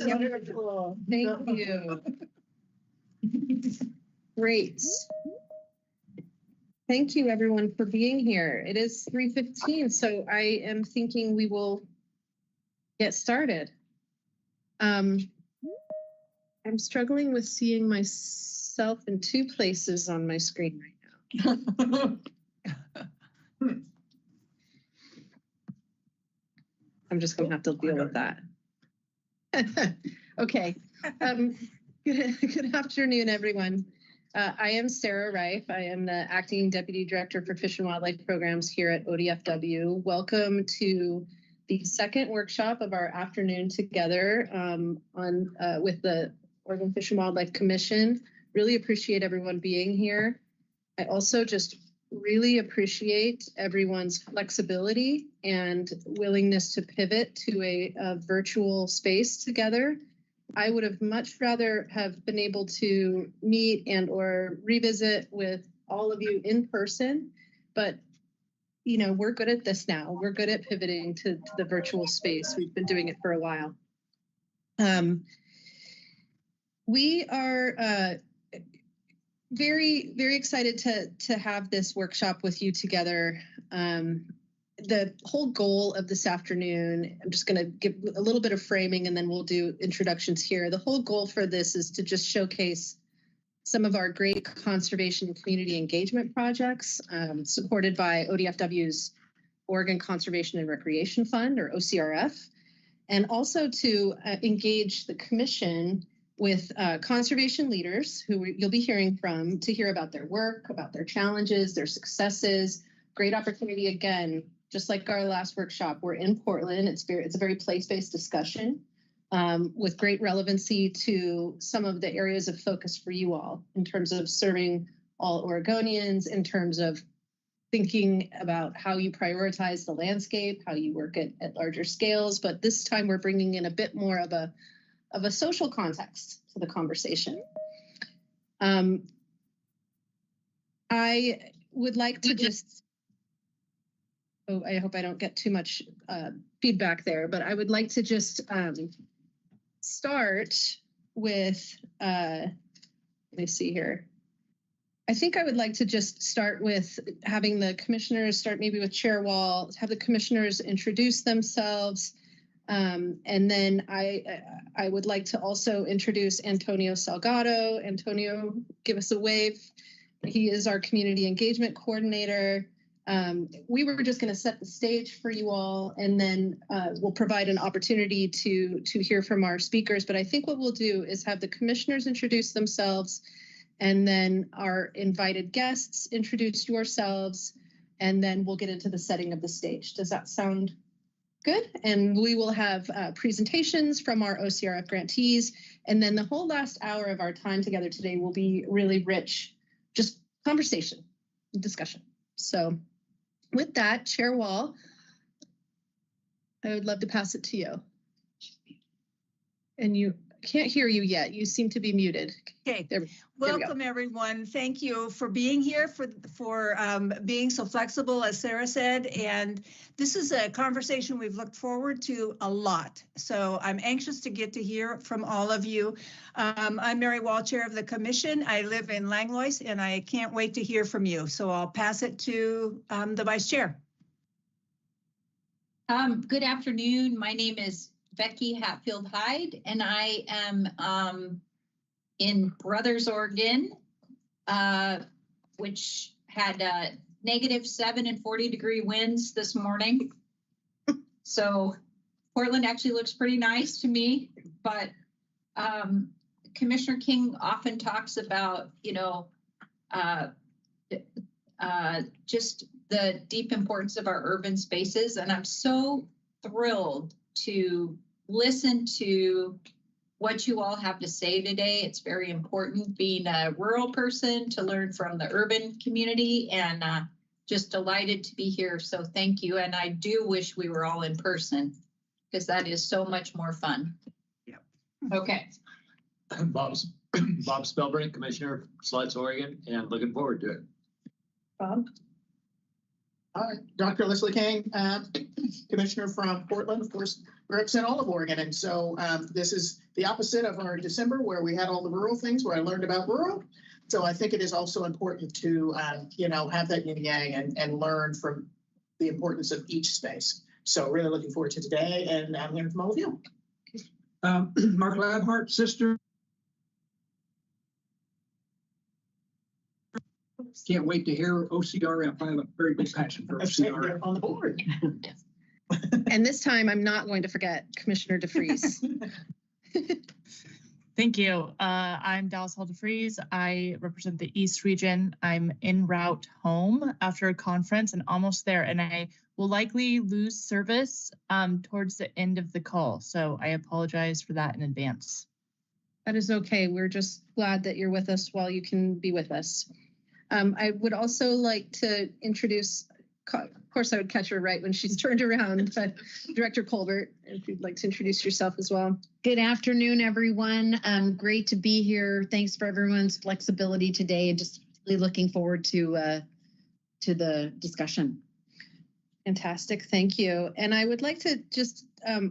Wonderful. Thank you. Great. Thank you, everyone, for being here. It is 3:15, so I am thinking we will get started. I'm struggling with seeing myself in two places on my screen right now. I'm just going to have to deal with that. Okay. Good afternoon, everyone. I am Sarah Reif. I am the Acting Deputy Director for Fish and Wildlife Programs here at ODFW. Welcome to the second workshop of our afternoon together with the Oregon Fish and Wildlife Commission. Really appreciate everyone being here. I also just really appreciate everyone's flexibility and willingness to pivot to a virtual space together. I would have much rather have been able to meet and or revisit with all of you in person, but you know, we're good at this now. We're good at pivoting to the virtual space. We've been doing it for a while. We are very, very excited to have this workshop with you together. The whole goal of this afternoon, I'm just going to give a little bit of framing and then we'll do introductions here. The whole goal for this is to just showcase some of our great conservation and community engagement projects supported by ODFW's Oregon Conservation and Recreation Fund, or OCRF, and also to engage the Commission with conservation leaders who you'll be hearing from to hear about their work, about their challenges, their successes. Great opportunity again. Just like our last workshop, we're in Portland. It's a very place-based discussion with great relevancy to some of the areas of focus for you all in terms of serving all Oregonians, in terms of thinking about how you prioritize the landscape, how you work at larger scales. But this time we're bringing in a bit more of a social context to the conversation. I would like to just I hope I don't get too much feedback there, but I would like to just start with, let me see here. I think I would like to just start with having the commissioners start maybe with Chair Wall, have the commissioners introduce themselves. And then I would like to also introduce Antonio Salgado. Antonio, give us a wave. He is our community engagement coordinator. We were just going to set the stage for you all, and then we'll provide an opportunity to hear from our speakers. But I think what we'll do is have the commissioners introduce themselves, and then our invited guests introduce yourselves, and then we'll get into the setting of the stage. Does that sound good? And we will have presentations from our OCRF grantees, and then the whole last hour of our time together today will be really rich, just conversation, discussion. So with that, Chair Wall, I would love to pass it to you. And you can't hear you yet. You seem to be muted. Okay. There Welcome, everyone. Thank you for being here, for being so flexible, as Sarah said. And this is a conversation we've looked forward to a lot. So I'm anxious to get to hear from all of you. I'm Mary Wall, Chair of the Commission. I live in Langlois, and I can't wait to hear from you. So I'll pass it to the Vice Chair. Good afternoon. My name is Becky Hatfield Hyde, and I am in Brothers, Oregon, which had -7 and 40-degree winds this morning. So Portland actually looks pretty nice to me, but Commissioner King often talks about, you know, just the deep importance of our urban spaces. And I'm so thrilled to listen to what you all have to say today. It's very important being a rural person to learn from the urban community, and just delighted to be here. So thank you. And I do wish we were all in person because that is so much more fun. Yep. Okay. Bob Spellbrink, Commissioner of Slides, Oregon, and looking forward to it. Bob? Dr. Leslie King, Commissioner from Portland, of course, represent all of Oregon. And so this is the opposite of our December where we had all the rural things where I learned about rural. So I think it is also important to, have that yin yang and learn from the importance of each space. So really looking forward to today and I'm hearing from all of you. Mark Labhart, sister. Can't wait to hear OCRF. I have a very big passion for OCRF. On the board. And this time I'm not going to forget Commissioner DeFries. Thank you. I'm Dallas Hall DeFries. I represent the East region. I'm en route home after a conference and almost there, and I will likely lose service towards the end of the call. So I apologize for that in advance. That is okay. We're just glad that you're with us while you can be with us. I would also like to introduce, of course, I would catch her right when she's turned around, but Director Colbert, if you'd like to introduce yourself as well. Good afternoon, everyone. Great to be here. Thanks for everyone's flexibility today, and just really looking forward to the discussion. Fantastic, thank you. And I would like to just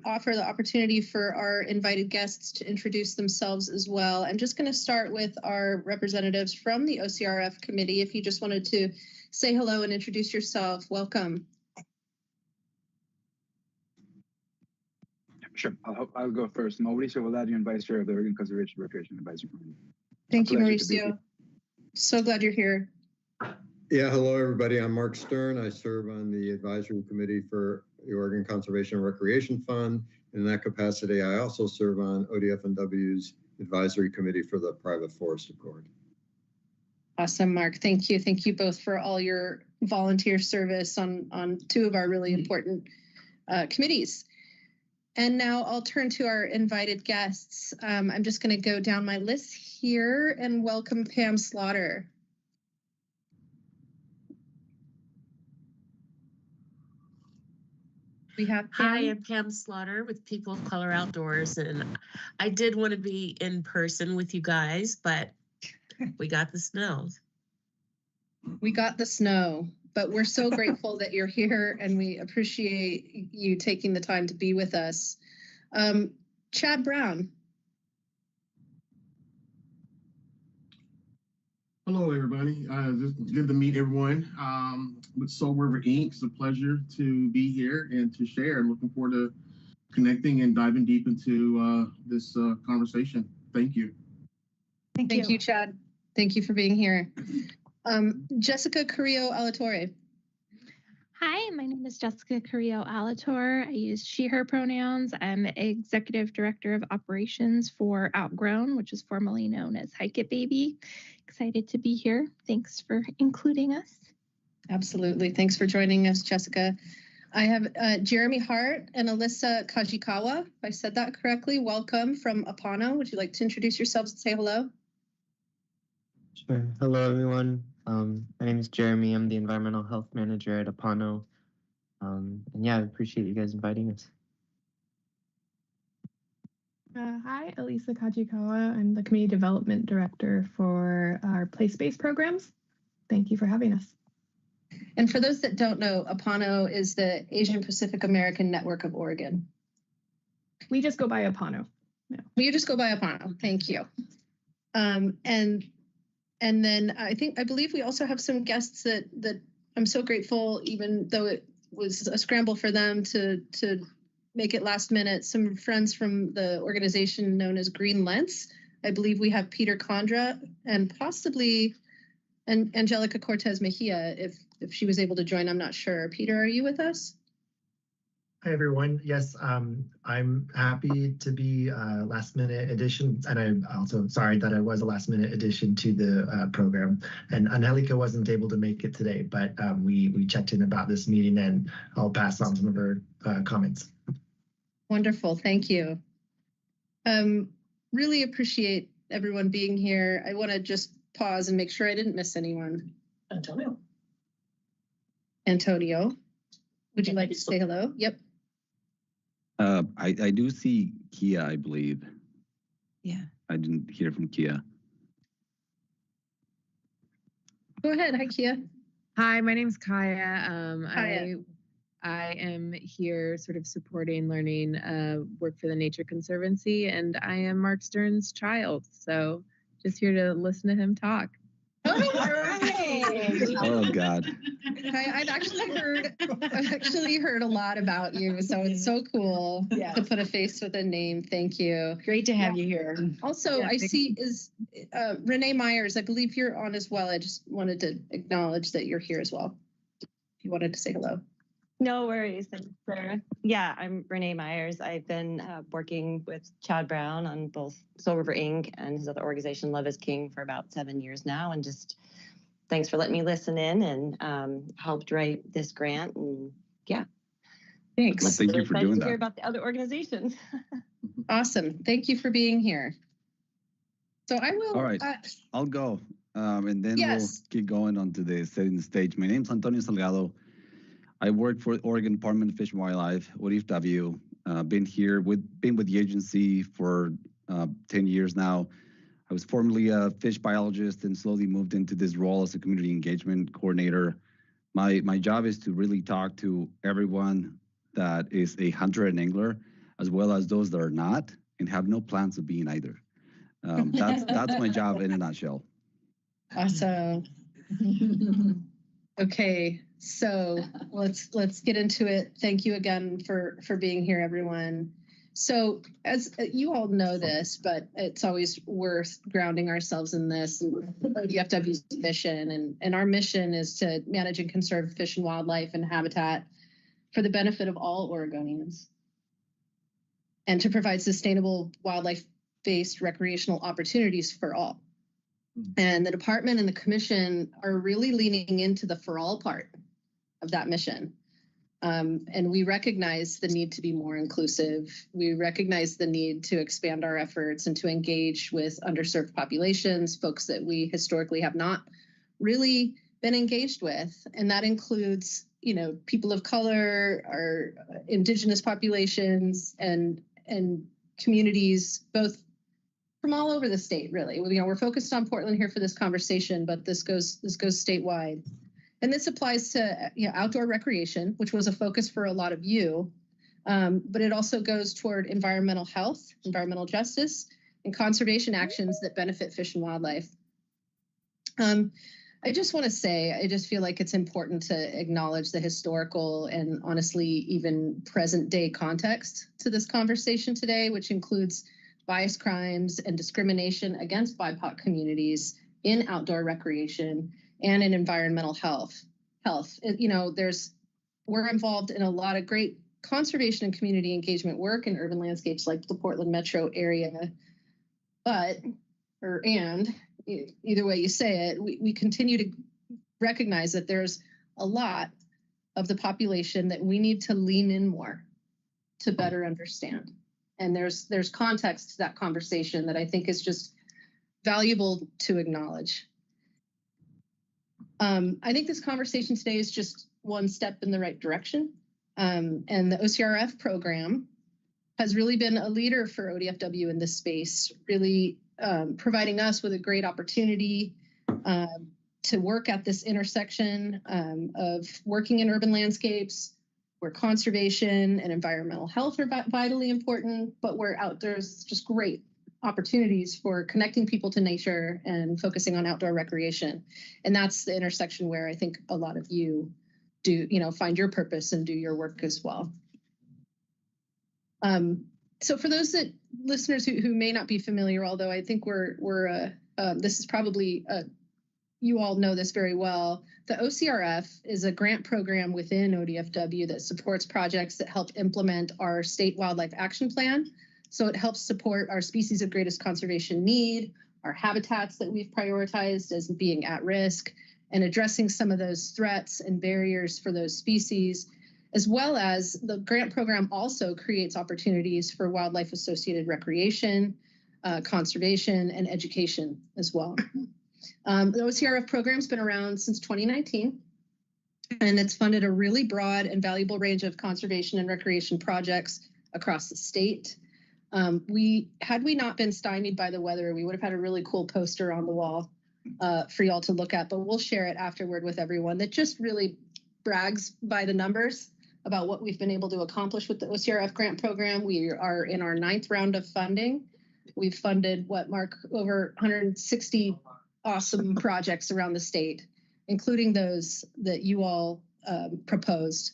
offer the opportunity for our invited guests to introduce themselves as well. I'm just going to start with our representatives from the OCRF committee. If you just wanted to say hello and introduce yourself, welcome. Sure, I'll go first. Mauricio Valadio, Vice Chair of the Oregon Conservation Recreation Advisory Committee. Thank you, Mauricio. So glad you're here. Yeah, hello, everybody. I'm Mark Stern. I serve on the advisory committee for the Oregon Conservation and Recreation Fund. In that capacity, I also serve on ODF&W's advisory committee for the Private Forest Accord. Awesome, Mark. Thank you. Thank you both for all your volunteer service on two of our really important committees. And now I'll turn to our invited guests. I'm just going to go down my list here and welcome Pam Slaughter. We have Pam. Hi, I'm Pam Slaughter with People of Color Outdoors, and I did want to be in person with you guys, but we got the snow. We got the snow, but we're so grateful that you're here, and we appreciate you taking the time to be with us. Chad Brown. Hello, everybody. Just good to meet everyone. With Soul River Inc., it's a pleasure to be here and to share. I'm looking forward to connecting and diving deep into this conversation. Thank you. Thank you, Chad. Thank you for being here. Jessica Carrillo Alatorre. Hi, my name is Jessica Carrillo Alatorre. I use she, her pronouns. I'm Executive Director of Operations for Outgrown, which is formerly known as Hike It Baby. Excited to be here. Thanks for including us. Absolutely. Thanks for joining us, Jessica. I have Jeremy Hart and Alyssa Kajikawa, if I said that correctly. Welcome from Apano. Would you like to introduce yourselves and say hello? Sure. Hello, everyone. My name is Jeremy. I'm the Environmental Health Manager at Apano. And yeah, I appreciate you guys inviting us. Hi, Elisa Kajikawa. I'm the Community Development Director for our place-based programs. Thank you for having us. And for those that don't know, Apano is the Asian Pacific American Network of Oregon. We just go by Apano. No. You just go by Apano. Thank you. And then I believe we also have some guests that I'm so grateful, even though it was a scramble for them to make it last minute. Some friends from the organization known as Green Lens. I believe we have Peter Condra and possibly Angelica Cortez Mejia, if she was able to join, I'm not sure. Peter, are you with us? Hi, everyone. Yes, I'm happy to be a last minute addition, and I'm also sorry that I was a last minute addition to the program. And Angelica wasn't able to make it today, but we checked in about this meeting, and I'll pass on some of her comments. Wonderful, thank you. Really appreciate everyone being here. I want to just pause and make sure I didn't miss anyone. Antonio, would you like to say hello? Yep. I do see Kia, I believe. Yeah. I didn't hear from Kia. Go ahead. Hi, Kia. Hi, my name's Kaya. Kaya. I am here sort of supporting learning work for the Nature Conservancy, and I am Mark Stern's child. So just here to listen to him talk. All right. Oh God. I've actually heard a lot about you, so it's so cool to put a face with a name. Thank you. Great to have you here. Also, I see is Renee Myers. I believe you're on as well. I just wanted to acknowledge that you're here as well. If you wanted to say hello. No worries, thanks, Sarah. Yeah, I'm Renee Myers. I've been working with Chad Brown on both Soul River Inc. and his other organization, Love is King, for about 7 years now. And just thanks for letting me listen in and helped write this grant. And yeah. Thanks. Well, thank you for doing to that. hear about the other organizations. Awesome. Thank you for being here. So I will. All right, I'll go. And then we'll keep going on to the setting the stage. My name's Antonio Salgado. I work for Oregon Department of Fish and Wildlife, ODFW. Been with the agency for 10 years now. I was formerly a fish biologist and slowly moved into this role as a community engagement coordinator. My job is to really talk to everyone that is a hunter and angler, as well as those that are not and have no plans of being either. That's my job in a nutshell. Awesome. Okay, so let's get into it. Thank you again for being here, everyone. So as you all know this, but it's always worth grounding ourselves in this. ODFW's mission, and our mission is to manage and conserve fish and wildlife and habitat for the benefit of all Oregonians, and to provide sustainable wildlife-based recreational opportunities for all. And the department and the commission are really leaning into the for all part of that mission. And we recognize the need to be more inclusive. We recognize the need to expand our efforts and to engage with underserved populations, folks that we historically have not really been engaged with. And that includes, people of color, our indigenous populations, and communities, both from all over the state, really. We're focused on Portland here for this conversation, but this goes statewide. And this applies to outdoor recreation, which was a focus for a lot of you, but it also goes toward environmental health, environmental justice, and conservation actions that benefit fish and wildlife. I just want to say, I just feel like it's important to acknowledge the historical and honestly even present day context to this conversation today, which includes bias crimes and discrimination against BIPOC communities in outdoor recreation and in environmental health. We're involved in a lot of great conservation and community engagement work in urban landscapes like the Portland metro area. Either way you say it, we continue to recognize that there's a lot of the population that we need to lean in more to better understand. And there's context to that conversation that I think is just valuable to acknowledge. I think this conversation today is just one step in the right direction. And the OCRF program has really been a leader for ODFW in this space, really providing us with a great opportunity to work at this intersection of working in urban landscapes, where conservation and environmental health are vitally important, but where there's just great opportunities for connecting people to nature and focusing on outdoor recreation. And that's the intersection where I think a lot of you do, find your purpose and do your work as well. So for those listeners who may not be familiar, although I think this is probably, you all know this very well, the OCRF is a grant program within ODFW that supports projects that help implement our state wildlife action plan. So it helps support our species of greatest conservation need, our habitats that we've prioritized as being at risk, and addressing some of those threats and barriers for those species, as well as the grant program also creates opportunities for wildlife-associated recreation, conservation, and education as well. The OCRF program's been around since 2019, and it's funded a really broad and valuable range of conservation and recreation projects across the state. Had we not been stymied by the weather, we would have had a really cool poster on the wall for y'all to look at, but we'll share it afterward with everyone that just really brags by the numbers about what we've been able to accomplish with the OCRF grant program. We are in our 9th round of funding. We've funded, Mark, over 160 awesome projects around the state, including those that you all proposed.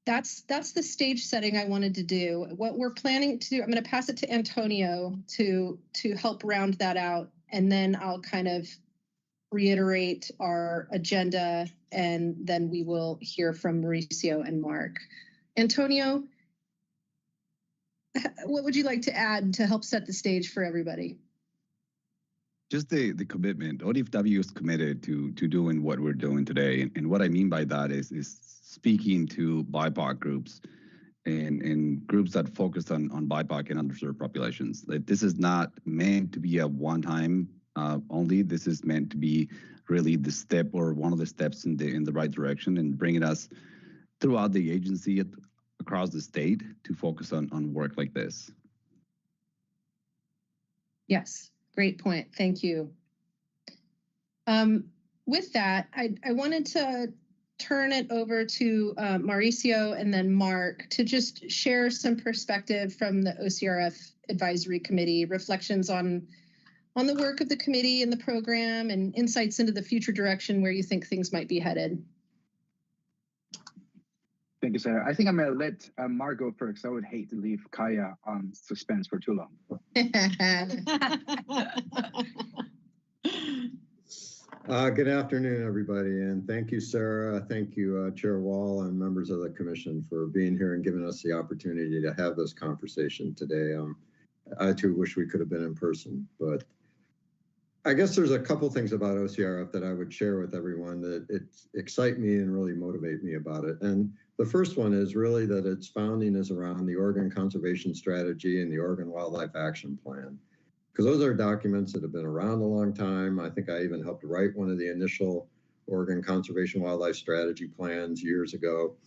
That's the stage setting I wanted to do. What we're planning to do, I'm going to pass it to Antonio to help round that out, and then I'll kind of reiterate our agenda, and then we will hear from Mauricio and Mark. Antonio, what would you like to add to help set the stage for everybody? Just the commitment. ODFW is committed to doing what we're doing today. And what I mean by that is speaking to BIPOC groups and groups that focus on BIPOC and underserved populations. This is not meant to be a one-time only. This is meant to be really the step or one of the steps in the right direction and bringing us throughout the agency across the state to focus on work like this. Yes, great point. Thank you. With that, I wanted to turn it over to Mauricio and then Mark to just share some perspective from the OCRF Advisory Committee, reflections on the work of the committee and the program, and insights into the future direction where you think things might be headed. Thank you, Sarah. I think I'm going to let Mark go first. I would hate to leave Kaya on suspense for too long. Good afternoon, everybody, and thank you, Sarah. Thank you, Chair Wall and members of the Commission for being here and giving us the opportunity to have this conversation today. I too wish we could have been in person, but I guess there's a couple things about OCRF that I would share with everyone that excite me and really motivate me about it. And the first one is really that its founding is around the Oregon Conservation Strategy and the Oregon Wildlife Action Plan, because those are documents that have been around a long time. I think I even helped write one of the initial Oregon Conservation Wildlife Strategy plans years ago.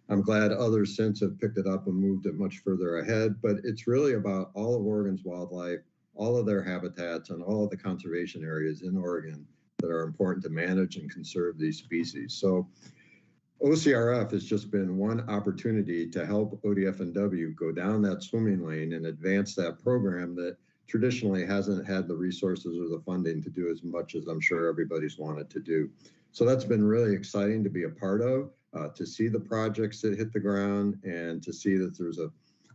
I'm glad others since have picked it up and moved it much further ahead, but it's really about all of Oregon's wildlife, all of their habitats, and all of the conservation areas in Oregon that are important to manage and conserve these species. So OCRF has just been one opportunity to help ODF&W go down that swimming lane and advance that program that traditionally hasn't had the resources or the funding to do as much as I'm sure everybody's wanted to do. So that's been really exciting to be a part of, to see the projects that hit the ground and to see that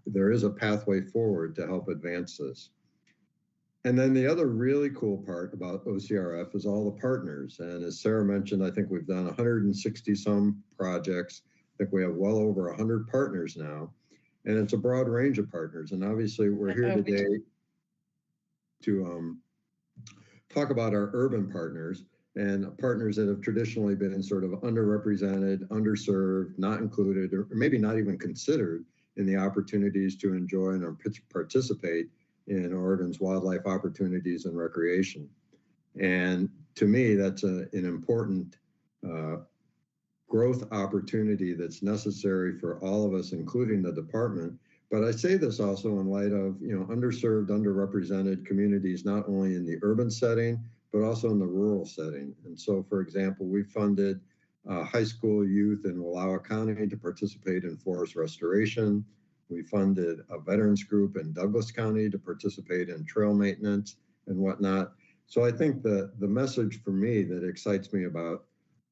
there is a pathway forward to help advance this. And then the other really cool part about OCRF is all the partners. And as Sarah mentioned, I think we've done 160 some projects. I think we have well over 100 partners now. And it's a broad range of partners. And obviously we're here today to talk about our urban partners and partners that have traditionally been sort of underrepresented, underserved, not included, or maybe not even considered in the opportunities to enjoy and participate in Oregon's wildlife opportunities and recreation. And to me, that's an important growth opportunity that's necessary for all of us, including the department. But I say this also in light of, underserved, underrepresented communities, not only in the urban setting, but also in the rural setting. And so, for example, we funded high school youth in Wallowa County to participate in forest restoration. We funded a veterans group in Douglas County to participate in trail maintenance and whatnot. So I think the message for me that excites me about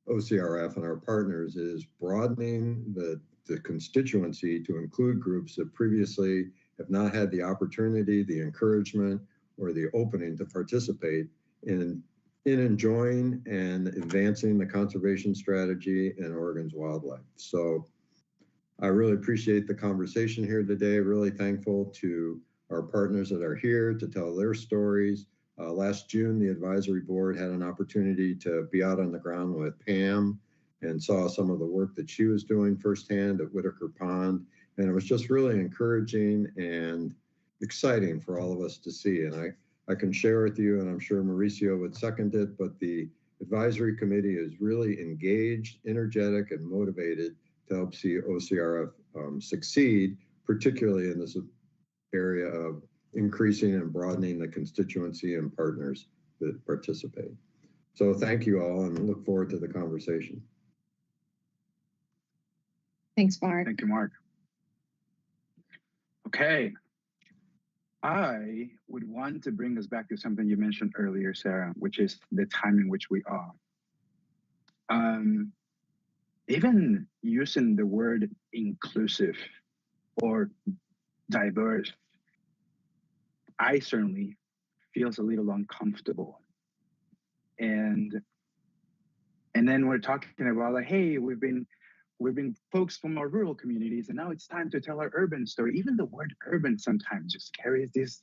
OCRF and our partners is broadening the constituency to include groups that previously have not had the opportunity, the encouragement, or the opening to participate in enjoying and advancing the conservation strategy and Oregon's wildlife. So I really appreciate the conversation here today. Really thankful to our partners that are here to tell their stories. Last June, the advisory board had an opportunity to be out on the ground with Pam and saw some of the work that she was doing firsthand at Whitaker Pond. And it was just really encouraging and exciting for all of us to see. And I can share with you, and I'm sure Mauricio would second it, but the advisory committee is really engaged, energetic, and motivated to help see OCRF succeed, particularly in this area of increasing and broadening the constituency and partners that participate. So thank you all and look forward to the conversation. Thanks, Mark. Thank you, Mark. Okay. I would want to bring us back to something you mentioned earlier, Sarah, which is the time in which we are. Even using the word inclusive or diverse, I certainly feels a little uncomfortable. And then we're talking about like, hey, we've been folks from our rural communities, and now it's time to tell our urban story. Even the word urban sometimes just carries this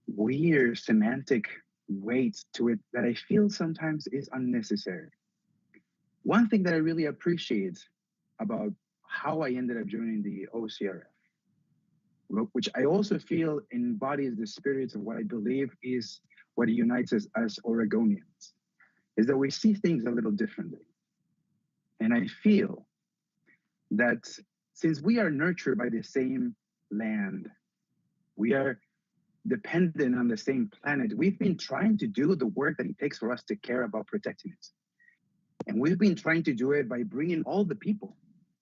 weird semantic weight to it that I feel sometimes is unnecessary. One thing that I really appreciate about how I ended up joining the OCRF, which I also feel embodies the spirit of what I believe is what unites us as Oregonians, is that we see things a little differently. And I feel that since we are nurtured by the same land, we are dependent on the same planet, we've been trying to do the work that it takes for us to care about protecting it. And we've been trying to do it by bringing all the people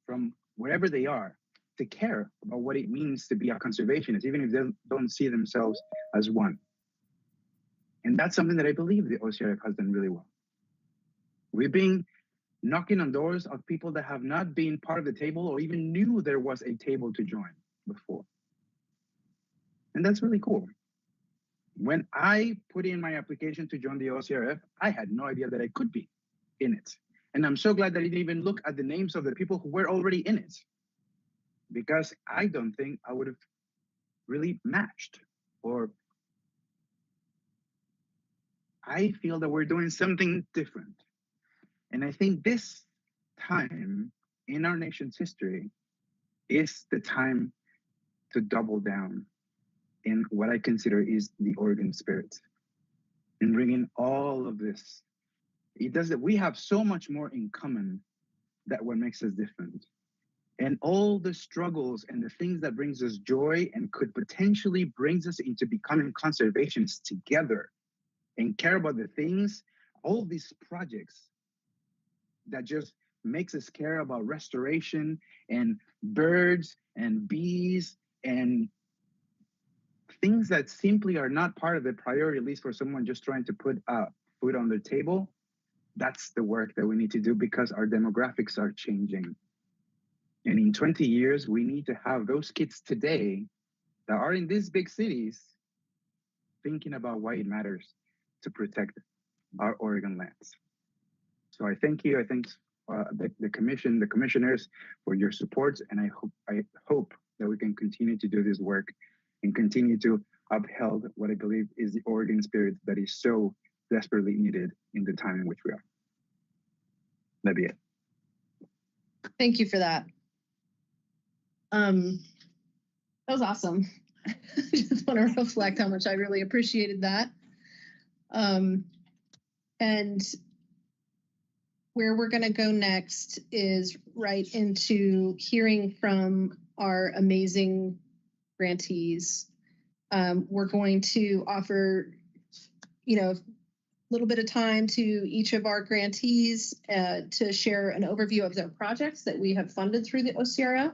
from wherever they are to care about what it means to be a conservationist, even if they don't see themselves as one. And that's something that I believe the OCRF has done really well. We've been knocking on doors of people that have not been part of the table or even knew there was a table to join before. And that's really cool. When I put in my application to join the OCRF, I had no idea that I could be in it. And I'm so glad that I didn't even look at the names of the people who were already in it, because I don't think I would have really matched, or I feel that we're doing something different. And I think this time in our nation's history is the time to double down in what I consider is the Oregon spirit, and bringing all of this. It does that. We have so much more in common that what makes us different. And all the struggles and the things that brings us joy and could potentially brings us into becoming conservationists together and care about the things, all these projects that just makes us care about restoration and birds and bees and things that simply are not part of the priority list for someone just trying to put food on their table. That's the work that we need to do, because our demographics are changing. And in 20 years, we need to have those kids today that are in these big cities thinking about why it matters to protect our Oregon lands. So I thank you. I thank the commission, the commissioners for your support. And I hope that we can continue to do this work and continue to uphold what I believe is the Oregon spirit that is so desperately needed in the time in which we are. That'd be it. Thank you for that. That was awesome. I just want to reflect how much I really appreciated that. And where we're going to go next is right into hearing from our amazing grantees. We're going to offer, a little bit of time to each of our grantees to share an overview of their projects that we have funded through the OCRF.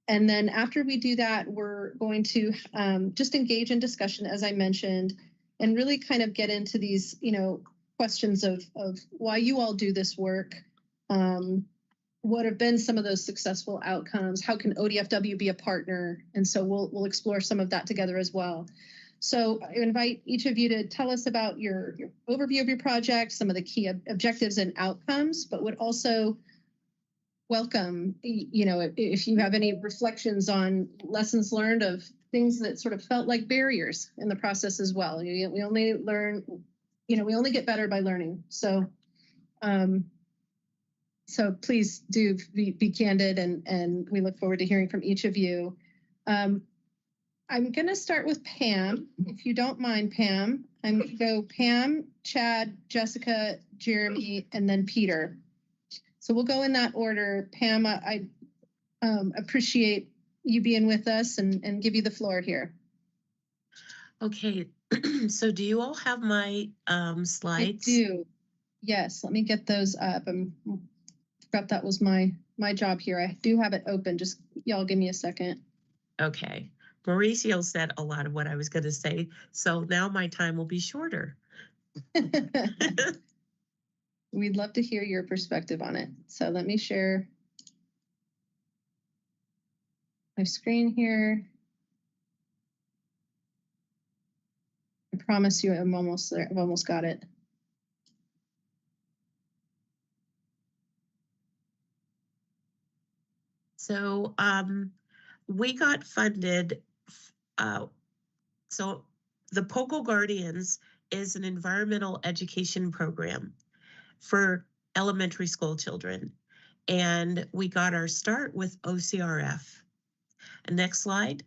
And then after we do that, we're going to just engage in discussion, as I mentioned, and really kind of get into these, questions of why you all do this work. What have been some of those successful outcomes? How can ODFW be a partner? And so we'll explore some of that together as well. So I invite each of you to tell us about your overview of your project, some of the key objectives and outcomes, but would also welcome, if you have any reflections on lessons learned of things that sort of felt like barriers in the process as well. We only learn, we only get better by learning. So, so please do be candid, and we look forward to hearing from each of you. I'm going to start with Pam, if you don't mind, Pam. I'm going to go Pam, Chad, Jessica, Jeremy, and then Peter. So we'll go in that order. Pam, I appreciate you being with us and give you the floor here. Okay, so do you all have my slides? I do. Yes, let me get those up. I forgot that was my my job here. I do have it open. Just y'all give me a second. Okay. Mauricio said a lot of what I was going to say, so now my time will be shorter. We'd love to hear your perspective on it. So let me share my screen here. I promise you I'm almost there. I've almost got it. So we got funded. So the POCO Guardians is an environmental education program for elementary school children. And we got our start with OCRF. And next slide.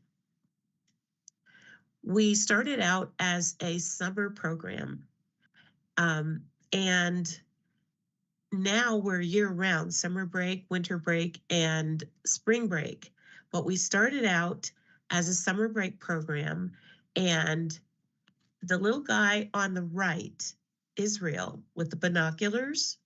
We started out as a summer program. And now we're year round, summer break, winter break, and spring break. But we started out as a summer break program, and the little guy on the right, Israel, with the binoculars,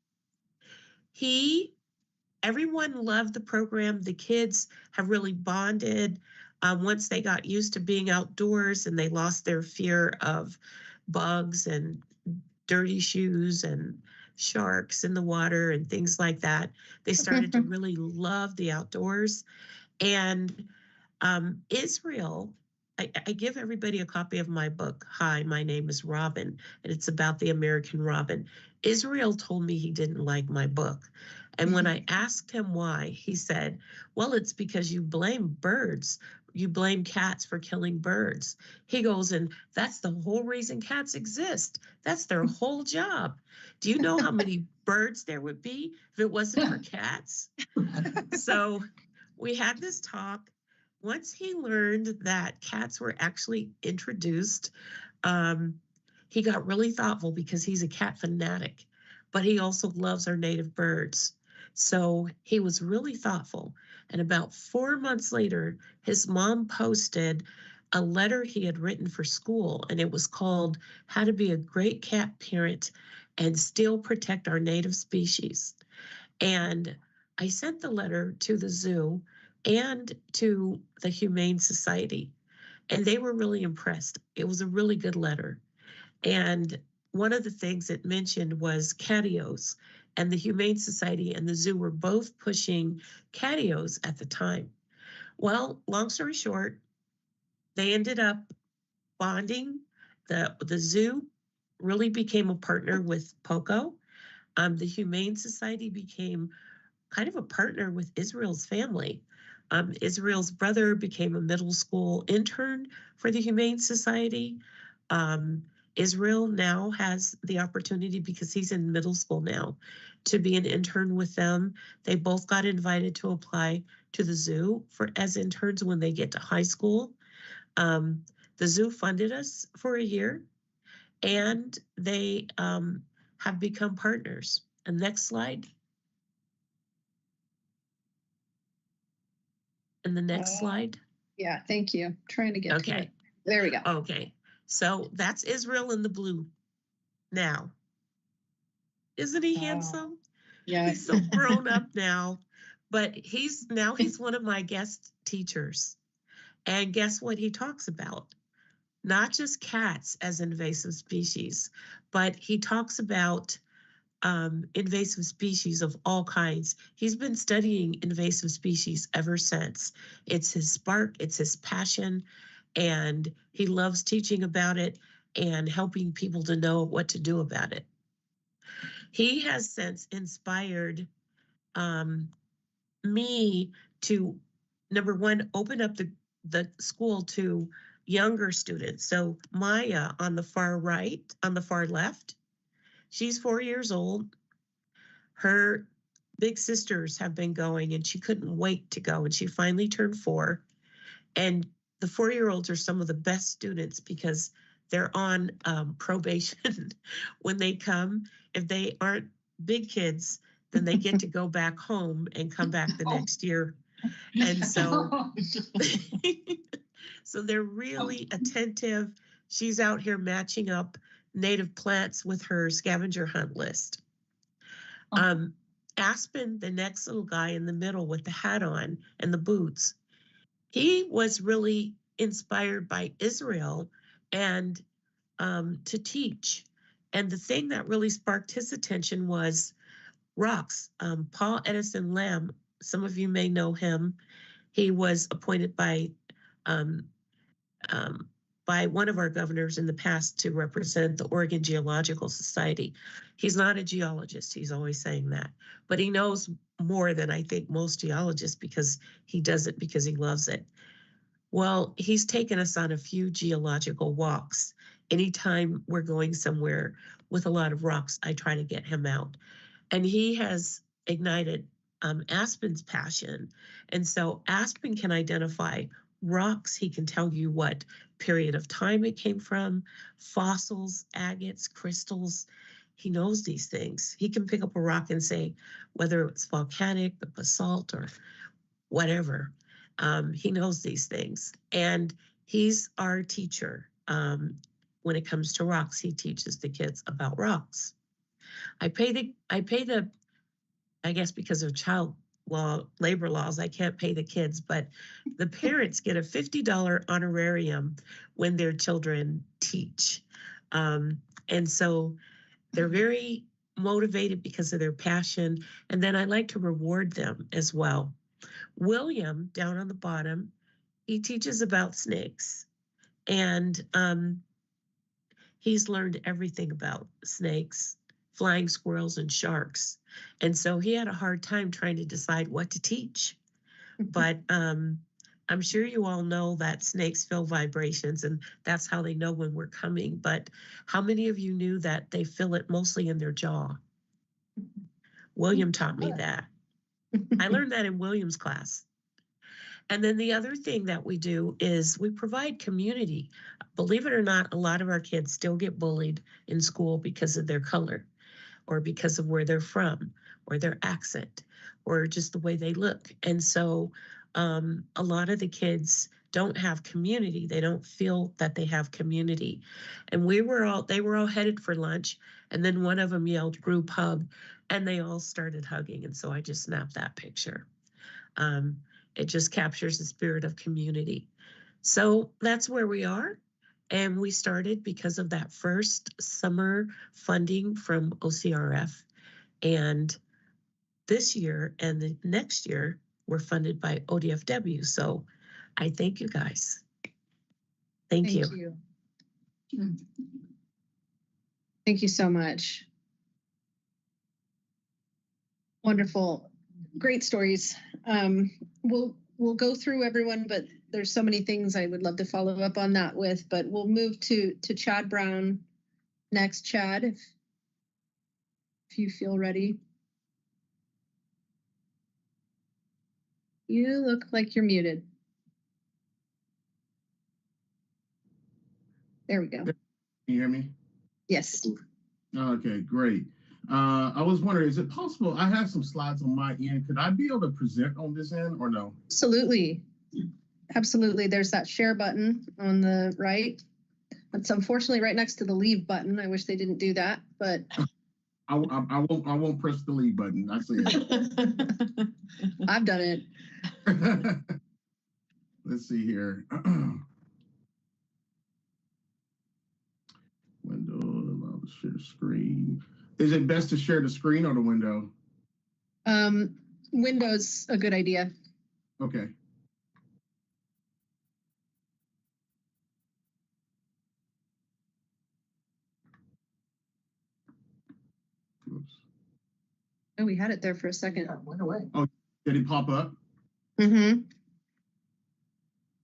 everyone loved the program. The kids have really bonded once they got used to being outdoors and they lost their fear of bugs and dirty shoes and sharks in the water and things like that. They started to really love the outdoors. And Israel, I give everybody a copy of my book. Hi, my name is Robin, and it's about the American robin. Israel told me he didn't like my book. And when I asked him why, he said, well, it's because you blame birds. You blame cats for killing birds. He goes, and that's the whole reason cats exist. That's their whole job. Do you know how many birds there would be if it wasn't for cats? So we had this talk. Once he learned that cats were actually introduced, he got really thoughtful because he's a cat fanatic, but he also loves our native birds. So he was really thoughtful. And about 4 months later, his mom posted a letter he had written for school, and it was called How to Be a Great Cat Parent and Still Protect Our Native Species. And I sent the letter to the zoo and to the Humane Society, and they were really impressed. It was a really good letter. And one of the things it mentioned was catios, and the Humane Society and the zoo were both pushing catios at the time. Well, long story short, they ended up bonding. The zoo really became a partner with POCO. The Humane Society became kind of a partner with Israel's family. Israel's brother became a middle school intern for the Humane Society. Israel now has the opportunity, because he's in middle school now, to be an intern with them. They both got invited to apply to the zoo as interns when they get to high school. The zoo funded us for a year, and they have become partners. And next slide. And the next slide. Yeah, thank you. Trying to get to it. There we go. Okay. So that's Israel in the blue now. Isn't he handsome? Yeah. He's so grown up now, but he's one of my guest teachers. And guess what he talks about? Not just cats as invasive species, but he talks about invasive species of all kinds. He's been studying invasive species ever since. It's his spark, it's his passion, and he loves teaching about it and helping people to know what to do about it. He has since inspired me to, number one, open up the school to younger students. So Maya on the far right, on the far left, she's 4 years old. Her big sisters have been going, and she couldn't wait to go, and she finally turned 4. And the 4-year-olds are some of the best students because they're on probation when they come. If they aren't big kids, then they get to go back home and come back the next year. And so, so they're really attentive. She's out here matching up native plants with her scavenger hunt list. And Aspen, the next little guy in the middle with the hat on and the boots, he was really inspired by Israel and to teach. And the thing that really sparked his attention was rocks. Paul Edison Lamb, some of you may know him. He was appointed by one of our governors in the past to represent the Oregon Geological Society. He's not a geologist, he's always saying that, but he knows more than I think most geologists because he does it because he loves it. Well, he's taken us on a few geological walks. Anytime we're going somewhere with a lot of rocks, I try to get him out. And he has ignited Aspen's passion. And so Aspen can identify rocks. He can tell you what period of time it came from, fossils, agates, crystals. He knows these things. He can pick up a rock and say whether it's volcanic, the basalt, or whatever. He knows these things. And he's our teacher. When it comes to rocks, he teaches the kids about rocks. I guess because of child labor laws, I can't pay the kids, but the parents get a $50 honorarium when their children teach. And so they're very motivated because of their passion. And then I like to reward them as well. William, down on the bottom, he teaches about snakes. And he's learned everything about snakes, flying squirrels, and sharks. And so he had a hard time trying to decide what to teach. But I'm sure you all know that snakes feel vibrations, and that's how they know when we're coming. But how many of you knew that they feel it mostly in their jaw? William taught me that. I learned that in William's class. And then the other thing that we do is we provide community. Believe it or not, a lot of our kids still get bullied in school because of their color, or because of where they're from, or their accent, or just the way they look. And so a lot of the kids don't have community. They don't feel that they have community. And they were all headed for lunch. And then one of them yelled group hug, and they all started hugging. And so I just snapped that picture. It just captures the spirit of community. So that's where we are. And we started because of that first summer funding from OCRF. And this year and the next year, we're funded by ODFW. So I thank you guys. Thank you. Thank you so much. Wonderful. Great stories. We'll go through everyone, but there's so many things I would love to follow up on that with, but we'll move to Chad Brown next. Chad, if you feel ready. You look like you're muted. There we go. Can you hear me? Yes. Okay, great. I was wondering, is it possible, I have some slides on my end, could I be able to present on this end or no? Absolutely. Absolutely. There's that share button on the right. It's unfortunately right next to the leave button. I wish they didn't do that, but I won't press the leave button. I see it. I've done it. Let's see here. Window, allow to share screen. Is it best to share the screen or the window? Window's a good idea. Okay. Oops. Oh, we had it there for a second. Yeah, went away. Oh, did it pop up? Mm-hmm.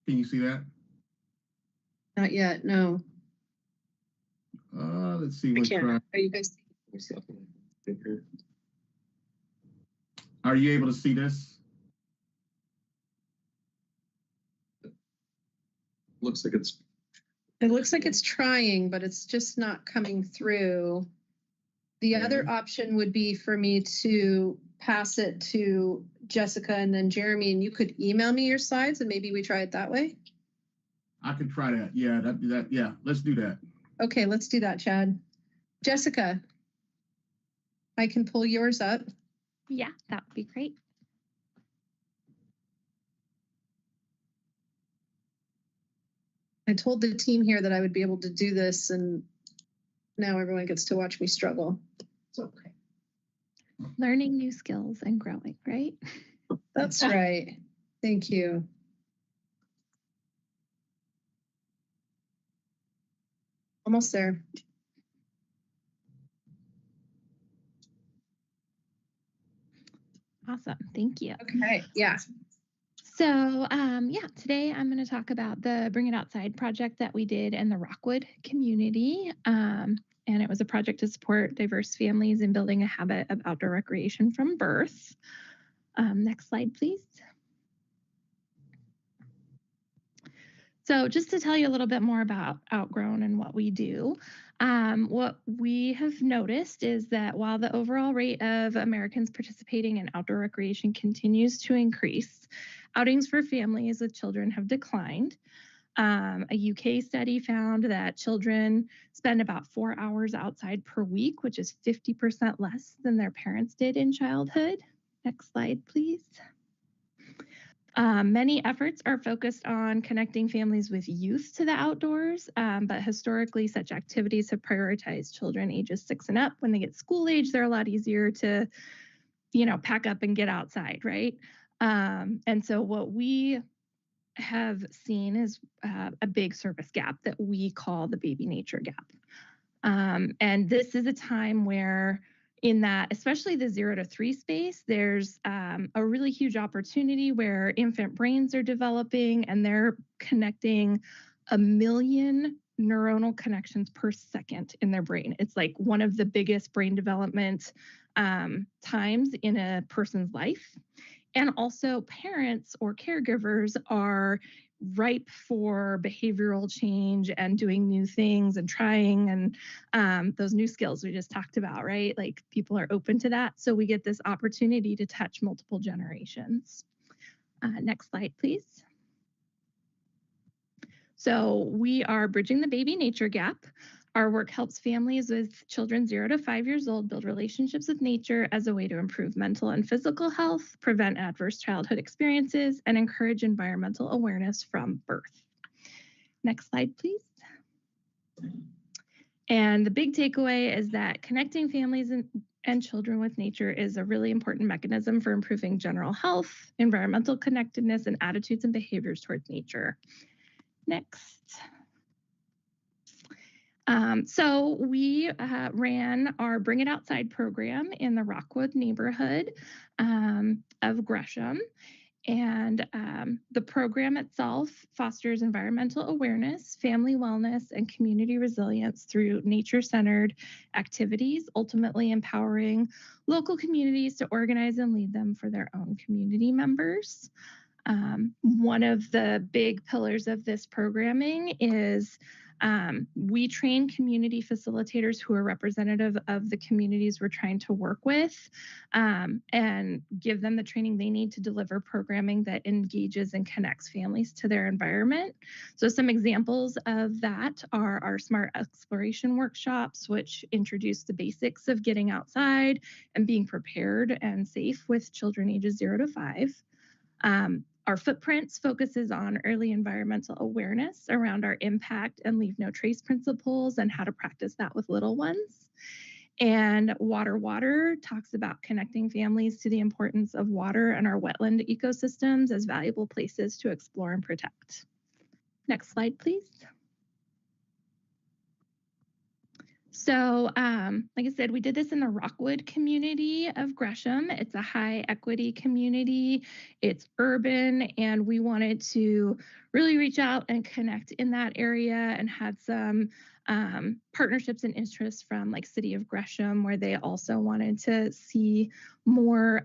Can you see that? Not yet, no. Let's see. I can't. Are you guys? Are you able to see this? Looks like it's. It looks like it's trying, but it's just not coming through. The other option would be for me to pass it to Jessica and then Jeremy, and you could email me your slides, and maybe we try it that way. I could try that. Yeah, yeah. Let's do that. Okay, let's do that, Chad. Jessica, I can pull yours up. Yeah, that would be great. I told the team here that I would be able to do this, and now everyone gets to watch me struggle. It's okay. Learning new skills and growing, right? That's right. Thank you. Almost there. Awesome. Thank you. Okay. Yeah. So yeah, today I'm going to talk about the Bring It Outside project that we did in the Rockwood community. And it was a project to support diverse families in building a habit of outdoor recreation from birth. Next slide, please. So just to tell you a little bit more about Outgrown and what we do, what we have noticed is that while the overall rate of Americans participating in outdoor recreation continues to increase, outings for families with children have declined. A UK study found that children spend about 4 hours outside per week, which is 50% less than their parents did in childhood. Next slide, please. Many efforts are focused on connecting families with youth to the outdoors, but historically such activities have prioritized children ages 6 and up. When they get school age, they're a lot easier to, pack up and get outside, right? And so what we have seen is a big service gap that we call the baby nature gap. And this is a time where in that, especially the 0 to 3 space, there's a really huge opportunity where infant brains are developing and they're connecting 1 million neuronal connections per second in their brain. It's like one of the biggest brain development times in a person's life. And also parents or caregivers are ripe for behavioral change and doing new things and trying and those new skills we just talked about, right? Like people are open to that. So we get this opportunity to touch multiple generations. Next slide, please. So we are bridging the baby nature gap. Our work helps families with children 0 to 5 years old build relationships with nature as a way to improve mental and physical health, prevent adverse childhood experiences, and encourage environmental awareness from birth. Next slide, please. And the big takeaway is that connecting families and children with nature is a really important mechanism for improving general health, environmental connectedness, and attitudes and behaviors towards nature. Next. So we ran our Bring It Outside program in the Rockwood neighborhood of Gresham. And the program itself fosters environmental awareness, family wellness, and community resilience through nature-centered activities, ultimately empowering local communities to organize and lead them for their own community members. One of the big pillars of this programming is we train community facilitators who are representative of the communities we're trying to work with and give them the training they need to deliver programming that engages and connects families to their environment. So some examples of that are our smart exploration workshops, which introduce the basics of getting outside and being prepared and safe with children ages 0 to 5. Our Footprints focuses on early environmental awareness around our impact and leave no trace principles and how to practice that with little ones. And Water talks about connecting families to the importance of water and our wetland ecosystems as valuable places to explore and protect. Next slide, please. So, like I said, we did this in the Rockwood community of Gresham. It's a high equity community. It's urban, and we wanted to really reach out and connect in that area and had some partnerships and interests from like City of Gresham, where they also wanted to see more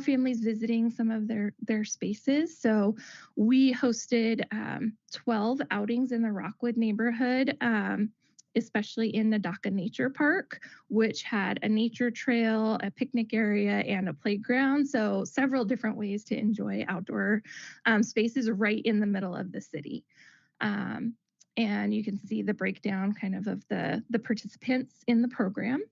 families visiting some of their spaces. So we hosted 12 outings in the Rockwood neighborhood, especially in Nadaka Nature Park, which had a nature trail, a picnic area, and a playground. So several different ways to enjoy outdoor spaces right in the middle of the city. And you can see the breakdown kind of the participants in the program.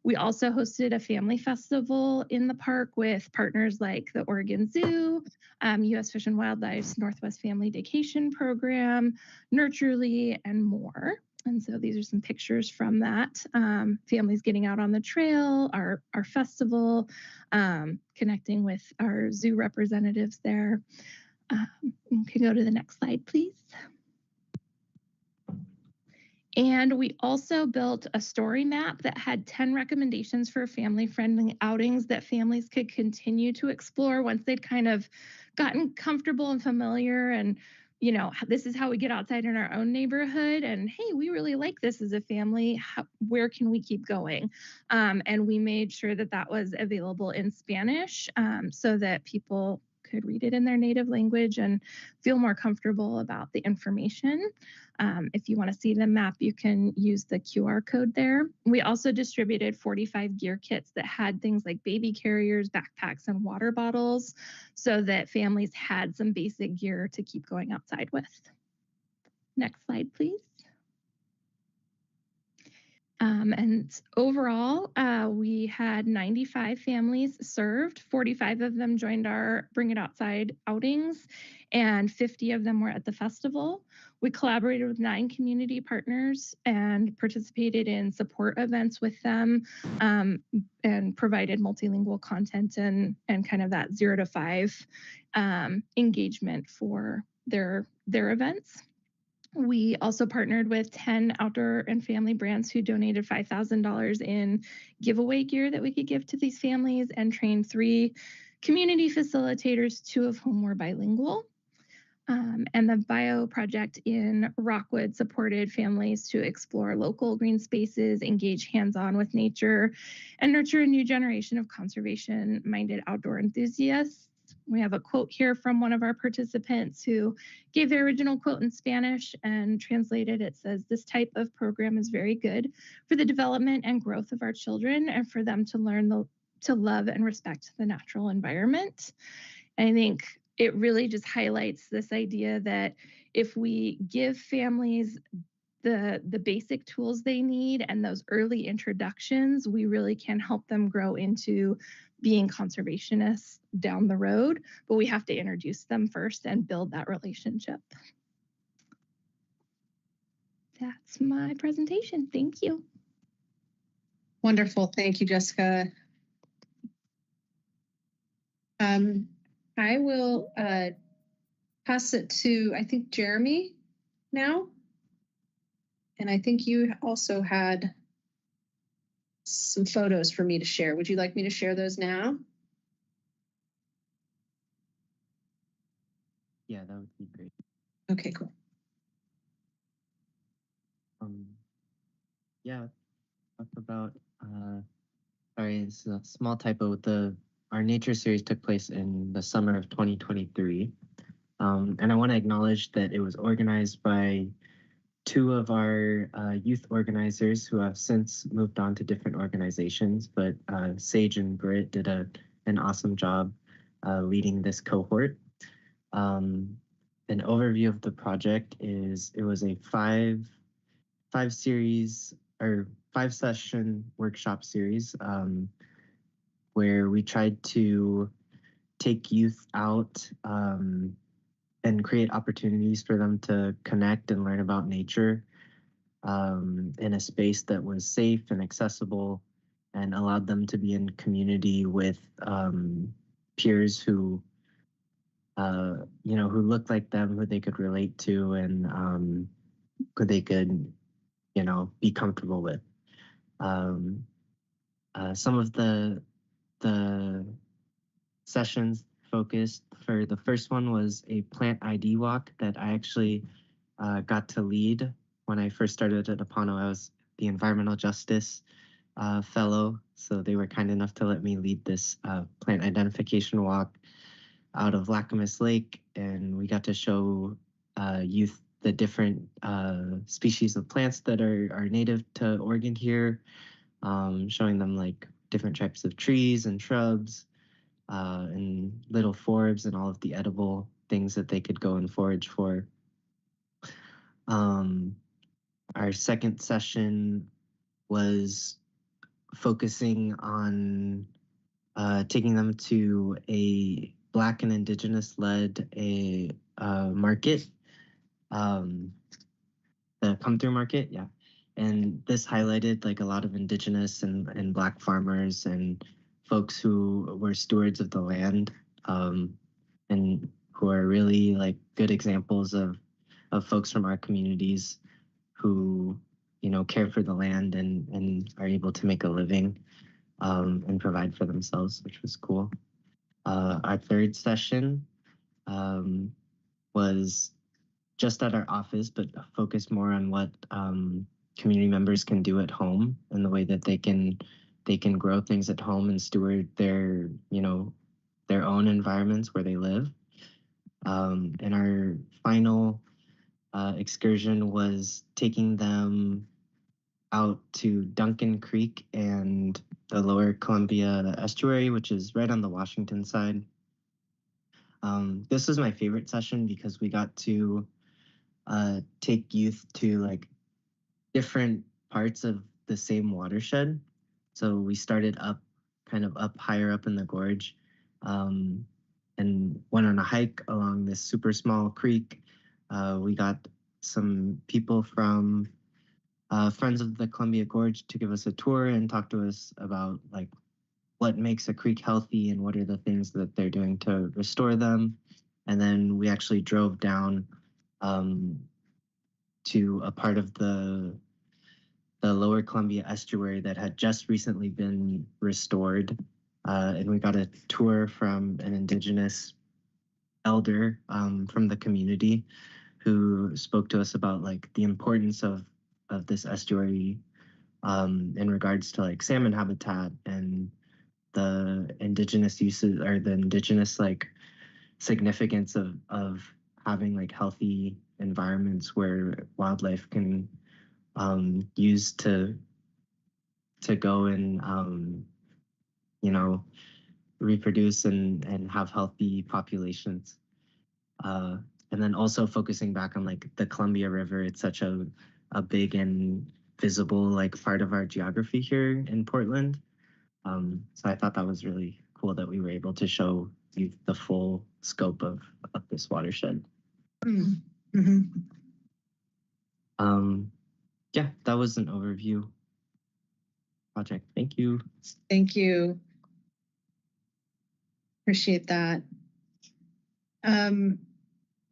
We also hosted a family festival in the park with partners like the Oregon Zoo, U.S. Fish and Wildlife's Northwest Family Vacation Program, Nurturely, and more. And so these are some pictures from that. Families getting out on the trail, our festival, connecting with our zoo representatives there. You can go to the next slide, please. And we also built a story map that had 10 recommendations for family-friendly outings that families could continue to explore once they'd kind of gotten comfortable and familiar and, you know, this is how we get outside in our own neighborhood. And hey, we really like this as a family. Where can we keep going? And we made sure that that was available in Spanish so that people could read it in their native language and feel more comfortable about the information. If you want to see the map, you can use the QR code there. We also distributed 45 gear kits that had things like baby carriers, backpacks, and water bottles so that families had some basic gear to keep going outside with. Next slide, please. And overall, we had 95 families served. 45 of them joined our Bring It Outside outings, and 50 of them were at the festival. We collaborated with 9 community partners and participated in support events with them and provided multilingual content and kind of that 0 to 5 engagement for their events. We also partnered with 10 outdoor and family brands who donated $5,000 in giveaway gear that we could give to these families and trained 3 community facilitators, 2 of whom were bilingual. And the Bio Project in Rockwood supported families to explore local green spaces, engage hands-on with nature, and nurture a new generation of conservation-minded outdoor enthusiasts. We have a quote here from one of our participants who gave their original quote in Spanish and translated. It says, "This type of program is very good for the development and growth of our children and for them to learn to love and respect the natural environment." And I think it really just highlights this idea that if we give families the basic tools they need and those early introductions, we really can help them grow into being conservationists down the road, but we have to introduce them first and build that relationship. That's my presentation. Thank you. Wonderful. Thank you, Jessica. I will pass it to, I think, Jeremy now. And I think you also had some photos for me to share. Would you like me to share those now? Yeah, that would be great. Okay, cool. Yeah, talk about, sorry, it's a small typo. Our nature series took place in the summer of 2023. And I want to acknowledge that it was organized by 2 of our youth organizers who have since moved on to different organizations, but Sage and Britt did an awesome job leading this cohort. An overview of the project is it was a 5 session workshop series where we tried to take youth out and create opportunities for them to connect and learn about nature in a space that was safe and accessible and allowed them to be in community with peers who, who looked like them, who they could relate to and who they could, be comfortable with. Some of the sessions focused for the first one was a plant ID walk that I actually got to lead when I first started at Apano. I was the environmental justice fellow, so they were kind enough to let me lead this plant identification walk out of Lacamas Lake, and we got to show youth the different species of plants that are native to Oregon here, showing them like different types of trees and shrubs, and little forbs and all of the edible things that they could go and forage for. Our second session was focusing on taking them to a Black and Indigenous-led market, the come-through market, yeah. And this highlighted like a lot of Indigenous and Black farmers and folks who were stewards of the land, and who are really like good examples of folks from our communities who, you know, care for the land and are able to make a living and provide for themselves, which was cool. Our third session was just at our office, but focused more on what community members can do at home and the way that they can grow things at home and steward their, you know, their own environments where they live. And our final excursion was taking them out to Duncan Creek and the Lower Columbia Estuary, which is right on the Washington side. This was my favorite session because we got to take youth to like different parts of the same watershed. So we started up, kind of up higher up in the gorge, and went on a hike along this super small creek. We got some people from Friends of the Columbia Gorge to give us a tour and talk to us about like what makes a creek healthy and what are the things that they're doing to restore them. And then we actually drove down to a part of the Lower Columbia Estuary that had just recently been restored. And we got a tour from an Indigenous elder from the community who spoke to us about like the importance of this estuary in regards to like salmon habitat and the Indigenous uses or the Indigenous like significance of having like healthy environments where wildlife can use to go and you know, reproduce and have healthy populations. And then also focusing back on like the Columbia River. It's such a big and visible like part of our geography here in Portland. So I thought that was really cool that we were able to show you the full scope of this watershed. Mm-hmm. Yeah, that was an overview project. Thank you. Thank you. Appreciate that. I'm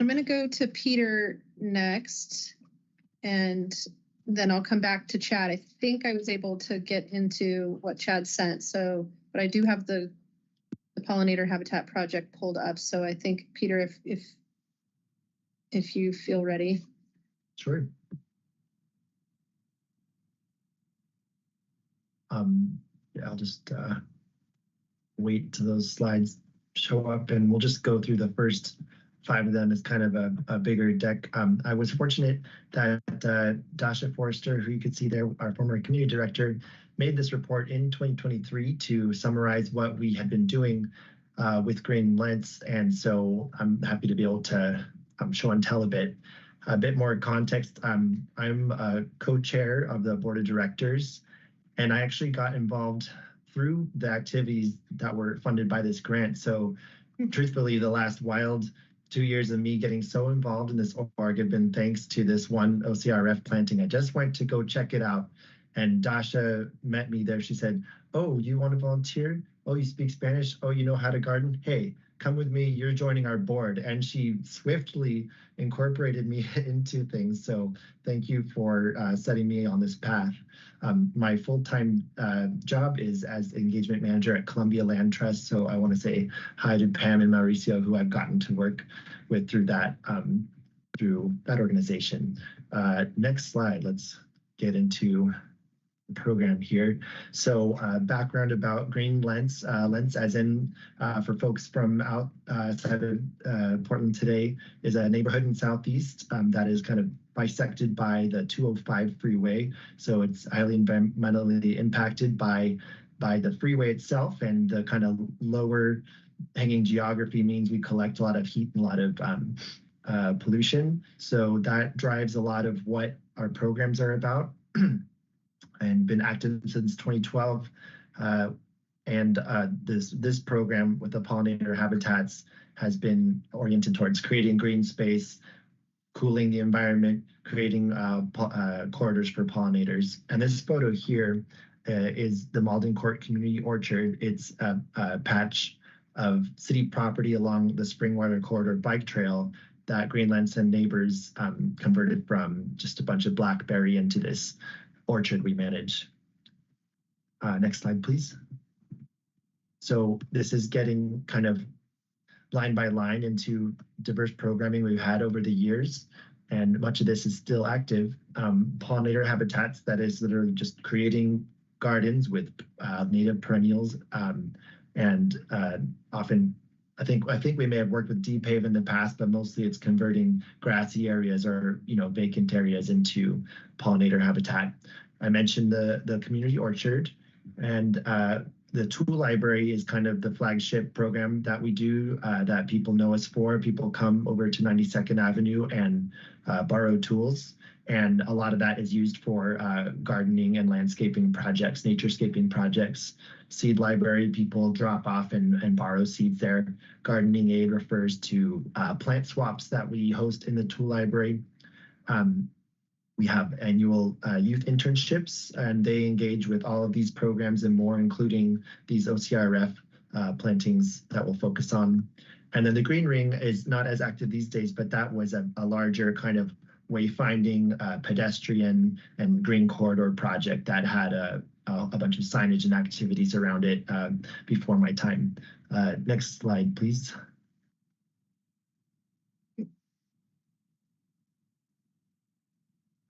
going to go to Peter next, and then I'll come back to Chad. I think I was able to get into what Chad sent, so, but I do have the pollinator habitat project pulled up. So I think, Peter, if you feel ready. Sure. Yeah, I'll just wait till those slides show up, and we'll just go through the first 5 of them as kind of a bigger deck. I was fortunate that Dasha Forrester, who you could see there, our former community director, made this report in 2023 to summarize what we had been doing with Green Lens, and so I'm happy to be able to show and tell a bit more context. I'm a co-chair of the board of directors, and I actually got involved through the activities that were funded by this grant. So truthfully, the last wild 2 years of me getting so involved in this org have been thanks to this one OCRF planting. I just went to go check it out, and Dasha met me there. She said, "Oh, you want to volunteer? Oh, you speak Spanish? Oh, you know how to garden? Hey, come with me, you're joining our board." And she swiftly incorporated me into things. So thank you for setting me on this path. My full-time job is as engagement manager at Columbia Land Trust. So I want to say hi to Pam and Mauricio, who I've gotten to work with through that organization. Next slide, let's get into the program here. So background about Green Lens, Lens as in for folks from outside of Portland today, is a neighborhood in Southeast that is kind of bisected by the 205 freeway. So it's highly environmentally impacted by the freeway itself, and the kind of lower hanging geography means we collect a lot of heat and a lot of pollution. So that drives a lot of what our programs are about. and been active since 2012. This program with the pollinator habitats has been oriented towards creating green space, cooling the environment, creating corridors for pollinators. And this photo here is the Malden Court Community Orchard. It's a patch of city property along the Springwater Corridor bike trail that Greenlands and neighbors converted from just a bunch of blackberry into this orchard we manage. Next slide, please. So this is getting kind of line by line into diverse programming we've had over the years, and much of this is still active. Pollinator habitats, that is literally just creating gardens with native perennials, and often I think we may have worked with DPAVE in the past, but mostly it's converting grassy areas or vacant areas into pollinator habitat. I mentioned the community orchard, and the tool library is kind of the flagship program that we do, that people know us for. People come over to 92nd Avenue and borrow tools. And a lot of that is used for gardening and landscaping projects, naturescaping projects. Seed library, people drop off and borrow seeds there. Gardening aid refers to plant swaps that we host in the tool library. We have annual youth internships, and they engage with all of these programs and more, including these OCRF plantings that we'll focus on. And then the Green Ring is not as active these days, but that was a larger kind of wayfinding pedestrian and green corridor project that had a bunch of signage and activities around it before my time. Next slide, please.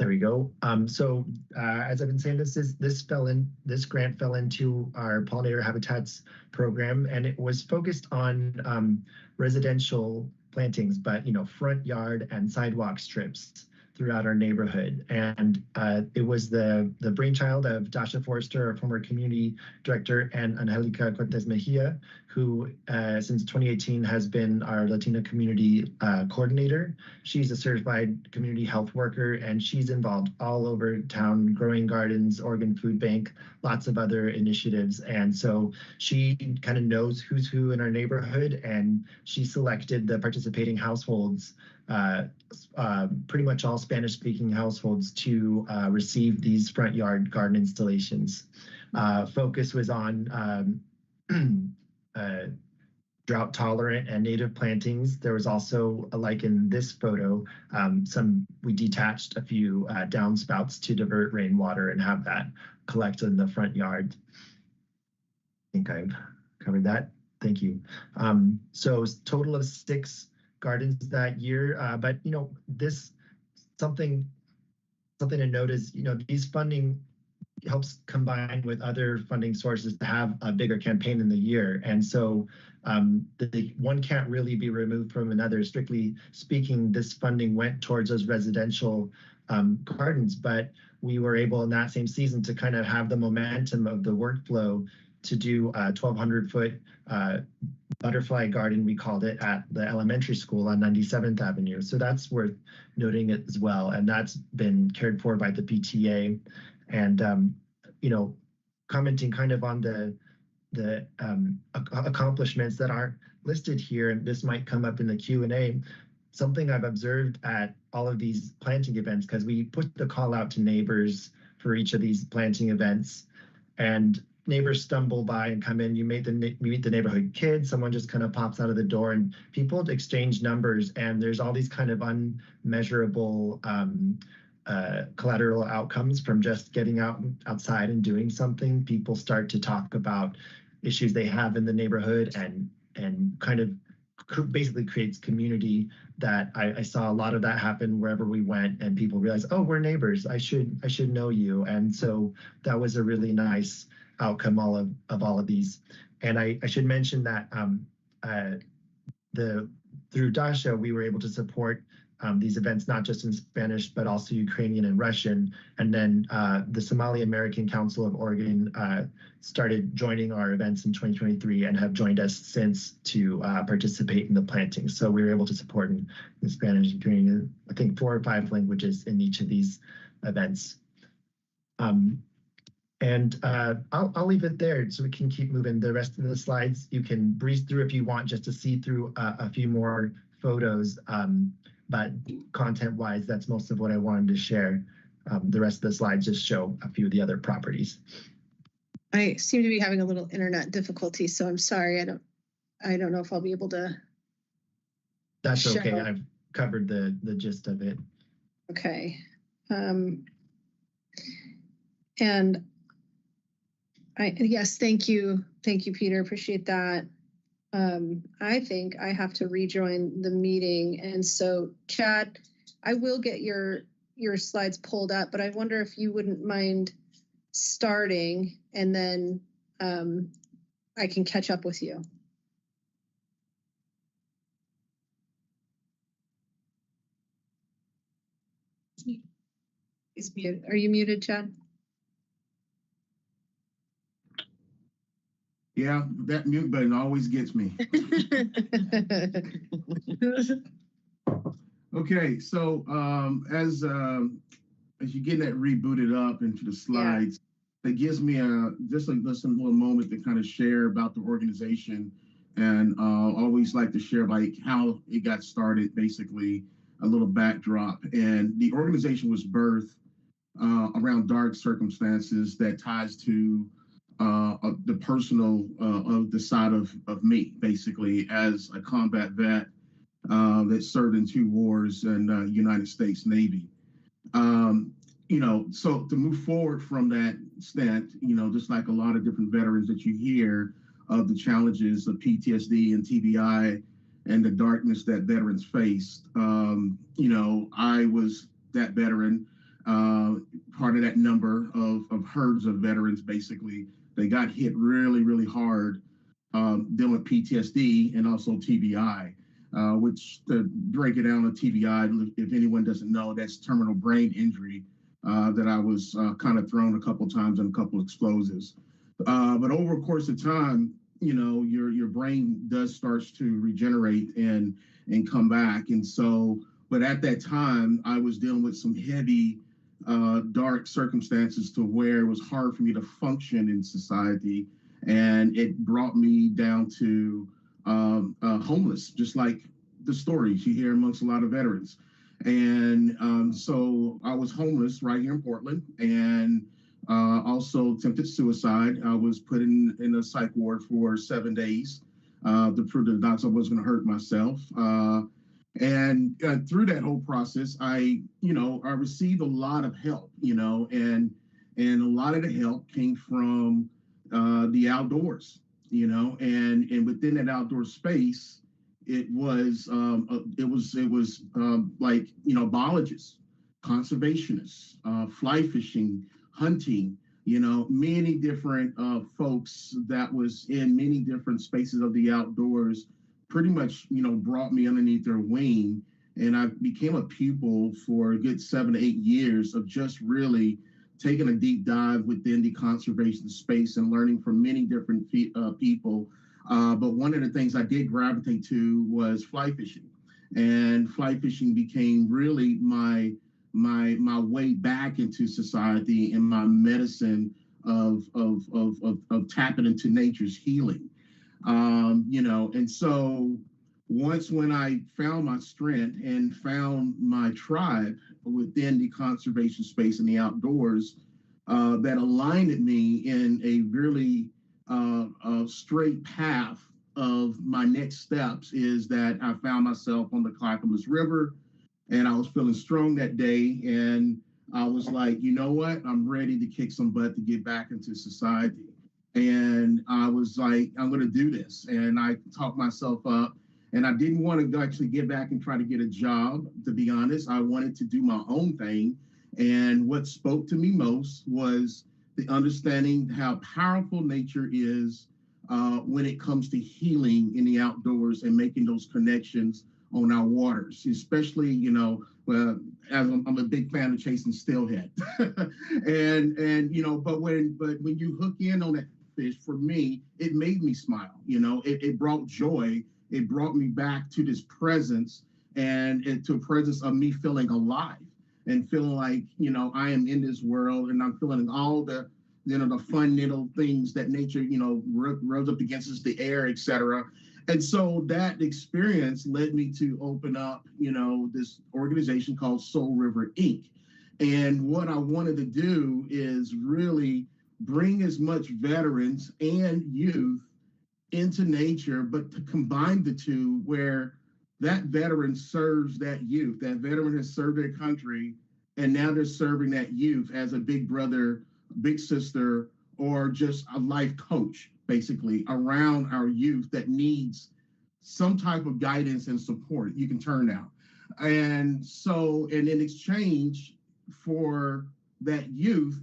There we go. So as I've been saying, this grant fell into our pollinator habitats program, and it was focused on residential plantings, but front yard and sidewalk strips throughout our neighborhood. And it was the brainchild of Dasha Forrester, our former community director, and Angelica Cortez Mejia, who since 2018 has been our Latina community coordinator. She's a certified community health worker, and she's involved all over town, growing gardens, Oregon Food Bank, lots of other initiatives. And so she kind of knows who's who in our neighborhood, and she selected the participating households, pretty much all Spanish-speaking households, to receive these front yard garden installations. Focus was on drought-tolerant and native plantings. There was also, like in this photo, we detached a few downspouts to divert rainwater and have that collect in the front yard. I think I've covered that. Thank you. So total of 6 gardens that year, but this something to note is these funding helps combine with other funding sources to have a bigger campaign in the year, and so one can't really be removed from another. Strictly speaking, this funding went towards those residential gardens, but we were able in that same season to kind of have the momentum of the workflow to do a 1,200-foot butterfly garden, we called it, at the elementary school on 97th Avenue. So that's worth noting as well. And that's been cared for by the PTA. And, commenting kind of on the accomplishments that aren't listed here, and this might come up in the Q&A, something I've observed at all of these planting events, because we put the call out to neighbors for each of these planting events, and neighbors stumble by and come in. You meet the neighborhood kids, someone just kind of pops out of the door, and people exchange numbers, and there's all these kind of unmeasurable collateral outcomes from just getting outside and doing something. People start to talk about issues they have in the neighborhood, and kind of basically creates community. That I saw a lot of that happen wherever we went, and people realize, oh, we're neighbors, I should know you. And so that was a really nice outcome of all of these. And I should mention that through Dasha, we were able to support these events, not just in Spanish, but also Ukrainian and Russian. And then the Somali American Council of Oregon started joining our events in 2023 and have joined us since to participate in the planting. So we were able to support in Spanish, Ukrainian, I think 4 or 5 languages in each of these events. And I'll leave it there so we can keep moving. The rest of the slides you can breeze through if you want, just to see through a few more photos. But content-wise, that's most of what I wanted to share. The rest of the slides just show a few of the other properties. I seem to be having a little internet difficulty, so I'm sorry. I don't know if I'll be able to. That's okay. I've covered the gist of it. Okay. And yes, thank you, Peter. Appreciate that. I think I have to rejoin the meeting, and so Chad, I will get your slides pulled up, but I wonder if you wouldn't mind starting, and then I can catch up with you. He's muted. Are you muted, Chad? Yeah, that mute button always gets me. Okay, so as you get that rebooted up into the slides, that gives me just a little moment to kind of share about the organization, and always like to share like how it got started, basically a little backdrop. And the organization was birthed around dark circumstances that ties to the personal of the side of me, basically, as a combat vet that served in 2 wars in the United States Navy. You know, so to move forward from that stint, you know, just like a lot of different veterans that you hear of the challenges of PTSD and TBI and the darkness that veterans faced, you know, I was that veteran, part of that number of herds of veterans, basically. They got hit really, really hard dealing with PTSD and also TBI, which, to break it down to TBI, if anyone doesn't know, that's terminal brain injury that I was kind of thrown a couple times and a couple explosives. But over a course of time, you know, your brain does starts to regenerate and come back. And so, but at that time, I was dealing with some heavy dark circumstances to where it was hard for me to function in society, and it brought me down to homeless, just like the stories you hear amongst a lot of veterans. And so I was homeless right here in Portland, and also attempted suicide. I was put in a psych ward for 7 days to prove to the doctors I wasn't going to hurt myself. And through that whole process, I received a lot of help, you know, and a lot of the help came from the outdoors, you know, and within that outdoor space, it was like, you know, biologists, conservationists, fly fishing, hunting, you know, many different folks that was in many different spaces of the outdoors, pretty much, you know, brought me underneath their wing. And I became a pupil for a good 7 to 8 years of just really taking a deep dive within the conservation space and learning from many different people. But one of the things I did gravitate to was fly fishing, and fly fishing became really my way back into society and my medicine of tapping into nature's healing. You know, and so when I found my strength and found my tribe within the conservation space and the outdoors, that aligned me in a really straight path of my next steps, is that I found myself on the Clackamas River, and I was feeling strong that day, and I was like, you know what, I'm ready to kick some butt to get back into society. And I was like, I'm going to do this. And I talked myself up, and I didn't want to actually get back and try to get a job, to be honest. I wanted to do my own thing. And what spoke to me most was the understanding how powerful nature is when it comes to healing in the outdoors and making those connections on our waters, especially, you know, as I'm a big fan of chasing steelhead. and you know, but when you hook in on that fish, for me, it made me smile. You know, it brought joy. It brought me back to this presence, and to a presence of me feeling alive and feeling like, you know, I am in this world, and I'm feeling all the the fun little things that nature, rubs up against us, the air, etc. And so that experience led me to open up, this organization called Soul River Inc. And what I wanted to do is really bring as much veterans and youth into nature, but to combine the two where that veteran serves that youth. That veteran has served their country, and now they're serving that youth as a big brother, big sister, or just a life coach, basically, around our youth that needs some type of guidance and support you can turn now. And so, and in exchange for that youth,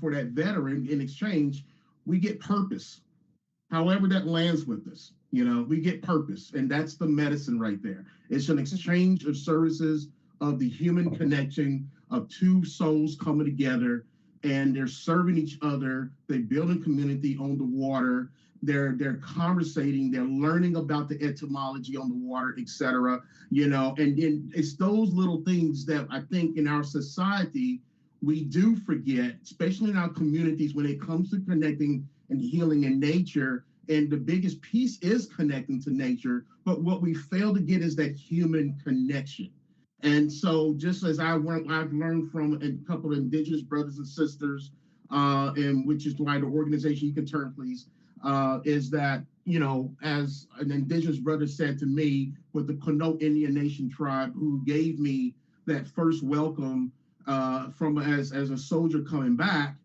for that veteran, in exchange, we get purpose. However that lands with us, we get purpose, and that's the medicine right there. It's an exchange of services, of the human connection of two souls coming together, and they're serving each other. They build a community on the water. They're conversating. They're learning about the etymology on the water, etc. And then it's those little things that I think in our society we do forget, especially in our communities when it comes to connecting and healing in nature. And the biggest piece is connecting to nature, but what we fail to get is that human connection. And so just as I've learned from a couple of Indigenous brothers and sisters, and which is why the organization, you can turn please, is that, as an Indigenous brother said to me with the Quinault Indian Nation tribe, who gave me that first welcome as a soldier coming back,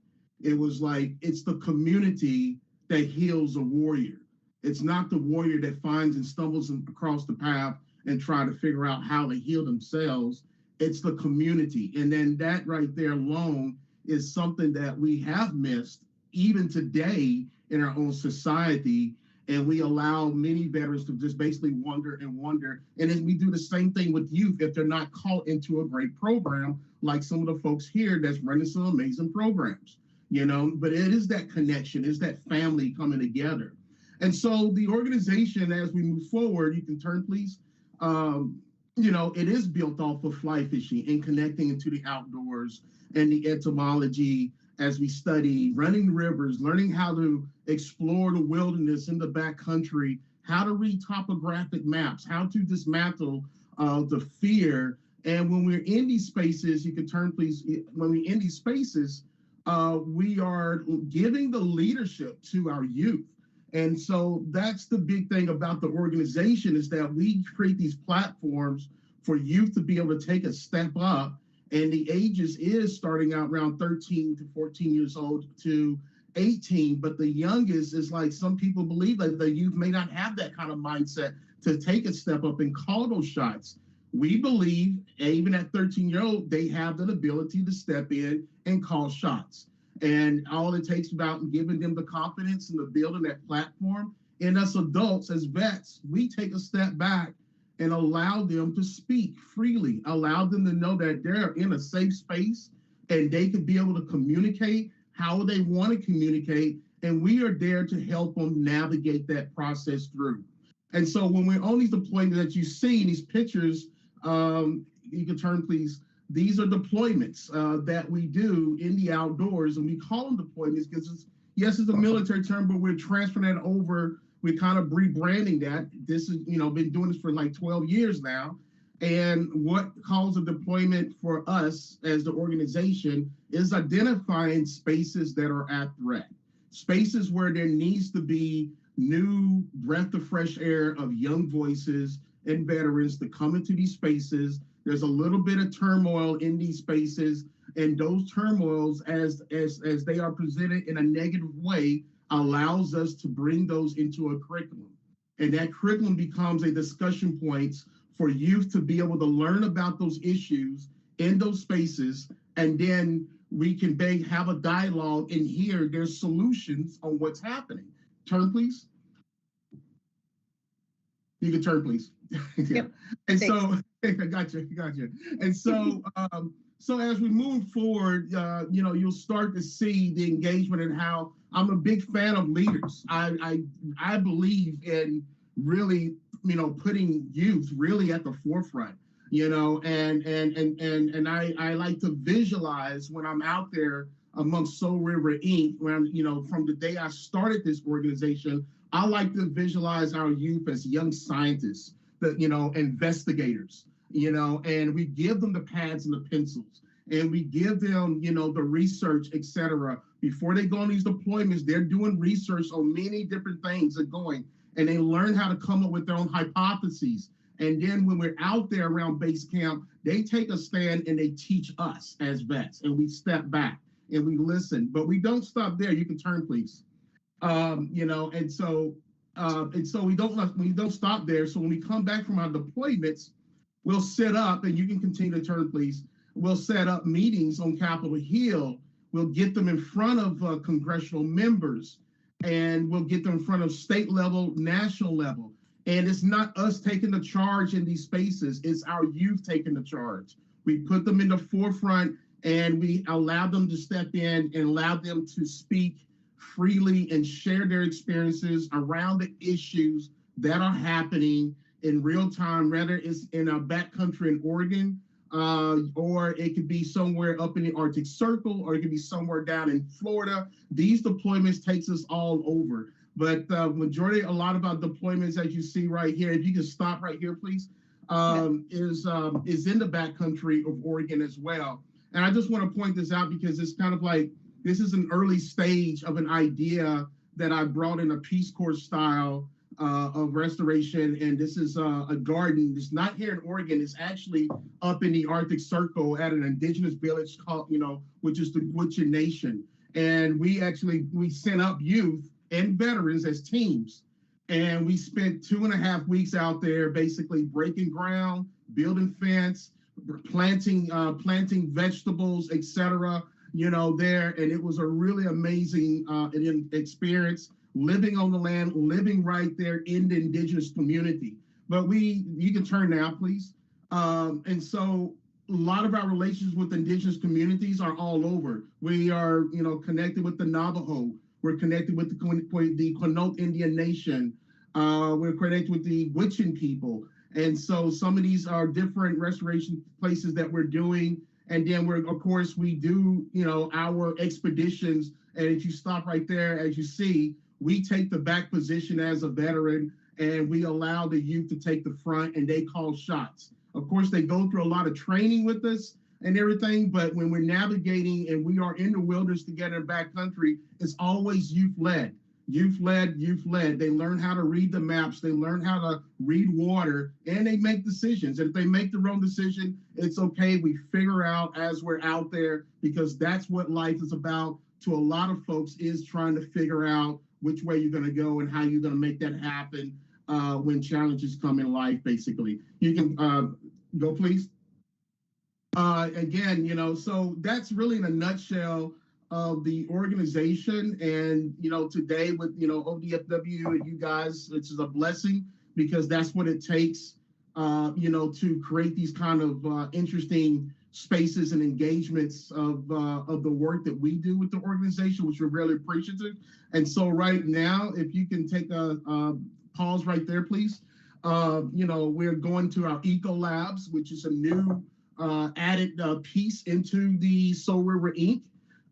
it was like, it's the community that heals a warrior. It's not the warrior that finds and stumbles across the path and try to figure out how to heal themselves. It's the community. And then that right there alone is something that we have missed even today in our own society. And we allow many veterans to just basically wonder and wonder. And then we do the same thing with youth if they're not caught into a great program, like some of the folks here that's running some amazing programs. But it is that connection, it's that family coming together. And so the organization, as we move forward, you can turn please, it is built off of fly fishing and connecting into the outdoors and the etymology as we study, running rivers, learning how to explore the wilderness in the backcountry, how to read topographic maps, how to dismantle the fear. And when we're in these spaces, you can turn please, when we're in these spaces, we are giving the leadership to our youth. And so that's the big thing about the organization, is that we create these platforms for youth to be able to take a step up. And the ages is starting out around 13 to 14 years old to 18. But the youngest is like, some people believe that the youth may not have that kind of mindset to take a step up and call those shots. We believe even at 13-year-old, they have the ability to step in and call shots. And all it takes about giving them the confidence and the building that platform. And us adults, as vets, we take a step back and allow them to speak freely, allow them to know that they're in a safe space and they can be able to communicate how they want to communicate. And we are there to help them navigate that process through. And so when we're on these deployments that you see, these pictures, you can turn please, these are deployments that we do in the outdoors, and we call them deployments because it's a military term, but we're transferring that over. We're kind of rebranding that. This is, been doing this for like 12 years now. And what calls a deployment for us as the organization is identifying spaces that are at threat, spaces where there needs to be new breath of fresh air of young voices and veterans to come into these spaces. There's a little bit of turmoil in these spaces, and those turmoils, as they are presented in a negative way, allows us to bring those into a curriculum. And that curriculum becomes a discussion point for youth to be able to learn about those issues in those spaces, and then we can have a dialogue and hear their solutions on what's happening. Turn, please. You can turn, please. Yeah. Yep. And thanks. So, I got you. And so, so as we move forward, you'll start to see the engagement and how I'm a big fan of leaders. I believe in really, putting youth really at the forefront, and I like to visualize when I'm out there amongst Soul River Inc. When, from the day I started this organization, I like to visualize our youth as young scientists, investigators, and we give them the pads and the pencils, and we give them, the research, et cetera. Before they go on these deployments, they're doing research on many different things and they learn how to come up with their own hypotheses. And then when we're out there around base camp, they take a stand and they teach us as vets, and we step back and we listen, but we don't stop there. You can turn, please. And so we don't stop there. So when we come back from our deployments, we'll set up, and you can continue to turn, please. We'll set up meetings on Capitol Hill. We'll get them in front of congressional members, and we'll get them in front of state level, national level. And it's not us taking the charge in these spaces, it's our youth taking the charge. We put them in the forefront, and we allow them to step in and allow them to speak freely and share their experiences around the issues that are happening in real time, whether it's in our backcountry in Oregon, or it could be somewhere up in the Arctic Circle, or it could be somewhere down in Florida. These deployments takes us all over. But a lot of our deployments, as you see right here, if you can stop right here, please, is in the backcountry of Oregon as well. And I just want to point this out because it's kind of like, this is an early stage of an idea that I brought in a Peace Corps style of restoration. And this is a garden. It's not here in Oregon. It's actually up in the Arctic Circle at an indigenous village called, which is the Gwich'in Nation. And we sent up youth and veterans as teams. And we spent 2.5 weeks out there basically breaking ground, building fence, planting vegetables, etc. There. And it was a really amazing experience, living on the land, living right there in the indigenous community. But you can turn now, please. And so a lot of our relations with indigenous communities are all over. We are, connected with the Navajo. We're connected with the Quinault Indian Nation. We're connected with the Gwich'in people. And so some of these are different restoration places that we're doing. And then we do, our expeditions. And if you stop right there, as you see, we take the back position as a veteran, and we allow the youth to take the front, and they call shots. Of course, they go through a lot of training with us and everything, but when we're navigating and we are in the wilderness together in backcountry, it's always youth-led. Youth-led. They learn how to read the maps, they learn how to read water, and they make decisions. And if they make the wrong decision, it's okay. We figure out as we're out there, because that's what life is about to a lot of folks, is trying to figure out which way you're going to go and how you're going to make that happen when challenges come in life, basically. You can go, please. Again, so that's really in a nutshell of the organization. And, today with, ODFW and you guys, which is a blessing, because that's what it takes, to create these kind of interesting spaces and engagements of the work that we do with the organization, which we're really appreciative. And so right now, if you can take a pause right there, please. We're going to our Eco Labs, which is a new added piece into the Soul River Inc.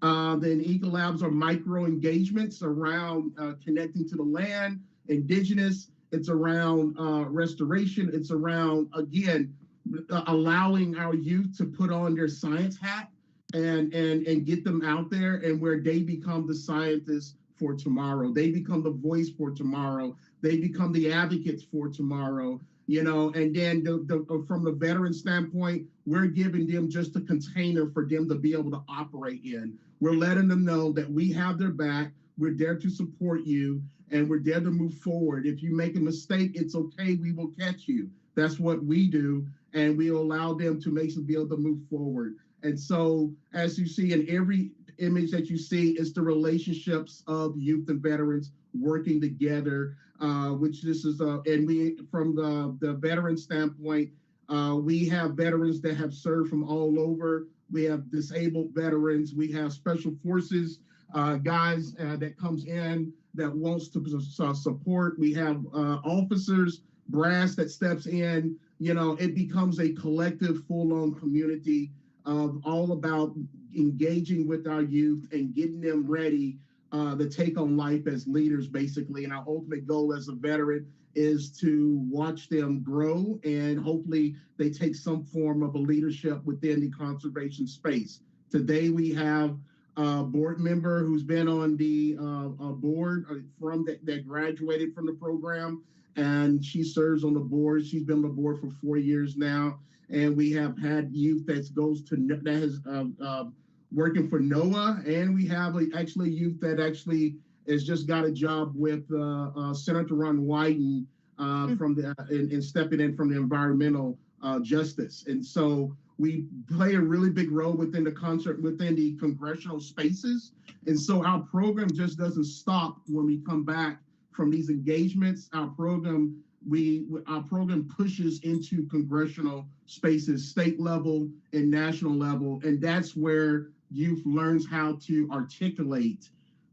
Then Eco Labs are micro engagements around connecting to the land, indigenous. It's around restoration. It's around, again, allowing our youth to put on their science hat and get them out there, and where they become the scientists for tomorrow. They become the voice for tomorrow. They become the advocates for tomorrow. And then from the veteran standpoint, we're giving them just a container for them to be able to operate in. We're letting them know that we have their back. We're there to support you, and we're there to move forward. If you make a mistake, it's okay. We will catch you. That's what we do, and we allow them to be able to move forward. And so, as you see in every image that you see, it's the relationships of youth and veterans working together, which this is, and we, from the veteran standpoint, we have veterans that have served from all over. We have disabled veterans. We have special forces guys that comes in that wants to support. We have officers, brass that steps in. It becomes a collective, full-on community of all about engaging with our youth and getting them ready to take on life as leaders, basically. And our ultimate goal as a veteran is to watch them grow, and hopefully they take some form of a leadership within the conservation space. Today we have a board member who's been on the board from that graduated from the program, and she serves on the board. She's been on the board for 4 years now. And we have had youth that has working for NOAA, and we have actually youth that actually has just got a job with Senator Ron Wyden from the and stepping in from the environmental justice. And so we play a really big role within the congressional spaces. And so our program just doesn't stop when we come back from these engagements. Our program pushes into congressional spaces, state level and national level, and that's where youth learns how to articulate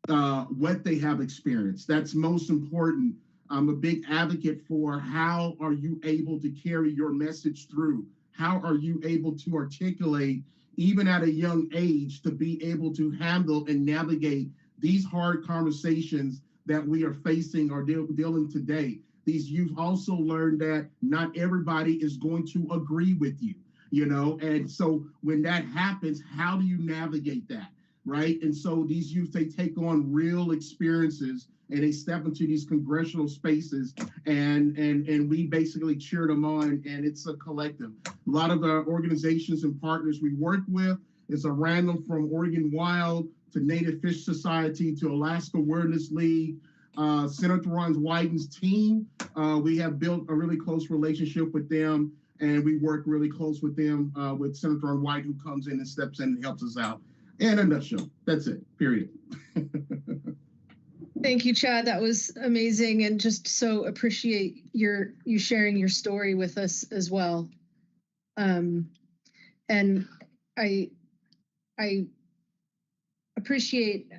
what they have experienced. That's most important. I'm a big advocate for how are you able to carry your message through? How are you able to articulate, even at a young age, to be able to handle and navigate these hard conversations that we are facing or dealing today? These youth also learn that not everybody is going to agree with you, and so when that happens, how do you navigate that, right? And so these youth, they take on real experiences and they step into these congressional spaces, and we basically cheer them on, and it's a collective. A lot of the organizations and partners we work with is a random from Oregon Wild to Native Fish Society to Alaska Wilderness League. Senator Ron Wyden's team, we have built a really close relationship with them, and we work really close with them, with Senator Ron Wyden, who comes in and steps in and helps us out. In a nutshell, that's it, period. Thank you, Chad. That was amazing, and just so appreciate you sharing your story with us as well. And I appreciate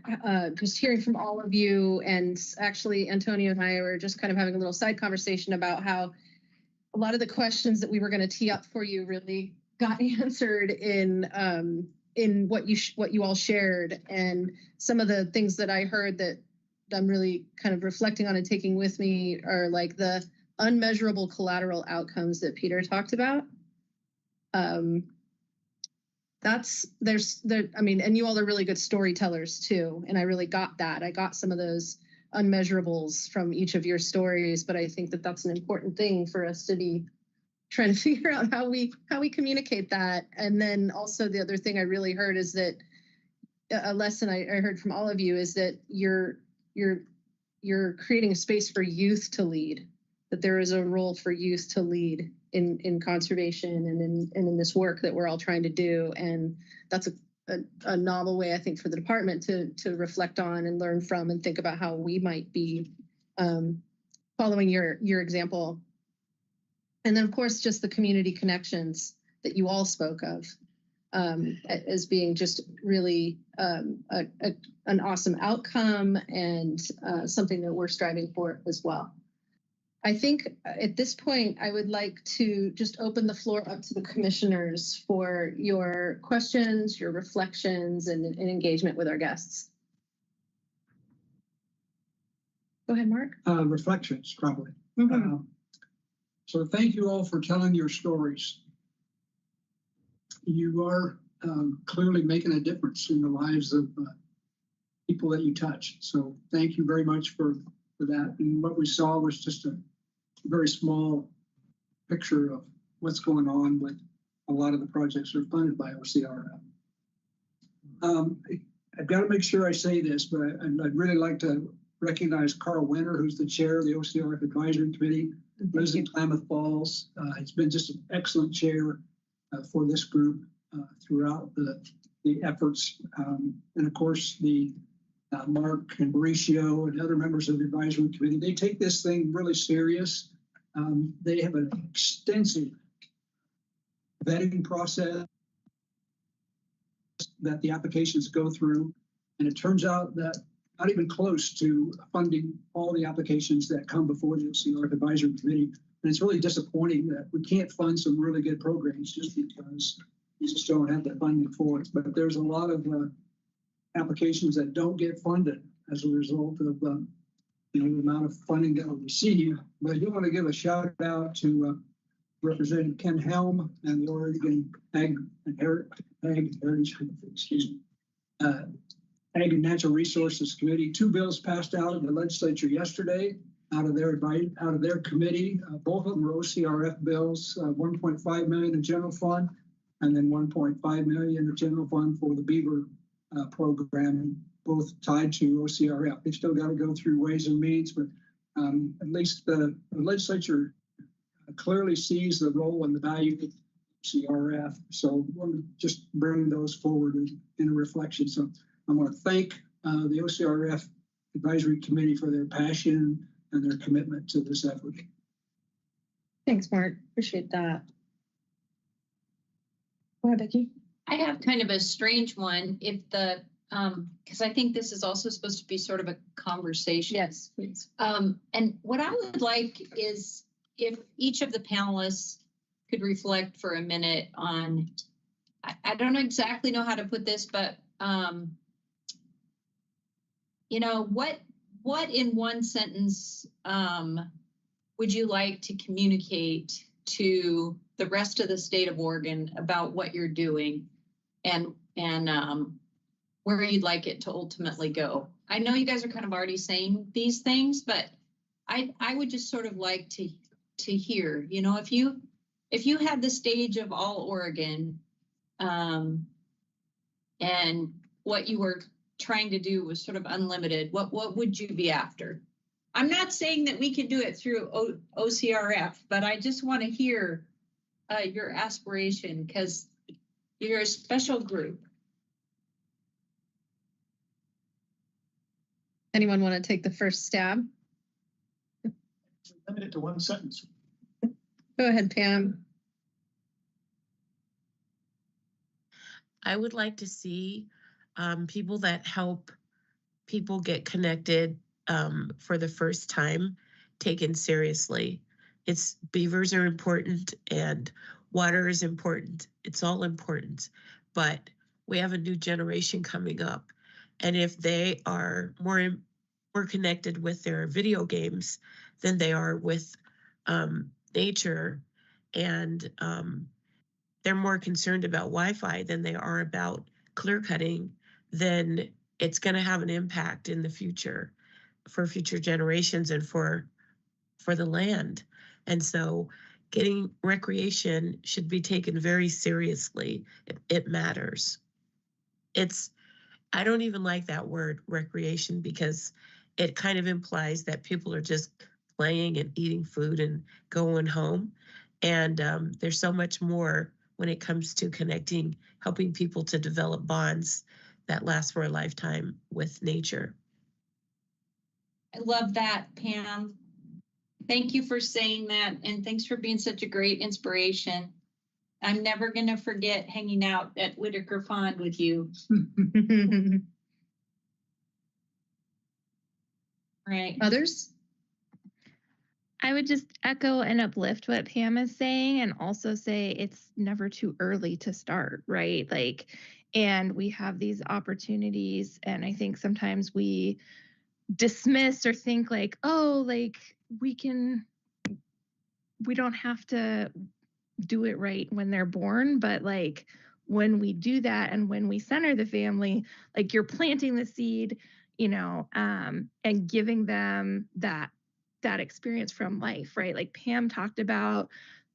just hearing from all of you. And actually, Antonio and I were just kind of having a little side conversation about how a lot of the questions that we were going to tee up for you really got answered in what you all shared. And some of the things that I heard that I'm really kind of reflecting on and taking with me are like the unmeasurable collateral outcomes that Peter talked about. And you all are really good storytellers too. And I really got that. I got some of those unmeasurables from each of your stories, but I think that that's an important thing for us to be trying to figure out how we communicate that. And then also the other thing I really heard is that a lesson I heard from all of you is that you're creating a space for youth to lead, that there is a role for youth to lead in conservation and in this work that we're all trying to do. And that's a novel way, I think, for the department to reflect on and learn from and think about how we might be following your example. And then, of course, just the community connections that you all spoke of as being just really an awesome outcome and something that we're striving for as well. I think at this point, I would like to just open the floor up to the commissioners for your questions, your reflections, and engagement with our guests. Go ahead, Mark. Reflections, probably. Mm-hmm. So thank you all for telling your stories. You are clearly making a difference in the lives of people that you touch. So thank you very much for that. And what we saw was just a very small picture of what's going on with a lot of the projects that are funded by OCR. I've got to make sure I say this, but I'd really like to recognize Carl Winter, who's the chair of the OCR Advisory Committee, lives in Klamath Falls. It's been just an excellent chair for this group throughout the efforts. And of course, the Mark and Mauricio and other members of the advisory committee, they take this thing really serious. They have an extensive vetting process that the applications go through. And it turns out that not even close to funding all the applications that come before the OCR advisory committee. And it's really disappointing that we can't fund some really good programs just because You just don't have the funding for it. But there's a lot of applications that don't get funded as a result of the amount of funding that we receive. But I do want to give a shout out to Representative Ken Helm and the Oregon Ag and Natural Resources Committee. 2 bills passed out of the legislature yesterday out of their committee. Both of them were OCRF bills, 1.5 million in general fund, and then 1.5 million in general fund for the beaver program, both tied to OCRF. They've still got to go through Ways and Means, but at least the legislature clearly sees the role and the value of OCRF. So I want to just bring those forward in a reflection. So I want to thank the OCRF Advisory Committee for their passion and their commitment to this effort. Thanks, Mark. Appreciate that. Go ahead, Becky. I have kind of a strange one. If the, because I think this is also supposed to be sort of a conversation. Yes, please. And what I would like is if each of the panelists could reflect for a minute on, I don't exactly know how to put this, but you know, what in one sentence would you like to communicate to the rest of the state of Oregon about what you're doing and where you'd like it to ultimately go? I know you guys are kind of already saying these things, but I would just sort of like to hear, you know, if you had the stage of all Oregon and what you were trying to do was sort of unlimited, what would you be after? I'm not saying that we can do it through OCRF, but I just want to hear your aspiration because you're a special group. Anyone want to take the first stab? Limit it to 1 sentence. Go ahead, Pam. I would like to see people that help people get connected for the first time taken seriously. Beavers are important and water is important. It's all important, but we have a new generation coming up. And if they are more connected with their video games than they are with nature, and they're more concerned about Wi-Fi than they are about clear cutting, then it's going to have an impact in the future for future generations and for the land. And so getting recreation should be taken very seriously. It matters. I don't even like that word recreation because it kind of implies that people are just playing and eating food and going home. And there's so much more when it comes to connecting, helping people to develop bonds that last for a lifetime with nature. I love that, Pam. Thank you for saying that, and thanks for being such a great inspiration. I'm never going to forget hanging out at Whitaker Pond with you. Right. Others? I would just echo and uplift what Pam is saying and also say it's never too early to start, right? Like, and we have these opportunities, and I think sometimes we dismiss or think like, oh, like we don't have to do it right when they're born, but like when we do that and when we center the family, like you're planting the seed, you know, and giving them that experience from life, right? Like Pam talked about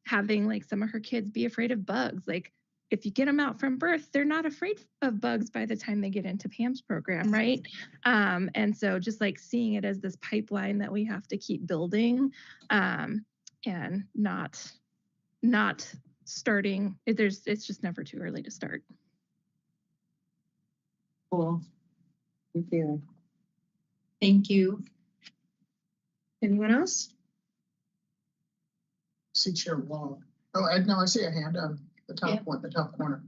having like some of her kids be afraid of bugs. Like if you get them out from birth, they're not afraid of bugs by the time they get into Pam's program, right? And so just like seeing it as this pipeline that we have to keep building, and not starting, it's just never too early to start. Cool. Thank you. Thank you. Anyone else? See Chair Wall. Oh, no, I see a hand on the top one, the top corner.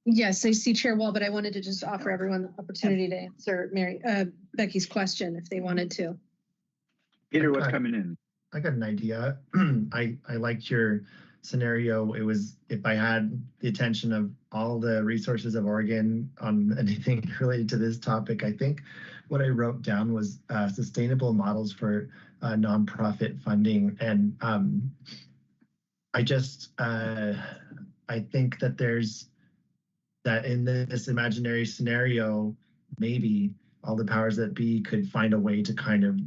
Yes, I see Chair Wall, but I wanted to just offer everyone the opportunity to answer Becky's question if they wanted to. Peter, what's coming in? I got an idea. I liked your scenario, it was if I had the attention of all the resources of Oregon on anything related to this topic, I think what I wrote down was sustainable models for nonprofit funding. And I think that that in this imaginary scenario, maybe all the powers that be could find a way to kind of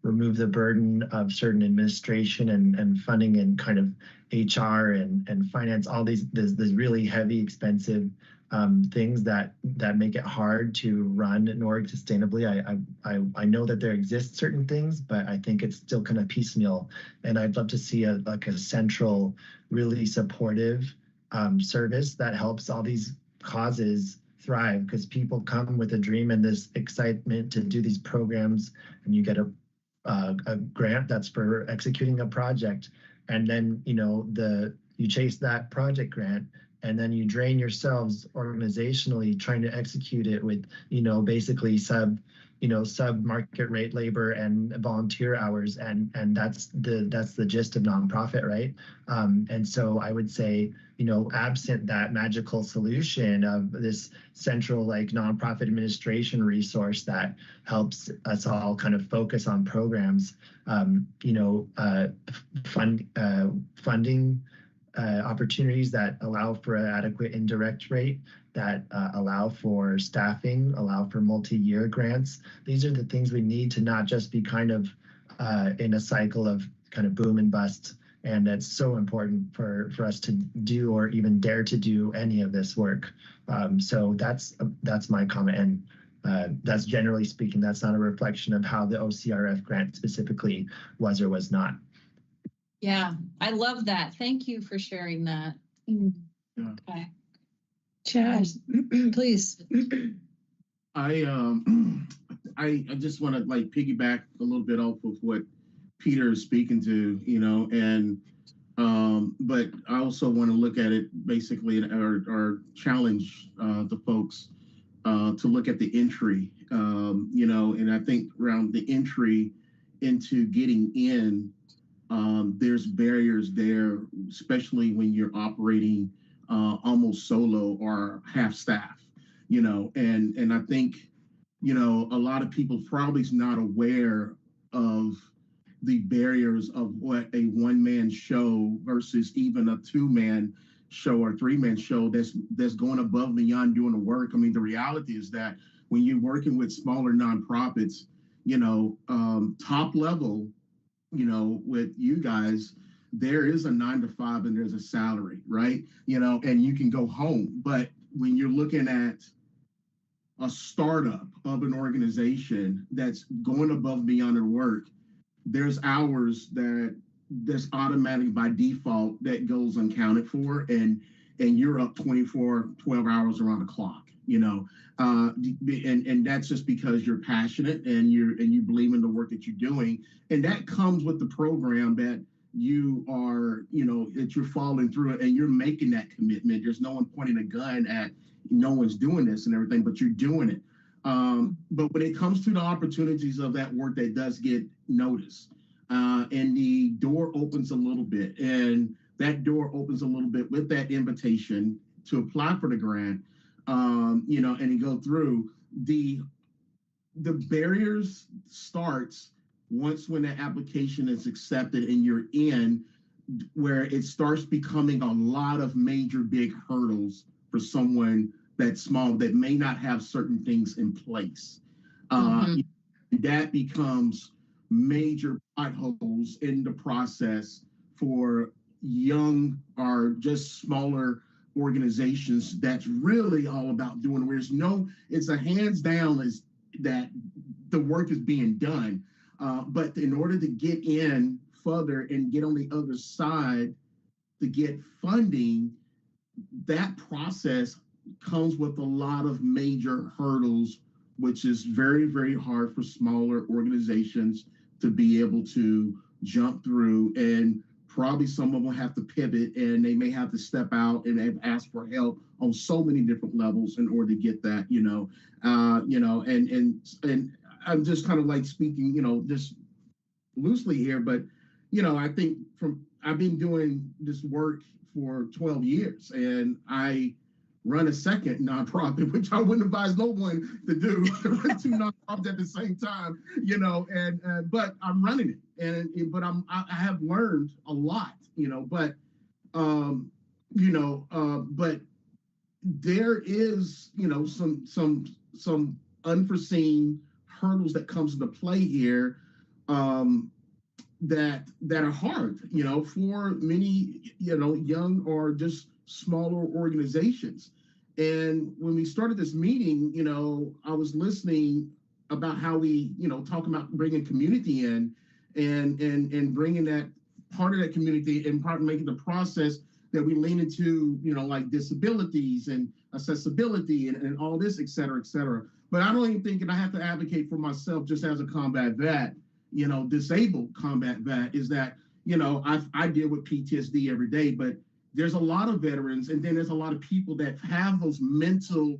remove the burden of certain administration and funding and kind of HR and finance, all these really heavy, expensive things that make it hard to run an org sustainably. I know that there exist certain things, but I think it's still kind of piecemeal. And I'd love to see a central, really supportive service that helps all these causes thrive, because people come with a dream and this excitement to do these programs, and you get a grant that's for executing a project, and then you chase that project grant, and then you drain yourselves organizationally trying to execute it with basically sub market rate labor and volunteer hours, and that's the gist of nonprofit, right? And so I would say, absent that magical solution of this central nonprofit administration resource that helps us all kind of focus on programs, funding opportunities that allow for an adequate indirect rate, that allow for staffing, allow for multi-year grants. These are the things we need to not just be kind of in a cycle of kind of boom and bust. And it's so important for us to do or even dare to do any of this work. So that's my comment. And that's generally speaking, that's not a reflection of how the OCRF grant specifically was or was not. Yeah, I love that. Thank you for sharing that. Yeah. Okay. Chad, please. I just want to piggyback a little bit off of what Peter is speaking to, and but I also want to look at it basically or challenge the folks to look at the entry, and I think around the entry into getting in, there's barriers there, especially when you're operating almost solo or half staff, and I think, a lot of people probably is not aware of the barriers of what a one-man show versus even a two-man show or three-man show that's going above and beyond doing the work. I mean, the reality is that when you're working with smaller nonprofits, top level, with you guys, there is a 9 to 5 and there's a salary, right? And you can go home. But when you're looking at a startup of an organization that's going above and beyond their work, there's hours that's automatic by default that goes uncounted for, and you're up 12 hours around the clock, and that's just because you're passionate and you believe in the work that you're doing, and that comes with the program that you are, that you're following through it and you're making that commitment. There's no one pointing a gun at no one's doing this and everything, but you're doing it. But when it comes to the opportunities of that work that does get noticed, and the door opens a little bit, and that door opens a little bit with that invitation to apply for the grant, and you go through, the barriers starts when the application is accepted and you're in, where it starts becoming a lot of major big hurdles for someone that's small that may not have certain things in place. That becomes major potholes in the process for young or just smaller organizations that's really all about doing, where it's a hands down is that the work is being done. But in order to get in further and get on the other side to get funding, that process comes with a lot of major hurdles, which is very, very hard for smaller organizations to be able to jump through. And probably some of them have to pivot, and they may have to step out and ask for help on so many different levels in order to get that, and I'm just kind of speaking, just loosely here, but, I think I've been doing this work for 12 years, and I run a second nonprofit, which I wouldn't advise no one to do, to run two nonprofits at the same time, you know, but I'm running it, but I have learned a lot, you know, but there is, you know, some unforeseen hurdles that comes into play here, that are hard, you know, for many, you know, young or just smaller organizations. And when we started this meeting, you know, I was listening about how we, you know, talk about bringing community in and bringing that part of that community and part of making the process that we lean into, you know, like disabilities and accessibility and all this, et cetera, et cetera. But I don't even think, and I have to advocate for myself just as a combat vet, you know, disabled combat vet, is that, you know, I deal with PTSD every day, but there's a lot of veterans, and then there's a lot of people that have those mental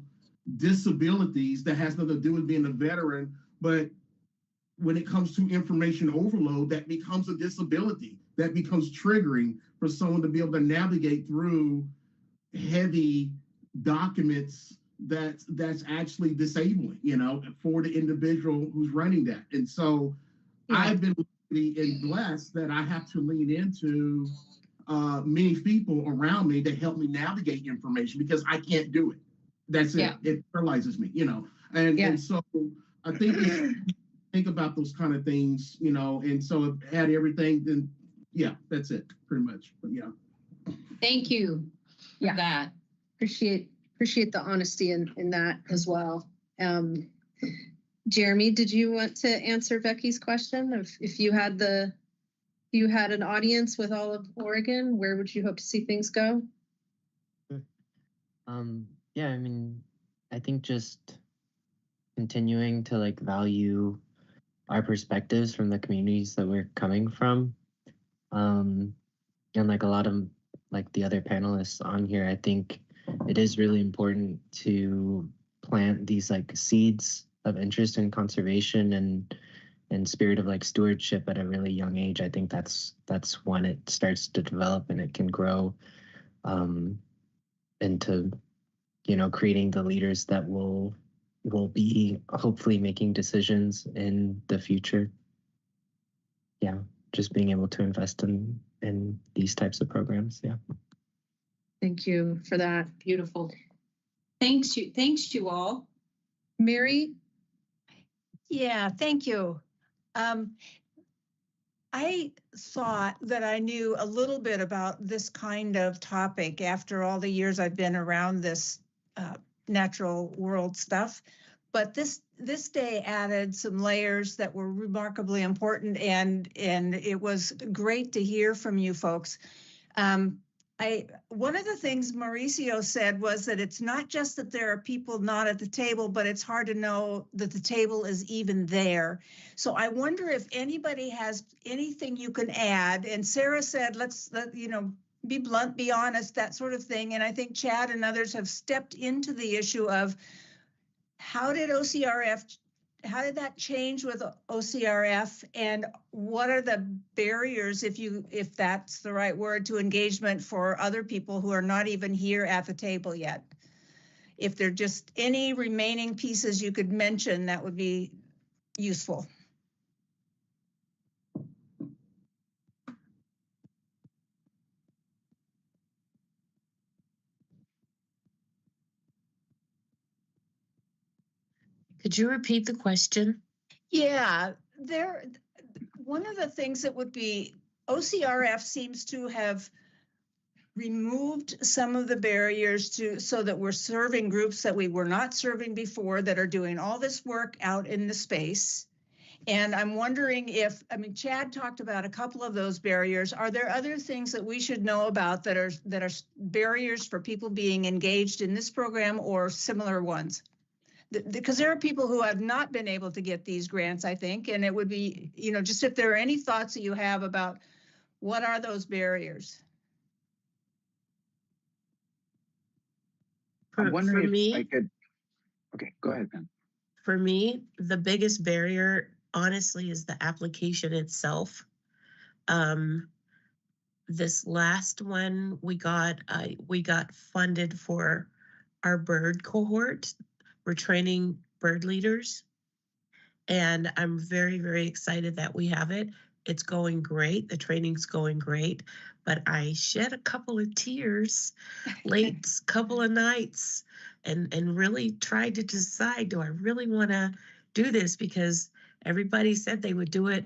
disabilities that has nothing to do with being a veteran. But when it comes to information overload, that becomes a disability, that becomes triggering for someone to be able to navigate through heavy documents that's actually disabling, you know, for the individual who's running that. And so I've been lucky and blessed that I have to lean into many people around me to help me navigate information, because I can't do it. That's it. Yeah. It paralyzes me, you know. And so I think think about those kind of things, you know. And so if I had everything, then that's it, pretty much. But Thank you for that. Appreciate the honesty in that as well. Jeremy, did you want to answer Becky's question? If you had an audience with all of Oregon, where would you hope to see things go? Yeah, I mean, I think just continuing to like value our perspectives from the communities that we're coming from. And like a lot of like the other panelists on here, I think it is really important to plant these like seeds of interest in conservation and spirit of like stewardship at a really young age. I think that's when it starts to develop and it can grow into, you know, creating the leaders that will be hopefully making decisions in the future. Yeah, just being able to invest in these types of programs. Yeah. Thank you for that. Beautiful. Thanks you all. Mary? Yeah, thank you. I thought that I knew a little bit about this kind of topic after all the years I've been around this natural world stuff, but this day added some layers that were remarkably important, and it was great to hear from you folks. One of the things Mauricio said was that it's not just that there are people not at the table, but it's hard to know that the table is even there. So I wonder if anybody has anything you can add. And Sarah said, let's be blunt, be honest, that sort of thing. And I think Chad and others have stepped into the issue of how did that change with OCRF, and what are the barriers, if that's the right word, to engagement for other people who are not even here at the table yet? If there are just any remaining pieces you could mention, that would be useful. Could you repeat the question? Yeah, one of the things that would be, OCRF seems to have removed some of the barriers so that we're serving groups that we were not serving before, that are doing all this work out in the space. And I'm wondering Chad talked about a couple of those barriers. Are there other things that we should know about that are barriers for people being engaged in this program or similar ones? Because there are people who have not been able to get these grants, I think, and it would be, just if there are any thoughts that you have about what are those barriers? I'm wondering for me, if I could. Okay, go ahead, Ben. For me, the biggest barrier, honestly, is the application itself. this last one we got funded for our bird cohort. We're training bird leaders, and I'm very, very excited that we have it. It's going great. The training's going great, but I shed a couple of tears late couple of nights and really tried to decide, do I really want to do this? Because everybody said they would do it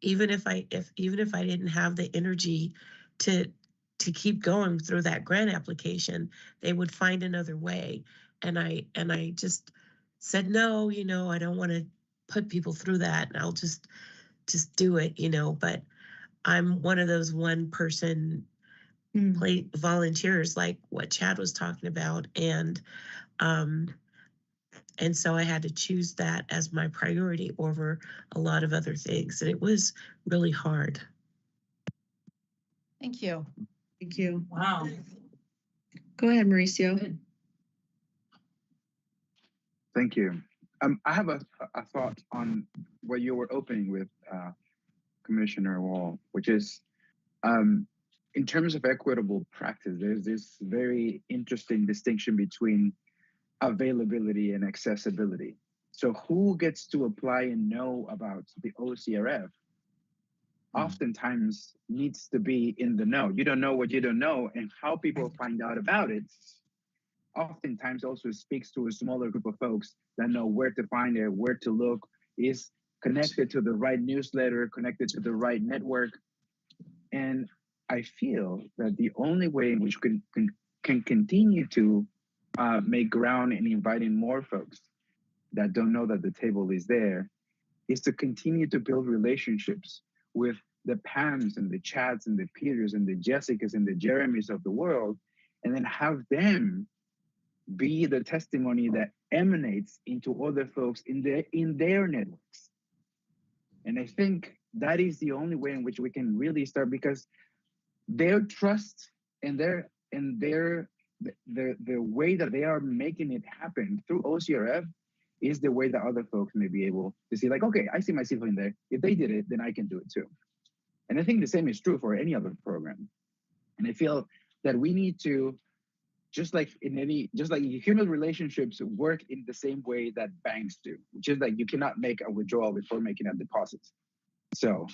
even if I didn't have the energy to keep going through that grant application, they would find another way. And I just said, no, I don't want to put people through that. I'll just do it, but I'm one of those one person volunteers, like what Chad was talking about. And so I had to choose that as my priority over a lot of other things. And it was really hard. Thank you. Thank you. Wow. Go ahead, Mauricio. Thank you. I have a thought on what you were opening with, Commissioner Wall, which is in terms of equitable practice, there's this very interesting distinction between availability and accessibility. So who gets to apply and know about the OCRF oftentimes needs to be in the know. You don't know what you don't know, and how people find out about it oftentimes also speaks to a smaller group of folks that know where to find it, where to look, is connected to the right newsletter, connected to the right network. And I feel that the only way in which we can continue to make ground in inviting more folks that don't know that the table is there is to continue to build relationships with the Pams and the Chads and the Peters and the Jessicas and the Jeremys of the world, and then have them be the testimony that emanates into other folks in their networks. And I think that is the only way in which we can really start, because their trust and the way that they are making it happen through OCRF is the way that other folks may be able to see, like, okay, I see myself in there. If they did it, then I can do it too. And I think the same is true for any other program. And I feel that we need to, just like human relationships work in the same way that banks do, which is like you cannot make a withdrawal before making a deposit. So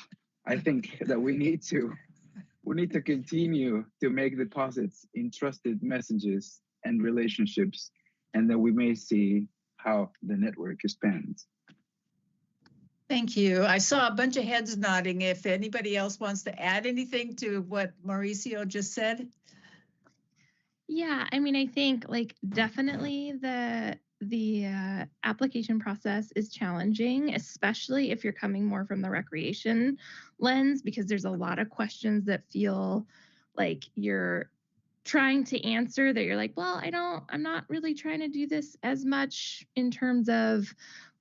I think that we need to continue to make deposits in trusted messages and relationships, and then we may see how the network expands. Thank you. I saw a bunch of heads nodding. If anybody else wants to add anything to what Mauricio just said. Yeah, I mean, I think like definitely the application process is challenging, especially if you're coming more from the recreation lens, because there's a lot of questions that feel like you're trying to answer that you're like, well, I'm not really trying to do this as much in terms of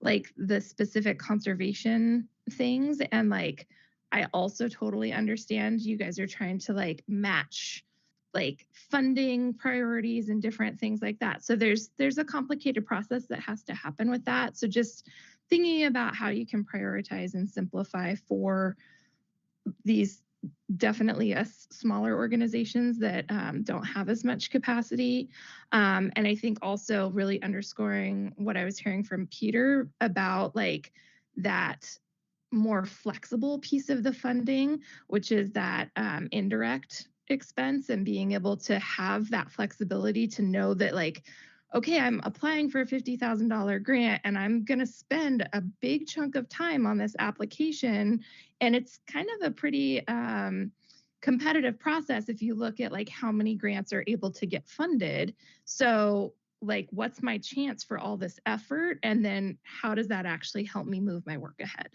like the specific conservation things. And like, I also totally understand you guys are trying to like match like funding priorities and different things like that. So there's a complicated process that has to happen with that. So just thinking about how you can prioritize and simplify for these definitely us smaller organizations that don't have as much capacity. And I think also really underscoring what I was hearing from Peter about like that more flexible piece of the funding, which is that indirect expense, and being able to have that flexibility to know that like, okay, I'm applying for a $50,000 grant and I'm going to spend a big chunk of time on this application. And it's kind of a pretty competitive process if you look at like how many grants are able to get funded. So like, what's my chance for all this effort? And then how does that actually help me move my work ahead?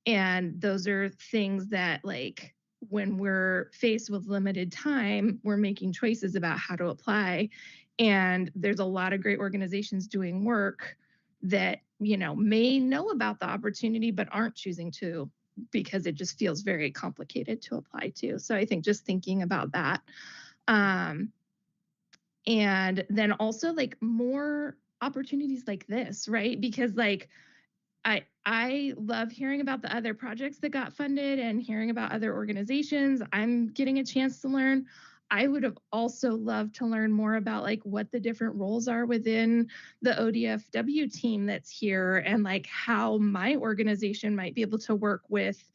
And those are things that like, when we're faced with limited time, we're making choices about how to apply. And there's a lot of great organizations doing work that, may know about the opportunity, but aren't choosing to because it just feels very complicated to apply to. So I think just thinking about that. And then also like more opportunities like this, right? Because like, I love hearing about the other projects that got funded and hearing about other organizations. I'm getting a chance to learn. I would have also loved to learn more about like what the different roles are within the ODFW team that's here and like how my organization might be able to work with,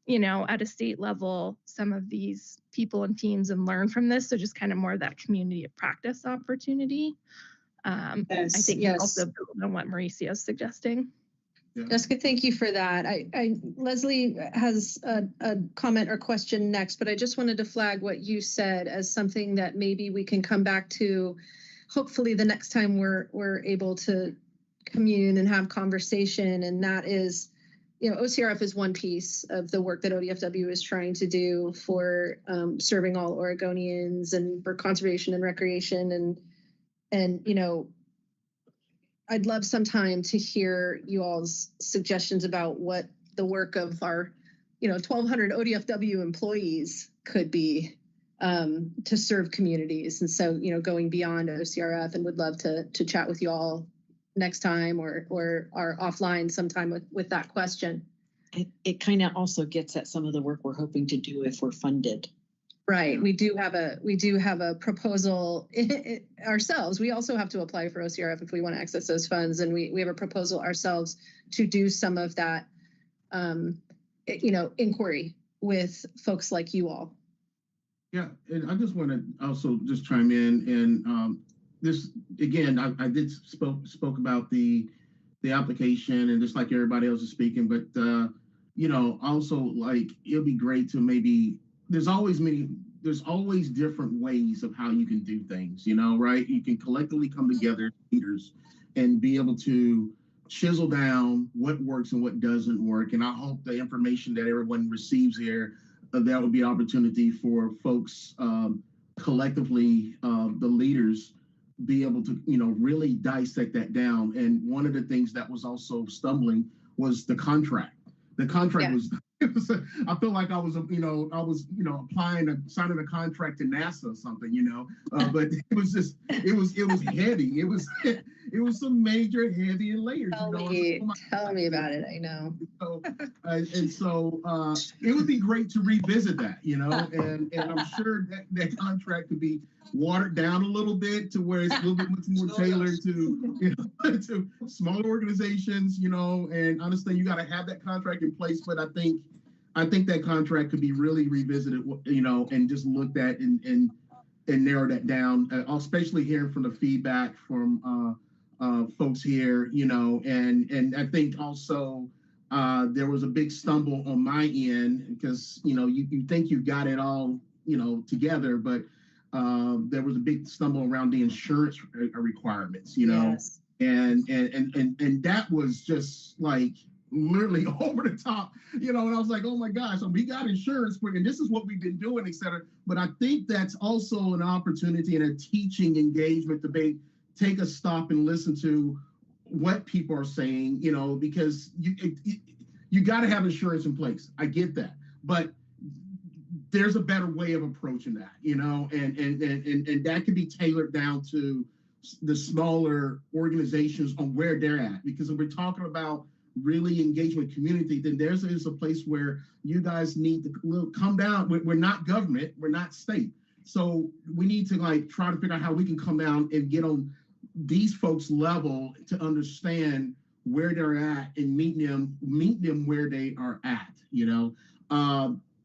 you know, at a state level, some of these people and teams and learn from this. So just kind of more of that community of practice opportunity. I think also build on what Mauricio's suggesting. Yeah. Jessica, thank you for that. Leslie has a comment or question next, but I just wanted to flag what you said as something that maybe we can come back to, hopefully the next time we're able to commune and have conversation. And that is, you know, OCRF is one piece of the work that ODFW is trying to do for serving all Oregonians and for conservation and recreation. And you know, I'd love sometime to hear you all's suggestions about what the work of our, you know, 1,200 ODFW employees could be to serve communities. And so, you know, going beyond OCRF, and would love to chat with you all next time or are offline sometime with that question. It kind of also gets at some of the work we're hoping to do if we're funded. Right. We do have a proposal ourselves. We also have to apply for OCRF if we want to access those funds. And we have a proposal ourselves to do some of that, you know, inquiry with folks like you all. Yeah. And I just want to also just chime in and this, again, I did spoke about the application and just like everybody else is speaking, but, you know, also like, it'll be great to maybe, there's always different ways of how you can do things, you know, right? You can collectively come together, leaders, and be able to chisel down what works and what doesn't work. And I hope the information that everyone receives here, that would be opportunity for folks collectively, the leaders, be able to, you know, really dissect that down. And one of the things that was also stumbling was the contract. The contract was, I feel like I was signing a contract to NASA or something, you know, but it was heavy. It was some major heavy layers. Tell me about it. I know. So it would be great to revisit that, you know, and I'm sure that contract could be watered down a little bit to where it's a little bit much more tailored to, you know, to smaller organizations, you know, and honestly, you got to have that contract in place. But I think that contract could be really revisited, you know, and just looked at and narrow that down, especially hearing from the feedback from folks here, you know, and I think also there was a big stumble on my end because, you know, you think you got it all, you know, together, but there was a big stumble around the insurance requirements, you know, yes. and that was just like literally over the top, you know, and I was like, oh my gosh, so we got insurance and this is what we've been doing, et cetera. But I think that's also an opportunity and a teaching engagement to take a stop and listen to what people are saying, you know, because you got to have insurance in place. I get that, but there's a better way of approaching that, you know, and that can be tailored down to the smaller organizations on where they're at. Because if we're talking about really engagement community, then there's a place where you guys need to come down. We're not government, we're not state. So we need to like try to figure out how we can come down and get on these folks' level to understand where they're at and meet them where they are at, you know.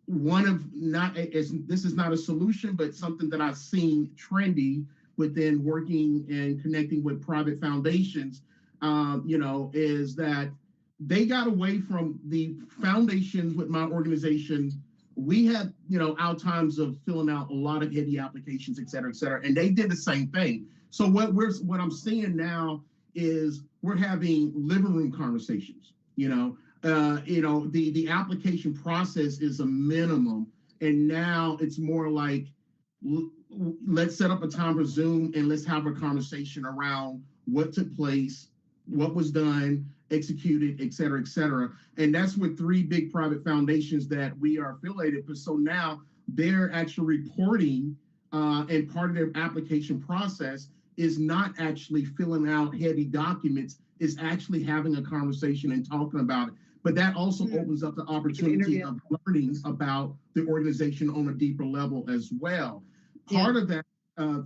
This is not a solution, but something that I've seen trendy within working and connecting with private foundations, you know, is that they got away from the foundations with my organization. We had, you know, our times of filling out a lot of heavy applications, et cetera, and they did the same thing. So what I'm seeing now is we're having living room conversations, you know. The application process is a minimum, and now it's more like let's set up a time for Zoom and let's have a conversation around what took place, what was done, executed, et cetera, and that's with 3 big private foundations that we are affiliated with. So now they're actually reporting, and part of their application process is not actually filling out heavy documents. is actually having a conversation and talking about it. But that also opens up the opportunity of learning about the organization on a deeper level as well. Part of that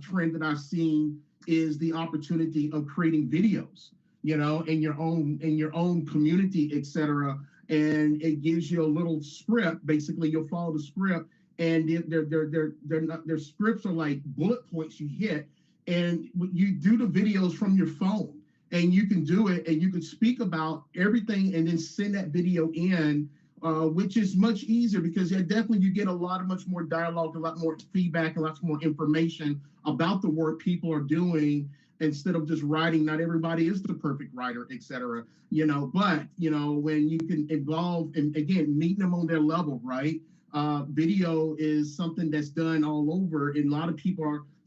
trend that I've seen is the opportunity of creating videos, you know, in your own community, et cetera. And it gives you a little script. Basically, you'll follow the script, and their scripts are like bullet points you hit, and you do the videos from your phone. And you can do it, and you can speak about everything and then send that video in, which is much easier because definitely you get much more dialogue, a lot more feedback, a lot more information about the work people are doing instead of just writing. Not everybody is the perfect writer, et cetera, you know, but, you know, when you can involve, and again, meeting them on their level, right? Video is something that's done all over, and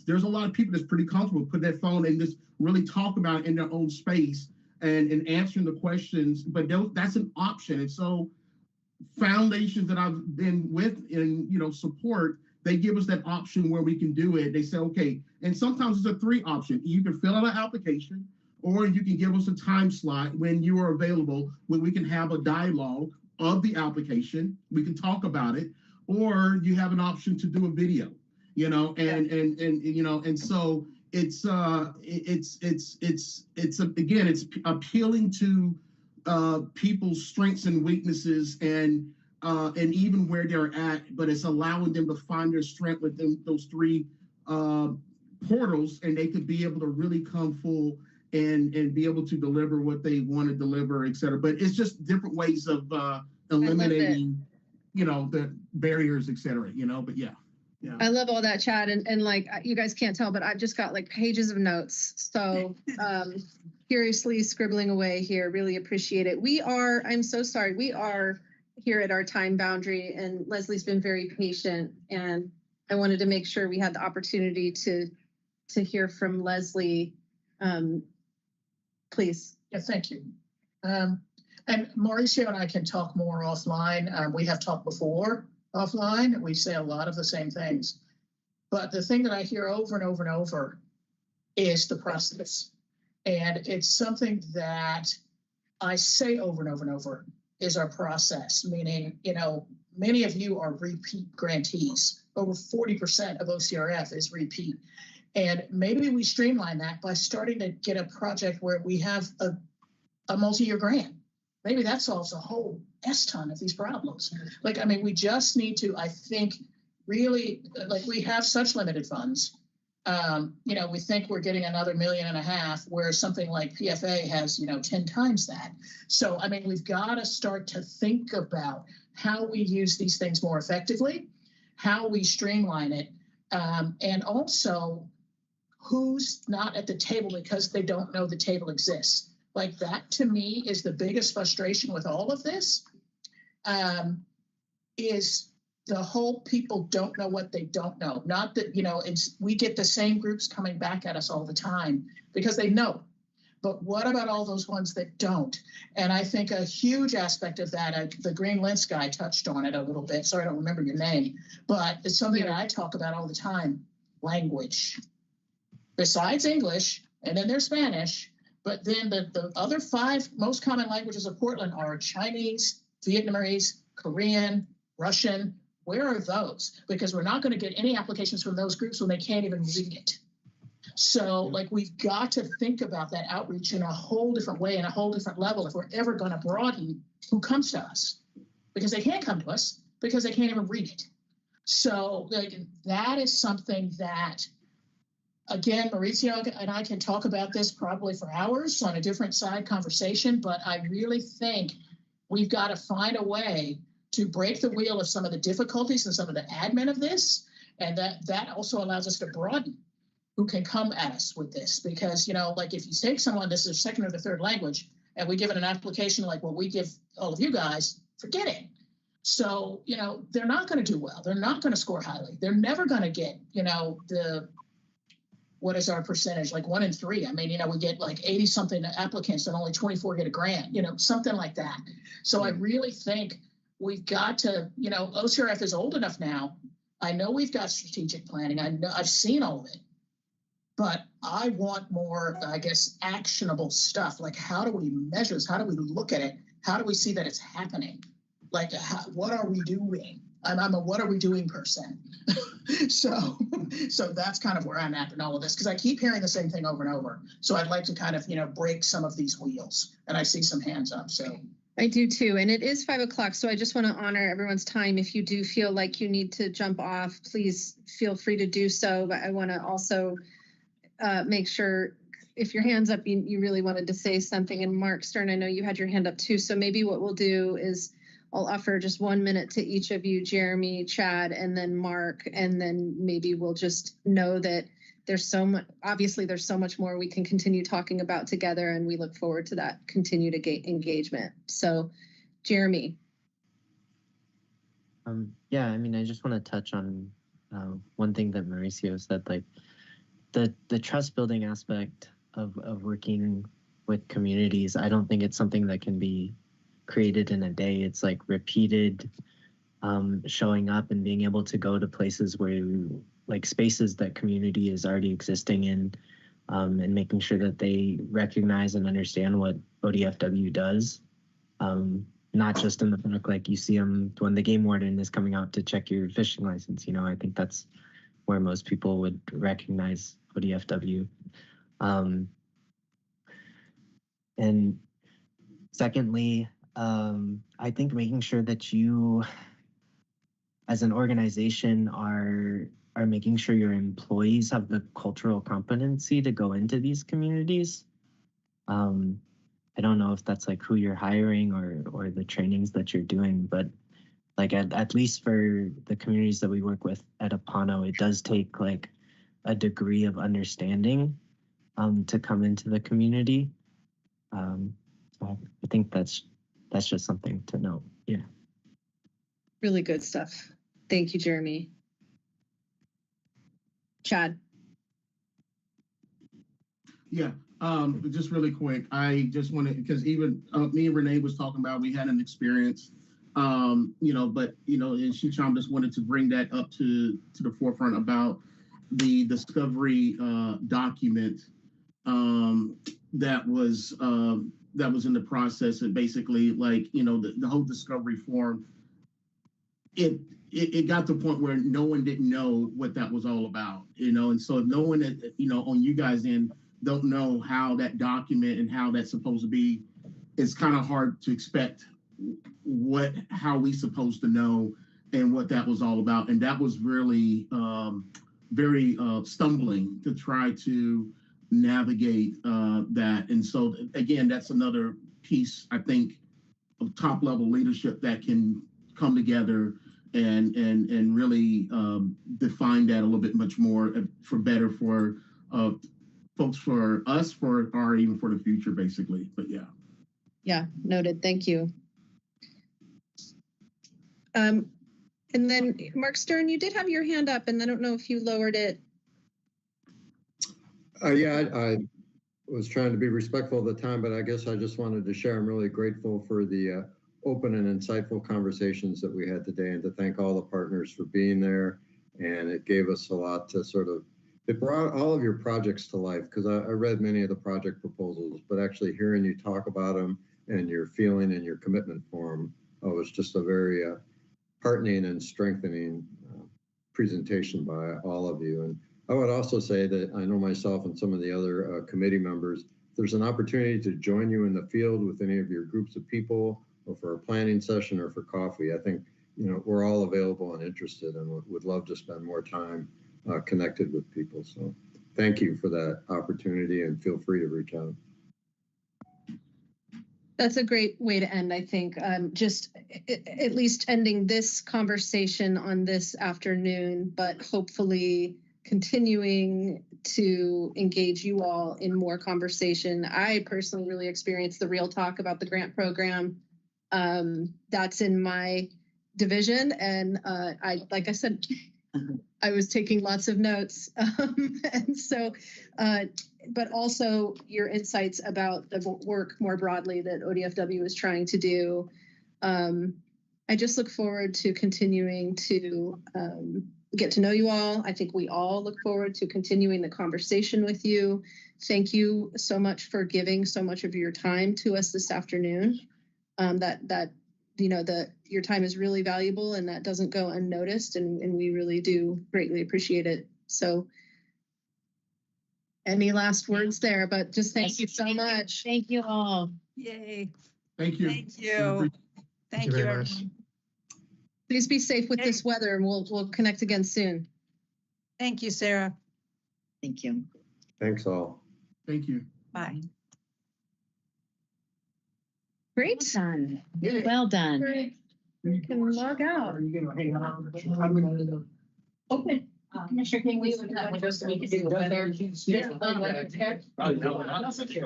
there's a lot of people that's pretty comfortable put their phone and just really talk about it in their own space and answering the questions, but that's an option. And so foundations that I've been with and, you know, support, they give us that option where we can do it. They say, okay, and sometimes it's a 3 option. You can fill out an application, or you can give us a time slot when you are available, when we can have a dialogue of the application. We can talk about it, or you have an option to do a video. You know, and you know, and so it's appealing to people's strengths and weaknesses and even where they're at, but it's allowing them to find their strength within those 3 portals, and they could be able to really come full and be able to deliver what they want to deliver, et cetera. But it's just different ways of eliminating, you know, the barriers, et cetera, you know, but yeah. Yeah. I love all that, Chad, and like you guys can't tell, but I've just got like pages of notes. So furiously scribbling away here. Really appreciate it. I'm so sorry. We are here at our time boundary, and Leslie's been very patient, and I wanted to make sure we had the opportunity to hear from Leslie. Please. Yeah, thank you. And Mauricio and I can talk more offline. We have talked before. Offline, we say a lot of the same things. But the thing that I hear over and over and over is the process. And it's something that I say over and over and over is our process, meaning, you know, many of you are repeat grantees. Over 40% of OCRF is repeat. And maybe we streamline that by starting to get a project where we have a multi-year grant. Maybe that solves a whole ton of these problems. Like, I mean, we just need to, I think, really, like, we have such limited funds. You know, we think we're getting another $1.5 million, where something like PFA has, you know, 10 times that. So, I mean, we've got to start to think about how we use these things more effectively, how we streamline it, and also who's not at the table because they don't know the table exists. Like, that to me is the biggest frustration with all of this, is the whole people don't know what they don't know. Not that, you know, we get the same groups coming back at us all the time because they know. But what about all those ones that don't? And I think a huge aspect of that, the Green Lens guy touched on it a little bit. Sorry, I don't remember your name, but it's something that I talk about all the time: language. Besides English, and then there's Spanish. But then the other 5 most common languages of Portland are Chinese, Vietnamese, Korean, Russian. Where are those? Because we're not going to get any applications from those groups when they can't even read it. So, like, we've got to think about that outreach in a whole different way, in a whole different level, if we're ever going to broaden who comes to us. Because they can't come to us because they can't even read it. So, like, that is something that, again, Mauricio and I can talk about this probably for hours on a different side conversation, but I really think we've got to find a way to break the wheel of some of the difficulties and some of the admin of this, and that also allows us to broaden who can come at us with this. Because, you know, like, if you take someone, this is their second or their third language, and we give it an application like what we give all of you guys, forget it. So, you know, they're not going to do well. They're not going to score highly. They're never going to get, you know, what is our percentage? Like 1 in 3. I mean, you know, we get like 80 something applicants and only 24 get a grant, you know, something like that. So I really think we've got to, you know, OCRF is old enough now. I know we've got strategic planning. I know I've seen all of it. but I want more, I guess, actionable stuff. Like, how do we measure this? How do we look at it? How do we see that it's happening? Like, what are we doing? I'm a what are we doing person. So that's kind of where I'm at in all of this, because I keep hearing the same thing over and over. So I'd like to kind of, break some of these wheels. And I see some hands up. So I do too. And it is 5 o'clock. So I just want to honor everyone's time. If you do feel like you need to jump off, please feel free to do so. But I want to also make sure if your hand's up, you really wanted to say something. And Mark Stern, I know you had your hand up too. So maybe what we'll do is I'll offer just 1 minute to each of you, Jeremy, Chad, and then Mark. And then maybe we'll just know that there's so much, obviously there's so much more we can continue talking about together, and we look forward to that continued engagement. So, Jeremy. Yeah, I mean, I just want to touch on one thing that Mauricio said, like the trust building aspect of working with communities. I don't think it's something that can be created in a day. It's like repeated showing up and being able to go to places where like spaces that community is already existing in, and making sure that they recognize and understand what ODFW does. Not just in the book, like you see them when the game warden is coming out to check your fishing license. I think that's where most people would recognize ODFW. And secondly, I think making sure that you, as an organization, are making sure your employees have the cultural competency to go into these communities. I don't know if that's like who you're hiring or the trainings that you're doing, but like at least for the communities that we work with at Apano, it does take like a degree of understanding to come into the community. So I think that's just something to note. Yeah. Really good stuff. Thank you, Jeremy. Chad. Yeah, just really quick. I just wanted, because even me and Renee was talking about, we had an experience, and she just wanted to bring that up to the forefront about the discovery document that was in the process. And basically, like, the whole discovery form, it got to a point where no one didn't know what that was all about, and so no one, on you guys' end, don't know how that document and how that's supposed to be. It's kind of hard to expect how we supposed to know and what that was all about. And that was really very stumbling to try to navigate that. And so again, that's another piece, I think, of top level leadership that can come together and really define that a little bit much more for better for folks, for us, or even for the future, basically. But yeah. Yeah, noted. Thank you. And then Mark Stern, you did have your hand up, and I don't know if you lowered it. Yeah, I was trying to be respectful of the time, but I guess I just wanted to share. I'm really grateful for the open and insightful conversations that we had today, and to thank all the partners for being there. And it gave us a lot to it brought all of your projects to life, because I read many of the project proposals, but actually hearing you talk about them and your feeling and your commitment for them was just a very heartening and strengthening presentation by all of you. And I would also say that I know myself and some of the other committee members, if there's an opportunity to join you in the field with any of your groups of people, or for a planning session or for coffee, I think, we're all available and interested, and would love to spend more time connected with people. So thank you for that opportunity, and feel free to reach out. That's a great way to end, I think. Just at least ending this conversation on this afternoon, but hopefully continuing to engage you all in more conversation. I personally really experienced the real talk about the grant program. That's in my division, and like I said, I was taking lots of notes, and so, but also your insights about the work more broadly that ODFW is trying to do. I just look forward to continuing to get to know you all. I think we all look forward to continuing the conversation with you. Thank you so much for giving so much of your time to us this afternoon. Your time is really valuable and that doesn't go unnoticed, and we really do greatly appreciate it. So any last words there, but just thank you so much. Thank you all. Yay. Thank you. Thank you. Thank you, very much. everyone. Please be safe with this weather, and we'll connect again soon. Thank you, Sarah. Thank you. Thanks all. Thank you. Bye. Great. Well done. Well done. You can log out. Open. Commissioner King, we would have just so we could do the weather.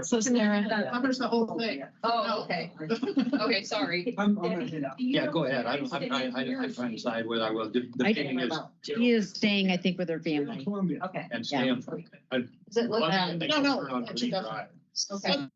So Sarah, That covers the whole thing. Oh, okay. Okay, sorry. Yeah, go ahead. I'm trying to decide whether I will. The thing is. she is staying, I think, with her family. Okay. And stay on. Does it look? No, no. Okay. Okay.